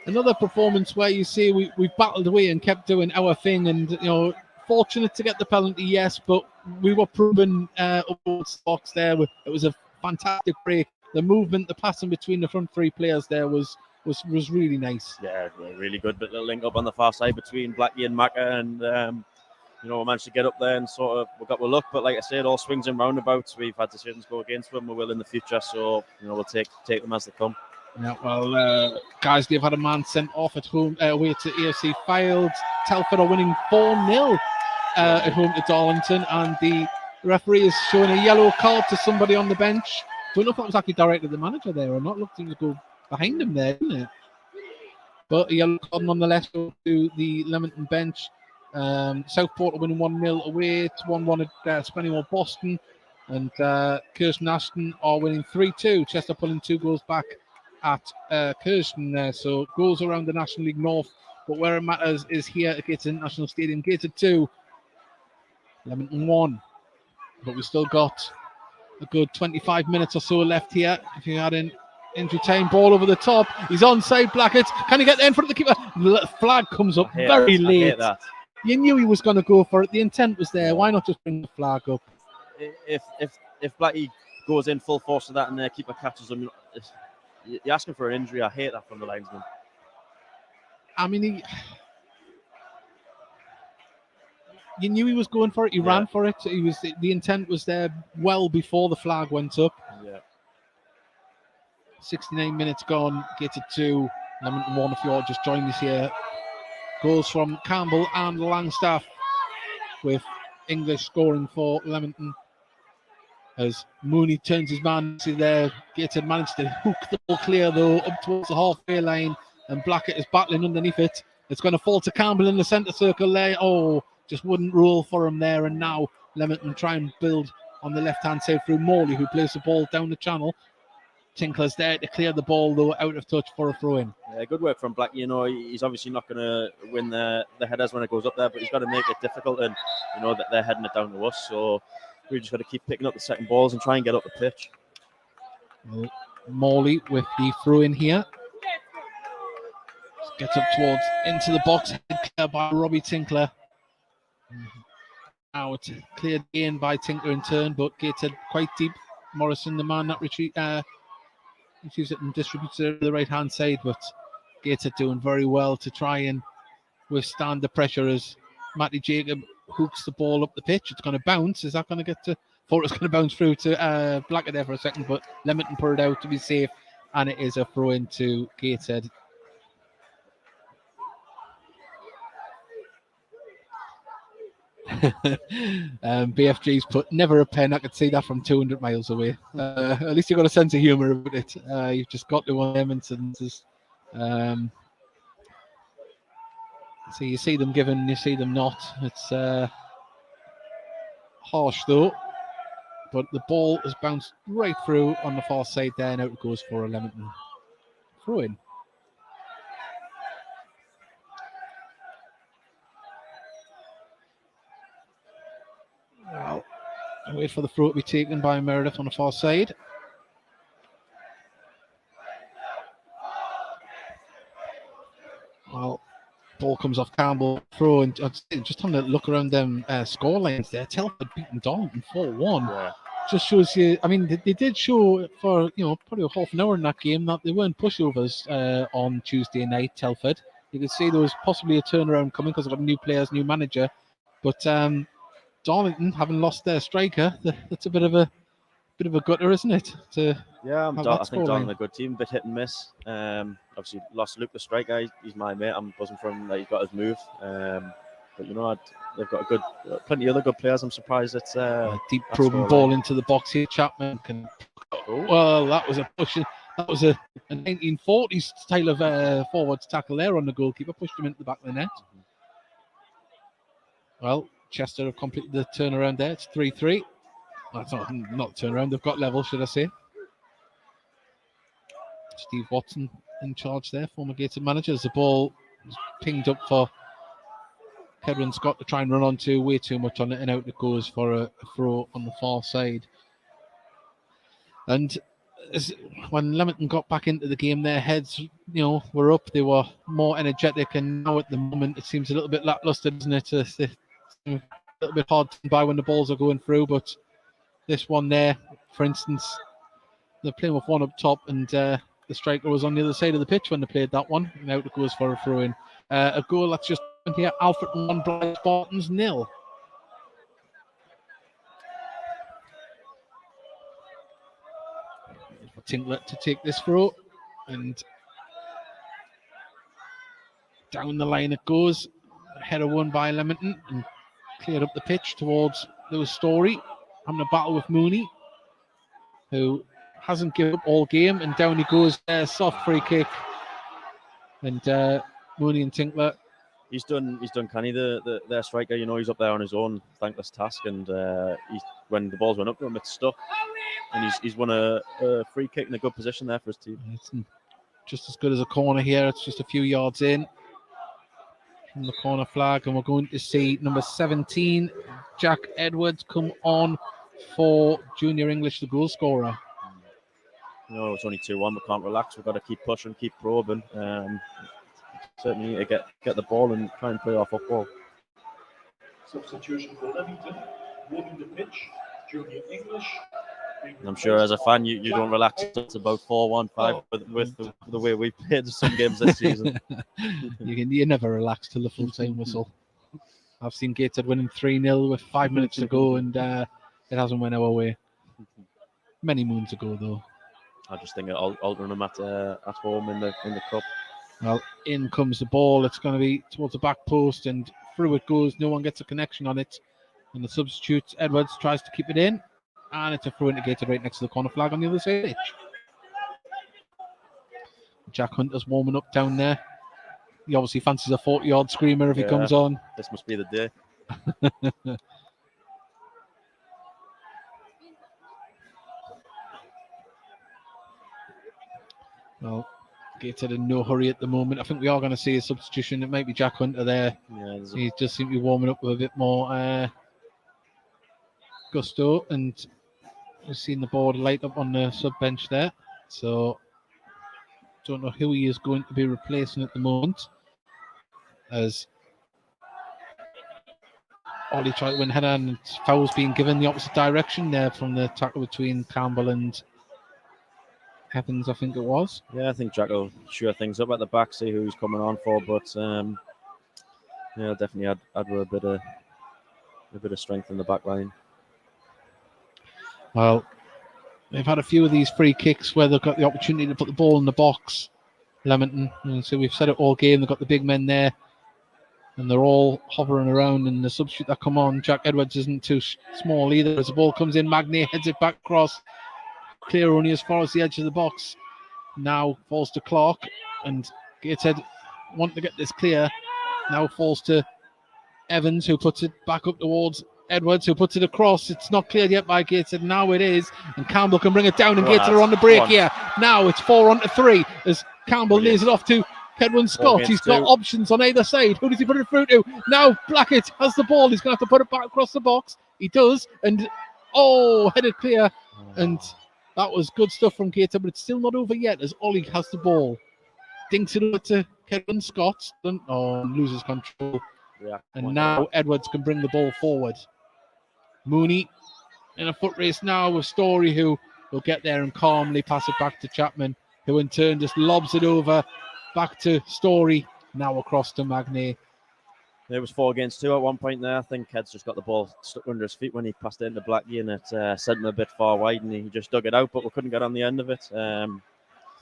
another performance where you see we battled away and kept doing our thing, and fortunate to get the penalty, yes, but we were proven upwards box there. It was a fantastic break. The movement, the passing between the front three players there was really nice. Yeah, really good. But the link up on the far side between Blackie and Macca, and we managed to get up there and sort of we got the luck. But like I said, all swings and roundabouts. We've had decisions go against them. We will in the future. So we'll take them as they come. Yeah, well, guys, they've had a man sent off at home away to AFC Fylde. Telford are winning 4-0 at home to Darlington, and the referee is showing a yellow card to somebody on the bench. Don't know if that was actually directed at the manager there or not. Looked to go behind him there, didn't it? But a yellow card nonetheless to the Leamington bench. Southport are winning 1-0 away. It's 1-1 at Spennymoor Boston, and Kirsten Ashton are winning 3-2. Chester pulling 2 goals back at Kirsten there. So goals around the National League North, but where it matters is here at Gateshead International Stadium. Gateshead 2, Leamington 1. But we've still got a good 25 minutes or so left here. If you had an injury time, ball over the top. He's onside, Blackett. Can he get there in front of the keeper? Flag comes up very late. You knew he was going to go for it. The intent was there. Why not just bring the flag up? If Blackie goes in full force to that and the keeper catches him, you're asking for an injury. I hate that from the linesman. I mean, you knew he was going for it. He ran for it. The intent was there well before the flag went up. Yeah. 69 minutes gone. Gateshead 2, Leamington 1. If you're just joining us here, goals from Campbell and Langstaff, with English scoring for Leamington. as Mooney turns his man to there. Gateshead managed to hook the ball clear though up towards the halfway line, and Blackett is battling underneath it. It's going to fall to Campbell in the centre circle there. Oh, just wouldn't rule for him there. And now Leamington try and build on the left-hand side through Morley, who plays the ball down the channel. Tinkler's there to clear the ball though, out of touch for a throw-in. Yeah, good work from Black. You know, he's obviously not going to win the headers when it goes up there, but he's got to make it difficult, and you know that they're heading it down to us. So we just got to keep picking up the second balls and try and get up the pitch. Well, Morley with the throw-in here. Gets up towards into the box, headed clear by Robbie Tinkler. Now it's cleared in by Tinkler in turn, but Gateshead quite deep. Morrison, the man that receives it and distributes it to the right-hand side, but Gateshead doing very well to try and withstand the pressure as Matty Jacob hooks the ball up the pitch. It's going to bounce. Is that going to get to... Thought it was going to bounce through to Blackett there for a second, but Leamington put it out to be safe, and it is a throw-in to Gateshead. BFG's put never a pen. I could see that from 200 miles away. At least you've got a sense of humour about it. You've just got to one of them instances. So you see them given, you see them not. It's harsh though, but the ball has bounced right through on the far side there, and out it goes for a Leamington throw in. Well, I wait for the throw to be taken by Meredith on the far side. Well, ball comes off Campbell, throw, and just having a look around them score lines there. Telford beating Darlington 4-1. Yeah. Just shows you, I mean, they did show for, probably a half an hour in that game that they weren't pushovers on Tuesday night, Telford. You could see there was possibly a turnaround coming because they've got new players, new manager. But Darlington, having lost their striker, that's a bit of a gutter, isn't it? Yeah, I think scoreline. Darlington a good team, a bit hit and miss. Obviously lost Luke the striker. He's my mate. I'm buzzing for him that he's got his move. But they've got plenty of other good players. I'm surprised it's a deep probing ball into the box here. Chapman can. Well, that was a push. That was a 1940s style of forwards tackle there on the goalkeeper. Pushed him into the back of the net. Well, Chester have completed the turnaround there. It's 3-3. That's not turnaround. They've got level, should I say. Steve Watson in charge there, former Gateshead manager. As the ball is pinged up for Kedwin Scott to try and run onto, way too much on it, and out it goes for a throw on the far side. And when Leamington got back into the game, their heads, were up. They were more energetic, and now at the moment it seems a little bit lackluster, doesn't it? It's a little bit hard to buy when the balls are going through, but this one there, for instance, they're playing with one up top, and the striker was on the other side of the pitch when they played that one, and out it goes for a throw-in. A goal that's just here, Alfred 1, Blythe Spartans 0. Tinkler to take this throw, and down the line it goes. Header won by Leamington and cleared up the pitch towards Lewis Story, having a battle with Mooney, who hasn't given up all game, and down he goes there, soft free kick, and Mooney and Tinkler. He's done canny, their striker. He's up there on his own thankless task, and when the balls went up to him, it's stuck, and he's won a free kick in a good position there for his team. It's just as good as a corner here. It's just a few yards in from the corner flag, and we're going to see number 17, Jack Edwards, come on for Junior English, the goal scorer. It's only 2-1. We can't relax. We've got to keep pushing, keep probing. Certainly need to get the ball and try and play our football. Substitution for Leamington. Walking the pitch, Junior English. And I'm sure as a fan you don't relax. It's about 4-1-5 with the way we played some games this season. You never relax till the full-time whistle. I've seen Gateshead winning 3-0 with 5 minutes to go, and it hasn't went our way. Many moons ago, though. I just think altering them at home in the cup. Well, in comes the ball. It's going to be towards the back post, and through it goes. No one gets a connection on it. And the substitute, Edwards, tries to keep it in. and it's a throw indicated right next to the corner flag on the other side. Jack Hunter's warming up down there. He obviously fancies a 40-yard screamer if he comes on. This must be the day. Well, Gateshead in no hurry at the moment. I think we are going to see a substitution. It might be Jack Hunter there. Yeah, He just seems to be warming up with a bit more gusto, and we've seen the board light up on the sub bench there. So, don't know who he is going to be replacing at the moment, as Ollie tried to win header and foul's being given the opposite direction there from the tackle between Campbell and Evans, I think it was. Yeah, I think Jack will sure things up at the back, see who he's coming on for. But yeah, definitely add a bit of strength in the back line. Well, they've had a few of these free kicks where they've got the opportunity to put the ball in the box. Leamington, and so we've said it all game. They've got the big men there, and they're all hovering around. And the substitute that come on, Jack Edwards, isn't too small either. As the ball comes in, Magnier heads it back across. Clear only as far as the edge of the box. Now falls to Clark, and Gateshead want to get this clear. Now falls to Evans, who puts it back up towards Edwards, who puts it across. It's not cleared yet by Gateshead. Now it is, and Campbell can bring it down, and Gateshead are on the break here. Now it's 4-3 as Campbell lays it off to Kedwin Scott. He's got options on either side. Who does he put it through to? Now Blackett has the ball. He's going to have to put it back across the box. He does, and headed clear, and that was good stuff from Gateshead, but it's still not over yet as Ollie has the ball. Dinks it over to Kedwin Scott. Loses control. Yeah, and now Edwards can bring the ball forward. Mooney in a foot race now with Story, who will get there and calmly pass it back to Chapman, who in turn just lobs it over back to Story, now across to Magnier. It was 4 against 2 at one point there. I think Ked's just got the ball stuck under his feet when he passed it into Blackie, and it sent him a bit far wide, and he just dug it out, but we couldn't get on the end of it.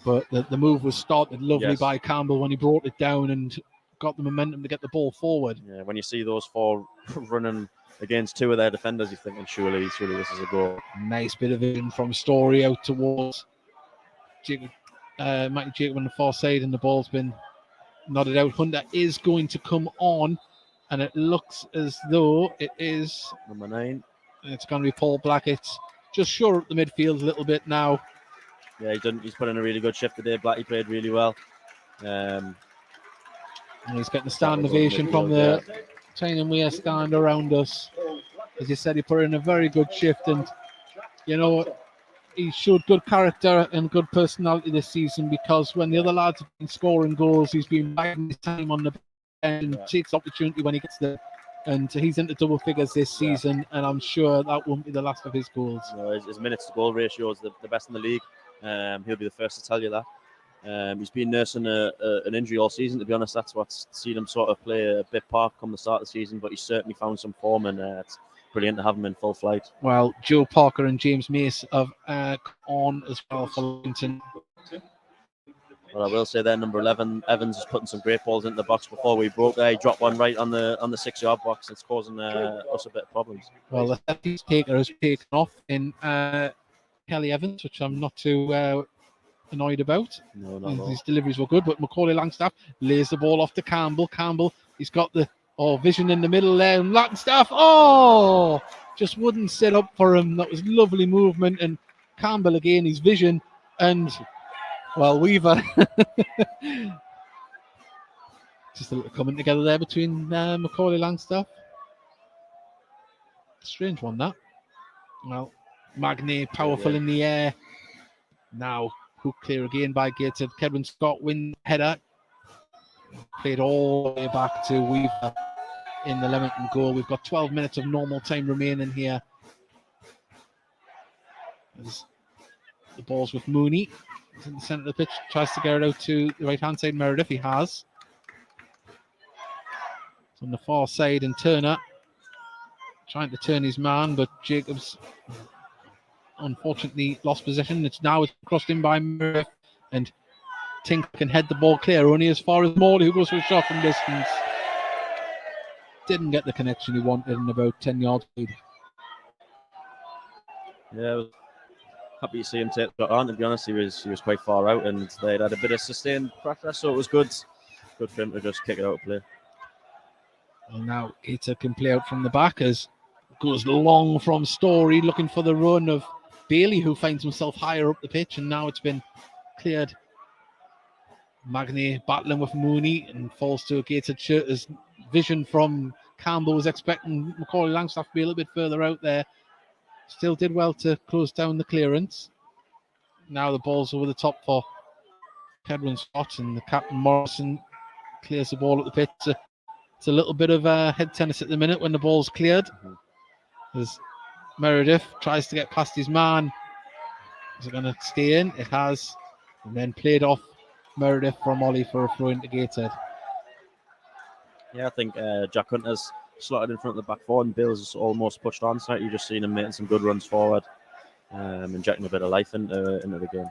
But the move was started lovely by Campbell when he brought it down and got the momentum to get the ball forward. Yeah, when you see those 4 running against 2 of their defenders, you're thinking surely this is a goal. Nice bit of vision from Story out towards Mikey Jacob on the far side, and the ball's been nodded out. Hunter is going to come on, and it looks as though it is number 9. It's going to be Paul Blackett, just short up the midfield a little bit now. Yeah, he's put in a really good shift today. Blackie played really well. And he's getting a stand ovation from the Tyne Weir stand around us. As you said, he put in a very good shift, and you know, he showed good character and good personality this season, because when the other lads have been scoring goals, he's been biding his time on the bench and takes opportunity when he gets there. And he's into double figures this season, and I'm sure that won't be the last of his goals. No, his minutes to goal ratio is the best in the league. He'll be the first to tell you that. He's been nursing an injury all season, to be honest. That's what's seen him sort of play a bit part come the start of the season, but he's certainly found some form, and it's brilliant to have him in full flight. Well, Joe Parker and James Mace have on as well for Leamington. Well, I will say there, number 11, Evans is putting some great balls into the box before we broke there. He dropped one right on the 6-yard box. It's causing us a bit of problems. Well, the set-piece taker has taken off in Kelly Evans, which I'm not too annoyed about. No, not at all. His deliveries were good, but Macaulay Langstaff lays the ball off to Campbell. Campbell, he's got the vision in the middle there. And Langstaff, just wouldn't set up for him. That was lovely movement. And Campbell again, his vision. And, well, Weaver. Just a little coming together there between Macaulay Langstaff. Strange one, that. Well, Magnier powerful in the air. Now, hook clear again by Gateshead. Kedwin Scott wins header. Played all the way back to Weaver in the Leamington goal. We've got 12 minutes of normal time remaining here. As the ball's with Mooney. He's in the centre of the pitch. Tries to get it out to the right-hand side. Meredith, he has. It's on the far side, and Turner trying to turn his man, but Jacobs unfortunately lost possession. It's crossed in by Meredith, and Tink can head the ball clear only as far as Morley, who goes for a shot from distance. Didn't get the connection he wanted, in about 10 yards. Yeah, I was happy to see him take it on. To be honest, he was quite far out, and they'd had a bit of sustained pressure, so it was good for him to just kick it out of play. Well, now Gateshead can play out from the back as goes long from Story, looking for the run of Bailey, who finds himself higher up the pitch, and now it's been cleared. Magny battling with Mooney and falls to a Gateshead shirt as vision from Campbell was expecting Macaulay Langstaff to be a little bit further out there. Still did well to close down the clearance. Now the ball's over the top for Kedwin Scott, and the captain Morrison clears the ball at the pitch. It's a little bit of head tennis at the minute when the ball's cleared. As Meredith tries to get past his man. Is it going to stay in? It has. And then played off Meredith from Ollie for a throw into Gateshead. Yeah, I think Jack Hunter's slotted in front of the back four, and Bill's almost pushed on. So you just seen him making some good runs forward, injecting a bit of life into the game.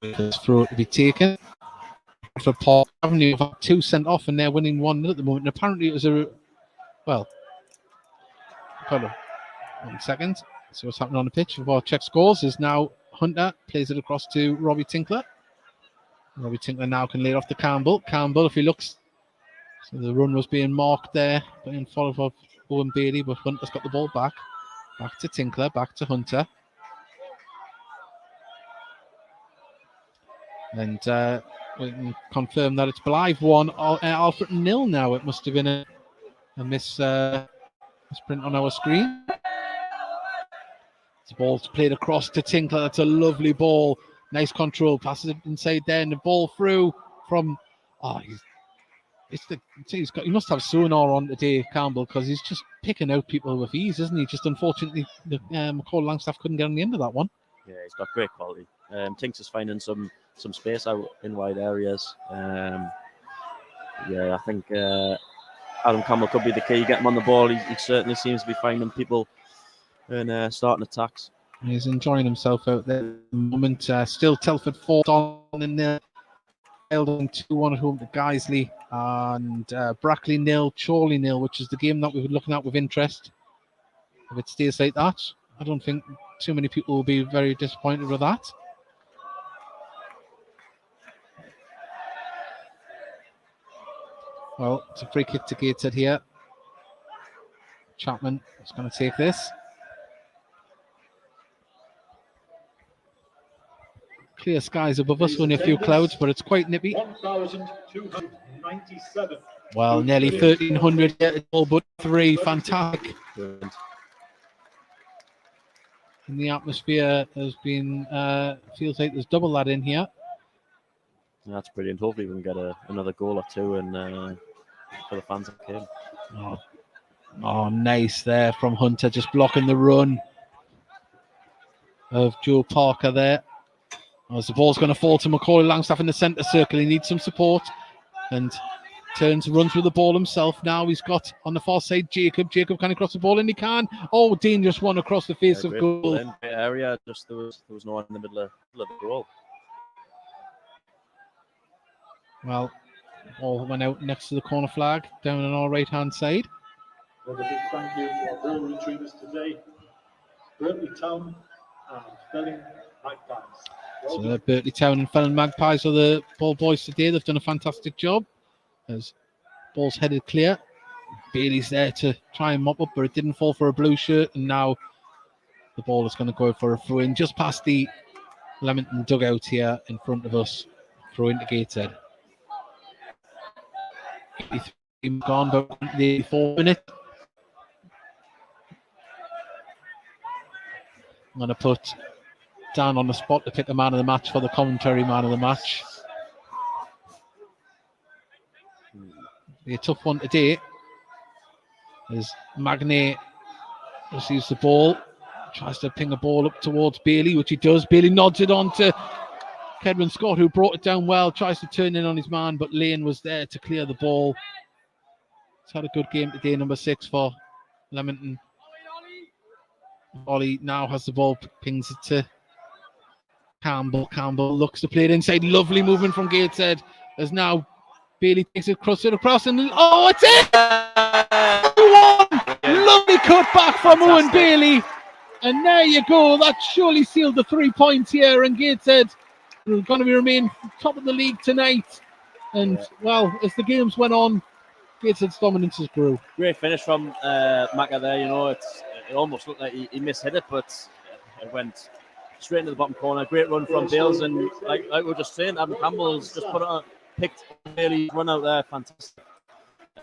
This throw to be taken for Paul Avenue. You've had 2 sent off, and they're winning 1-0 at the moment. And apparently, it was hold on 1 second. See what's happening on the pitch. Before check scores is now Hunter plays it across to Robbie Tinkler. Robbie Tinkler now can lay it off to Campbell. Campbell, if he looks, so the run was being marked there, being followed by Owen Bailey, but Hunter's got the ball back. Back to Tinkler, back to Hunter. And we can confirm that it's Blythe 1, Alfred 0 now. It must have been a misprint on our screen. The ball's played across to Tinkler. That's a lovely ball. Nice control. Passes it inside there, and the ball through from. He must have sonar on today, Campbell, because he's just picking out people with ease, isn't he? Just unfortunately, Macaulay Langstaff couldn't get on the end of that one. Yeah, he's got great quality. Tinks is finding some space out in wide areas. I think Adam Campbell could be the key. Get him on the ball. He certainly seems to be finding people and starting attacks. He's enjoying himself out there at the moment. Still Telford 4 on in there. Held on 2-1 at home to Guiseley, and Brackley 0, Chorley 0, which is the game that we were looking at with interest. If it stays like that, I don't think too many people will be very disappointed with that. Well, it's a free kick to Gateshead here. Chapman is going to take this. Clear skies above us, only a few clouds, but it's quite nippy. 1,297. Well, nearly 1,300 here, all but 3. Fantastic. Brilliant. And the atmosphere has been, feels like there's double that in here. That's brilliant. Hopefully we can get another goal or two and for the fans that came. Oh, nice there from Hunter, just blocking the run of Joe Parker there. As the ball's going to fall to Macaulay Langstaff in the centre circle. He needs some support and runs with the ball himself. Now he's got on the far side Jacob. Jacob can he cross the ball, and he can. Oh, dangerous one across the face of goal. Great area, just there was no one in the middle of the goal. Well, ball went out next to the corner flag down on our right hand side. Well, a big thank you to our goal retrievers today, Berkeley Town and Felling Magpies. So Berkeley Town and Felling Magpies are the ball boys today. They've done a fantastic job. As ball's headed clear. Bailey's there to try and mop up, but it didn't fall for a blue shirt. And now the ball is going to go for a throw in just past the Leamington dugout here in front of us. Throw into Gateshead. 83 gone, but the 4 minutes. I'm going to put Dan on the spot to pick a man of the match for the commentary man of the match. Be a tough one today as Magny receives the ball, tries to ping a ball up towards Bailey, which he does. Bailey nods it on to Kedwin Scott, who brought it down well, tries to turn in on his man, but Lane was there to clear the ball. He's had a good game today, number 6 for Leamington. Ollie now has the ball, pings it to Campbell. Campbell looks to play it inside. Lovely movement from Gateshead as now Bailey takes it across, and oh, it's it! Lovely cut back from Owen Fantastic. Bailey. And there you go. That surely sealed the 3 points here. And Gateshead are going to remain top of the league tonight. And, well, as the games went on, Gateshead's dominance grew. Great finish from Macca there. It almost looked like he mishit it, but it went straight into the bottom corner. Great run from Bales, and like we were just saying, Adam Campbell's just picked Bailey's run out there. Fantastic.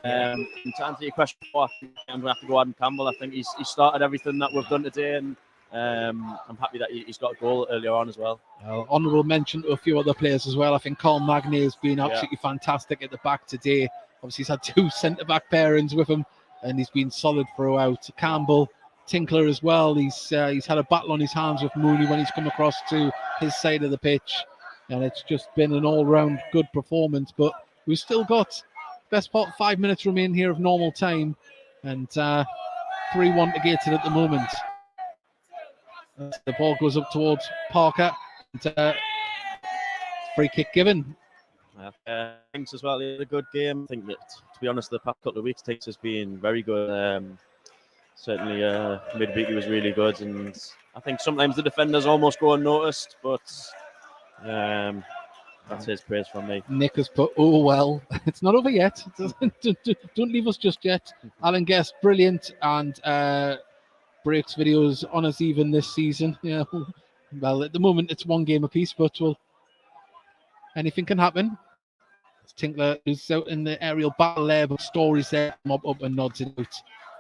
And to answer your question, I'm going to have to go Adam Campbell. I think he started everything that we've done today, and I'm happy that he's got a goal earlier on as well. Honourable mention to a few other players as well. I think Carl Magnay has been absolutely fantastic at the back today. Obviously, he's had 2 centre-back pairings with him, and he's been solid throughout. Campbell, Tinkler as well. He's had a battle on his hands with Mooney when he's come across to his side of the pitch, and it's just been an all-round good performance. But we've still got best part 5 minutes remaining here of normal time, and 3-1 to Gateshead at the moment. The ball goes up towards Parker. And, free kick given. Thanks as well. He had a good game. I think that, to be honest, the past couple of weeks, Tinks has been very good. Certainly, midweek he was really good, and I think sometimes the defenders almost go unnoticed, but that's his praise from me. Nick has put, oh well, it's not over yet. Don't leave us just yet. Alan Guest, brilliant, and breaks videos on us even this season. Yeah, well, at the moment it's 1 game apiece, but anything can happen. Tinkler is out in the aerial battle there, but Story's there, mob up and nods it out,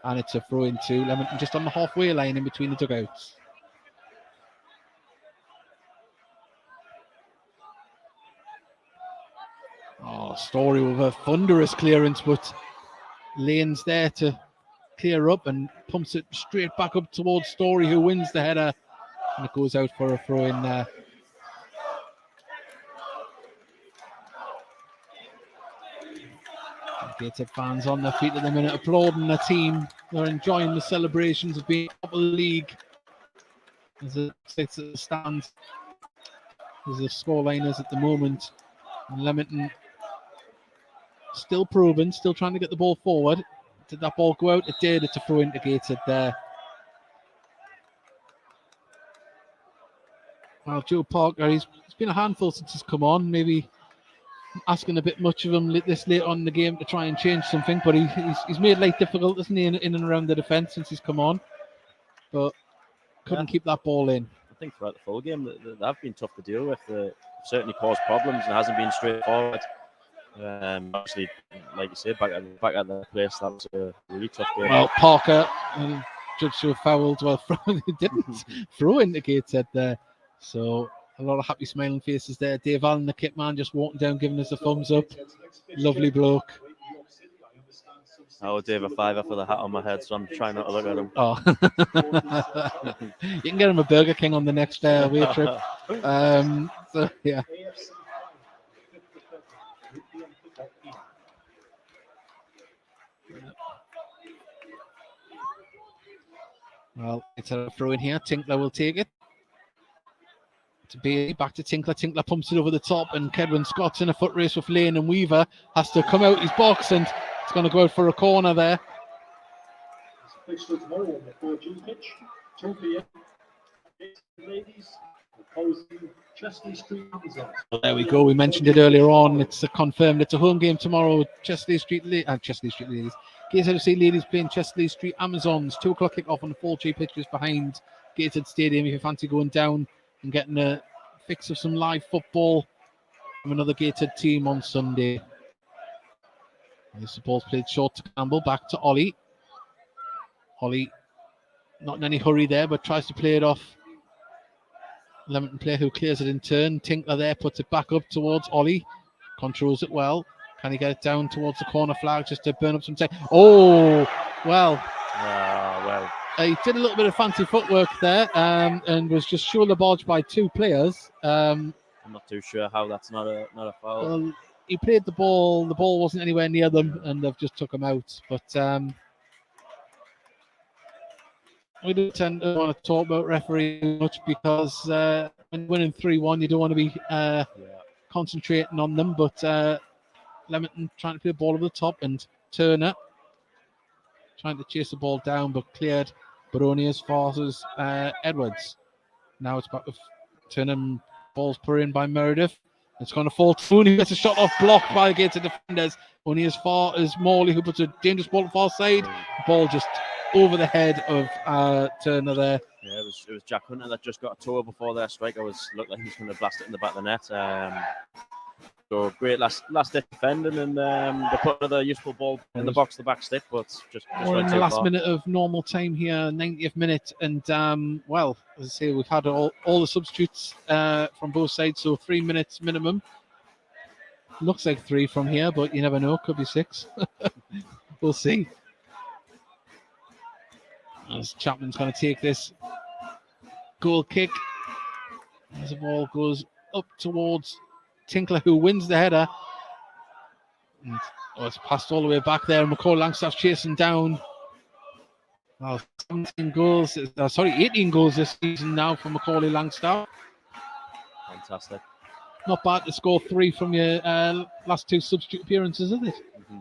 and it's a throw into Leamington just on the halfway line in between the dugouts. Story with a thunderous clearance, but Lane's there to clear up and pumps it straight back up towards Story, who wins the header, and it goes out for a throw in there. Gateshead fans on their feet at the minute, applauding the team. They're enjoying the celebrations of being top of the league. As it sits at the stands, as the scoreline is at the moment, and Leamington still probing, still trying to get the ball forward. Did that ball go out? It did. It's a throw into Gateshead there. Well, Joe Parker, he's been a handful since he's come on. Maybe asking a bit much of him this late on in the game to try and change something, but he's made life difficult, isn't he, in and around the defence since he's come on. But couldn't keep that ball in. I think throughout the full game, they have been tough to deal with. Certainly caused problems and hasn't been straightforward. Obviously, like you said, back at the place, that was a really tough game. Well, Parker judged to have fouled. Well, he didn't throw into Gateshead there. So a lot of happy smiling faces there. Dave Allen, the kit man, just walking down, giving us a thumbs up. Lovely bloke. I owe Dave a $5 for the hat on my head, so I'm trying not to look at him. Oh, you can get him a Burger King on the next away trip. So yeah. Well, it's a throw in here. Tinkler will take it. To Bailey, back to Tinkler. Tinkler pumps it over the top, and Kedwin Scott's in a foot race with Lane, and Weaver has to come out his box, and it's going to go out for a corner there. It's for tomorrow on the 4G pitch, 2 p.m. Ladies, opposing Chesley Street Amazon. There we go. We mentioned it earlier on. It's confirmed. It's a home game tomorrow. Chesley Street Ladies. Gateshead FC Ladies playing Chesley Street Amazons. 2 o'clock kick off on the 4G pitch just behind Gateshead Stadium. If you fancy going down and getting a fix of some live football from another Gateshead team on Sunday. This ball's played short to Campbell, back to Ollie. Ollie, not in any hurry there, but tries to play it off. Leamington player who clears it in turn. Tinkler there, puts it back up towards Ollie. Controls it well. Can he get it down towards the corner flag just to burn up some time? Oh, well. He did a little bit of fancy footwork there and was just shoulder barged by 2 players. I'm not too sure how that's not a foul. Well, he played the ball. The ball wasn't anywhere near them, and they've just took him out. But we don't tend to want to talk about refereeing much because when winning 3-1, you don't want to be concentrating on them. But Leamington trying to play the ball over the top, and Turner trying to chase the ball down, but cleared, but only as far as Edwards. Now it's back with Turnham. Ball's put in by Meredith. It's going to fall to Mooney. Gets a shot off, blocked by the Gateshead defenders. Only as far as Morley, who puts a dangerous ball to the far side. Ball just over the head of Turner there. Yeah, it was Jack Hunter that just got a toe before their striker looked like he was going to blast it in the back of the net. So great last defending, and they put another useful ball in the box, the back stick, but just We're went in too the last far. minute of normal time here, 90th minute, and well, as I say, we've had all the substitutes from both sides, so 3 minutes minimum. Looks like 3 from here, but you never know, could be 6. We'll see. As Chapman's going to take this goal kick, as the ball goes up towards Tinkler, who wins the header. And, it's passed all the way back there, and McCall Langstaff's chasing down. Well, 18 goals this season now for Macaulay Langstaff. Fantastic. Not bad to score 3 from your last 2 substitute appearances, is it? Mm-hmm.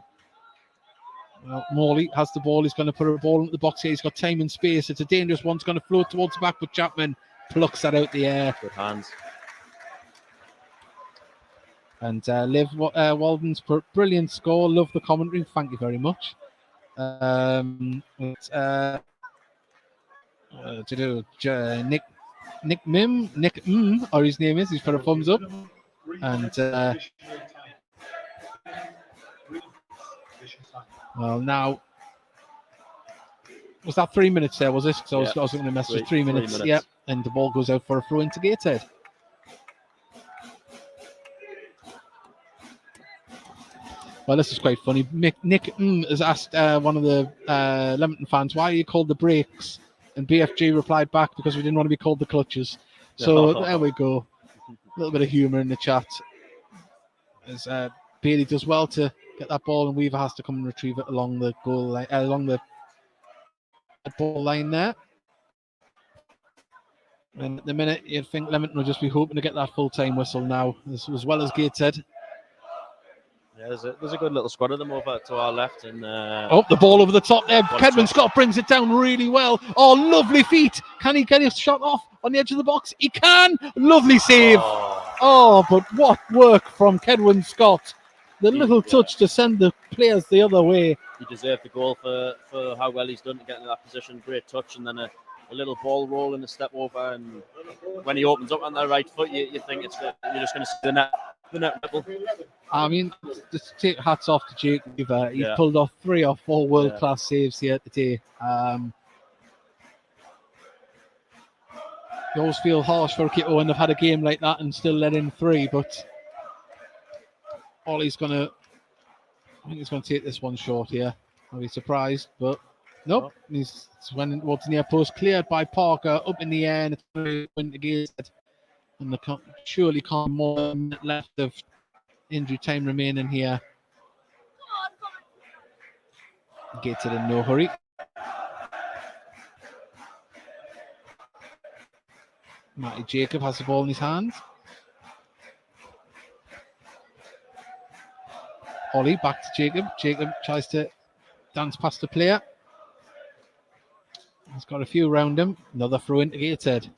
Well, Morley has the ball. He's going to put a ball into the box here. He's got time and space. It's a dangerous one. It's going to float towards the back, but Chapman plucks that out the air. Good hands. And Liv Walden's brilliant score. Love the commentary. Thank you very much. Nick Mim, or his name is. He's put a thumbs up. And well, now was that 3 minutes there? Was it? So I was going to message 3 minutes. Yeah, and the ball goes out for a throw into Gateshead. Well, this is quite funny. Nick has asked one of the Leamington fans, why are you called the brakes? And BFG replied back, because we didn't want to be called the clutches. So there we go. A little bit of humour in the chat. As Bailey does well to get that ball, and Weaver has to come and retrieve it along the goal line, along the ball line there. And at the minute, you'd think Leamington will just be hoping to get that full-time whistle now, as well as Gateshead. Yeah, there's a good little squad of them over to our left. And the ball over the top there. Kedwin Scott brings it down really well. Oh, lovely feet. Can he get his shot off on the edge of the box? He can. Lovely save. Oh, but what work from Kedwin Scott. The little touch to send the players the other way. He deserved the goal for how well he's done to get into that position. Great touch, and then a little ball roll and a step over. And when he opens up on the right foot, you think you're just going to see the net level. I mean, just take hats off to Jake Weaver. He's pulled off 3 or 4 world-class saves here today. You always feel harsh for Kito when they've had a game like that and still let in 3, but Ollie's I think he's going to take this one short here. I'll be surprised, but nope. He's went towards the near post, cleared by Parker, up in the air, and it's going to Gateshead. And there surely can't be more than a minute left of injury time remaining here. Gateshead in no hurry. Matty Jacob has the ball in his hands. Ollie back to Jacob. Jacob tries to dance past the player. He's got a few around him. Another throw into Gateshead.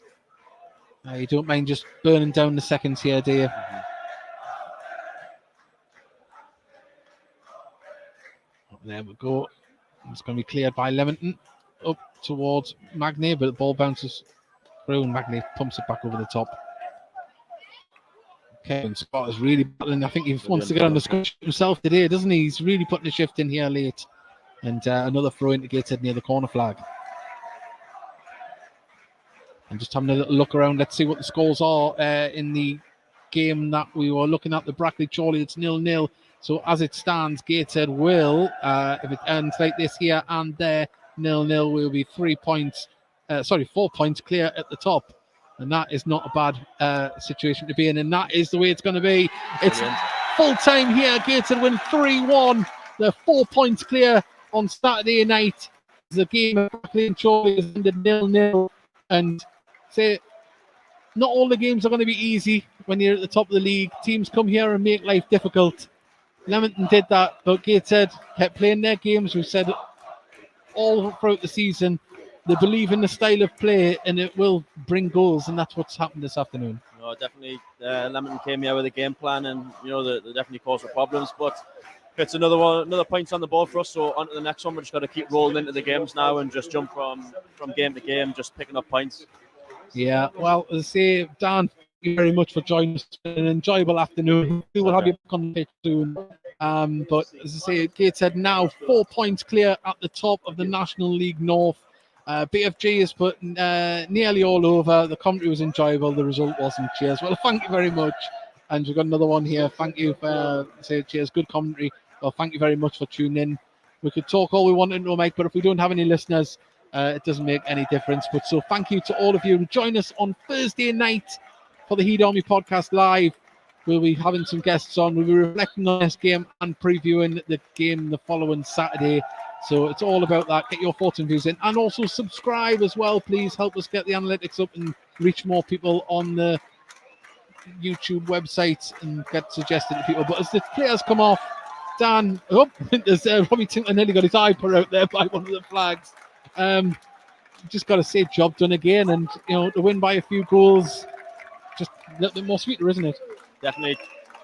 You don't mind just burning down the seconds here, do you? There we go. It's going to be cleared by Leamington. Up towards Magny, but the ball bounces through and Magny pumps it back over the top. Kevin Scott is really battling. I think he wants to get on the scratch himself today, doesn't he? He's really putting a shift in here late. And another throw into Gateshead near the corner flag. And just having a little look around, let's see what the scores are in the game that we were looking at, the Brackley Chorley. It's 0-0. So as it stands, Gateshead will, if it ends like this here and there, 0-0, will be 4 points clear at the top. And that is not a bad situation to be in. And that is the way it's going to be. It's full time here. Gateshead win 3-1. They're 4 points clear on Saturday night. The game of Brackley and Chorley is ended 0-0. And say, not all the games are going to be easy when you're at the top of the league. Teams come here and make life difficult. Leamington did that, but Gateshead kept playing their games. We've said all throughout the season. They believe in the style of play, and it will bring goals, and that's what's happened this afternoon. No, definitely. Leamington came here with a game plan, and they definitely caused for problems. But it's another point on the board for us. So on to the next one. We're just got to keep rolling into the games now and just jump from game to game, just picking up points. Yeah, well, as I say, Dan, thank you very much for joining us. It's been an enjoyable afternoon. We will have you back on the pitch soon. But as I say, Gateshead now 4 points clear at the top of the National League North. BFG is put nearly all over. The commentary was enjoyable. The result wasn't. Cheers. Well, thank you very much. And we've got another one here. Thank you for saying cheers. Good commentary. Well, thank you very much for tuning in. We could talk all we want into a mic, but if we don't have any listeners, it doesn't make any difference. But so thank you to all of you who join us on Thursday night for the Heat Army podcast live. We'll be having some guests on. We'll be reflecting on this game and previewing the game the following Saturday. So it's all about that. Get your thoughts and views in. And also subscribe as well, please. Help us get the analytics up and reach more people on the YouTube website and get suggested to people. But as the players come off, Dan, there's Robbie Tinkler nearly got his eye put out there by one of the flags. Just got to say, job done again. And, to win by a few goals, just a little bit more sweeter, isn't it? Definitely.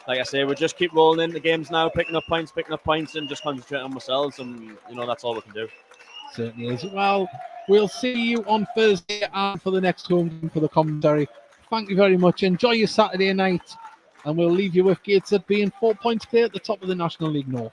Like I say, we just keep rolling into games now, picking up points, and just concentrating on ourselves. And, that's all we can do. Certainly is. Well, we'll see you on Thursday and for the next home game for the commentary. Thank you very much. Enjoy your Saturday night. And we'll leave you with Gateshead being 4 points clear at the top of the National League North.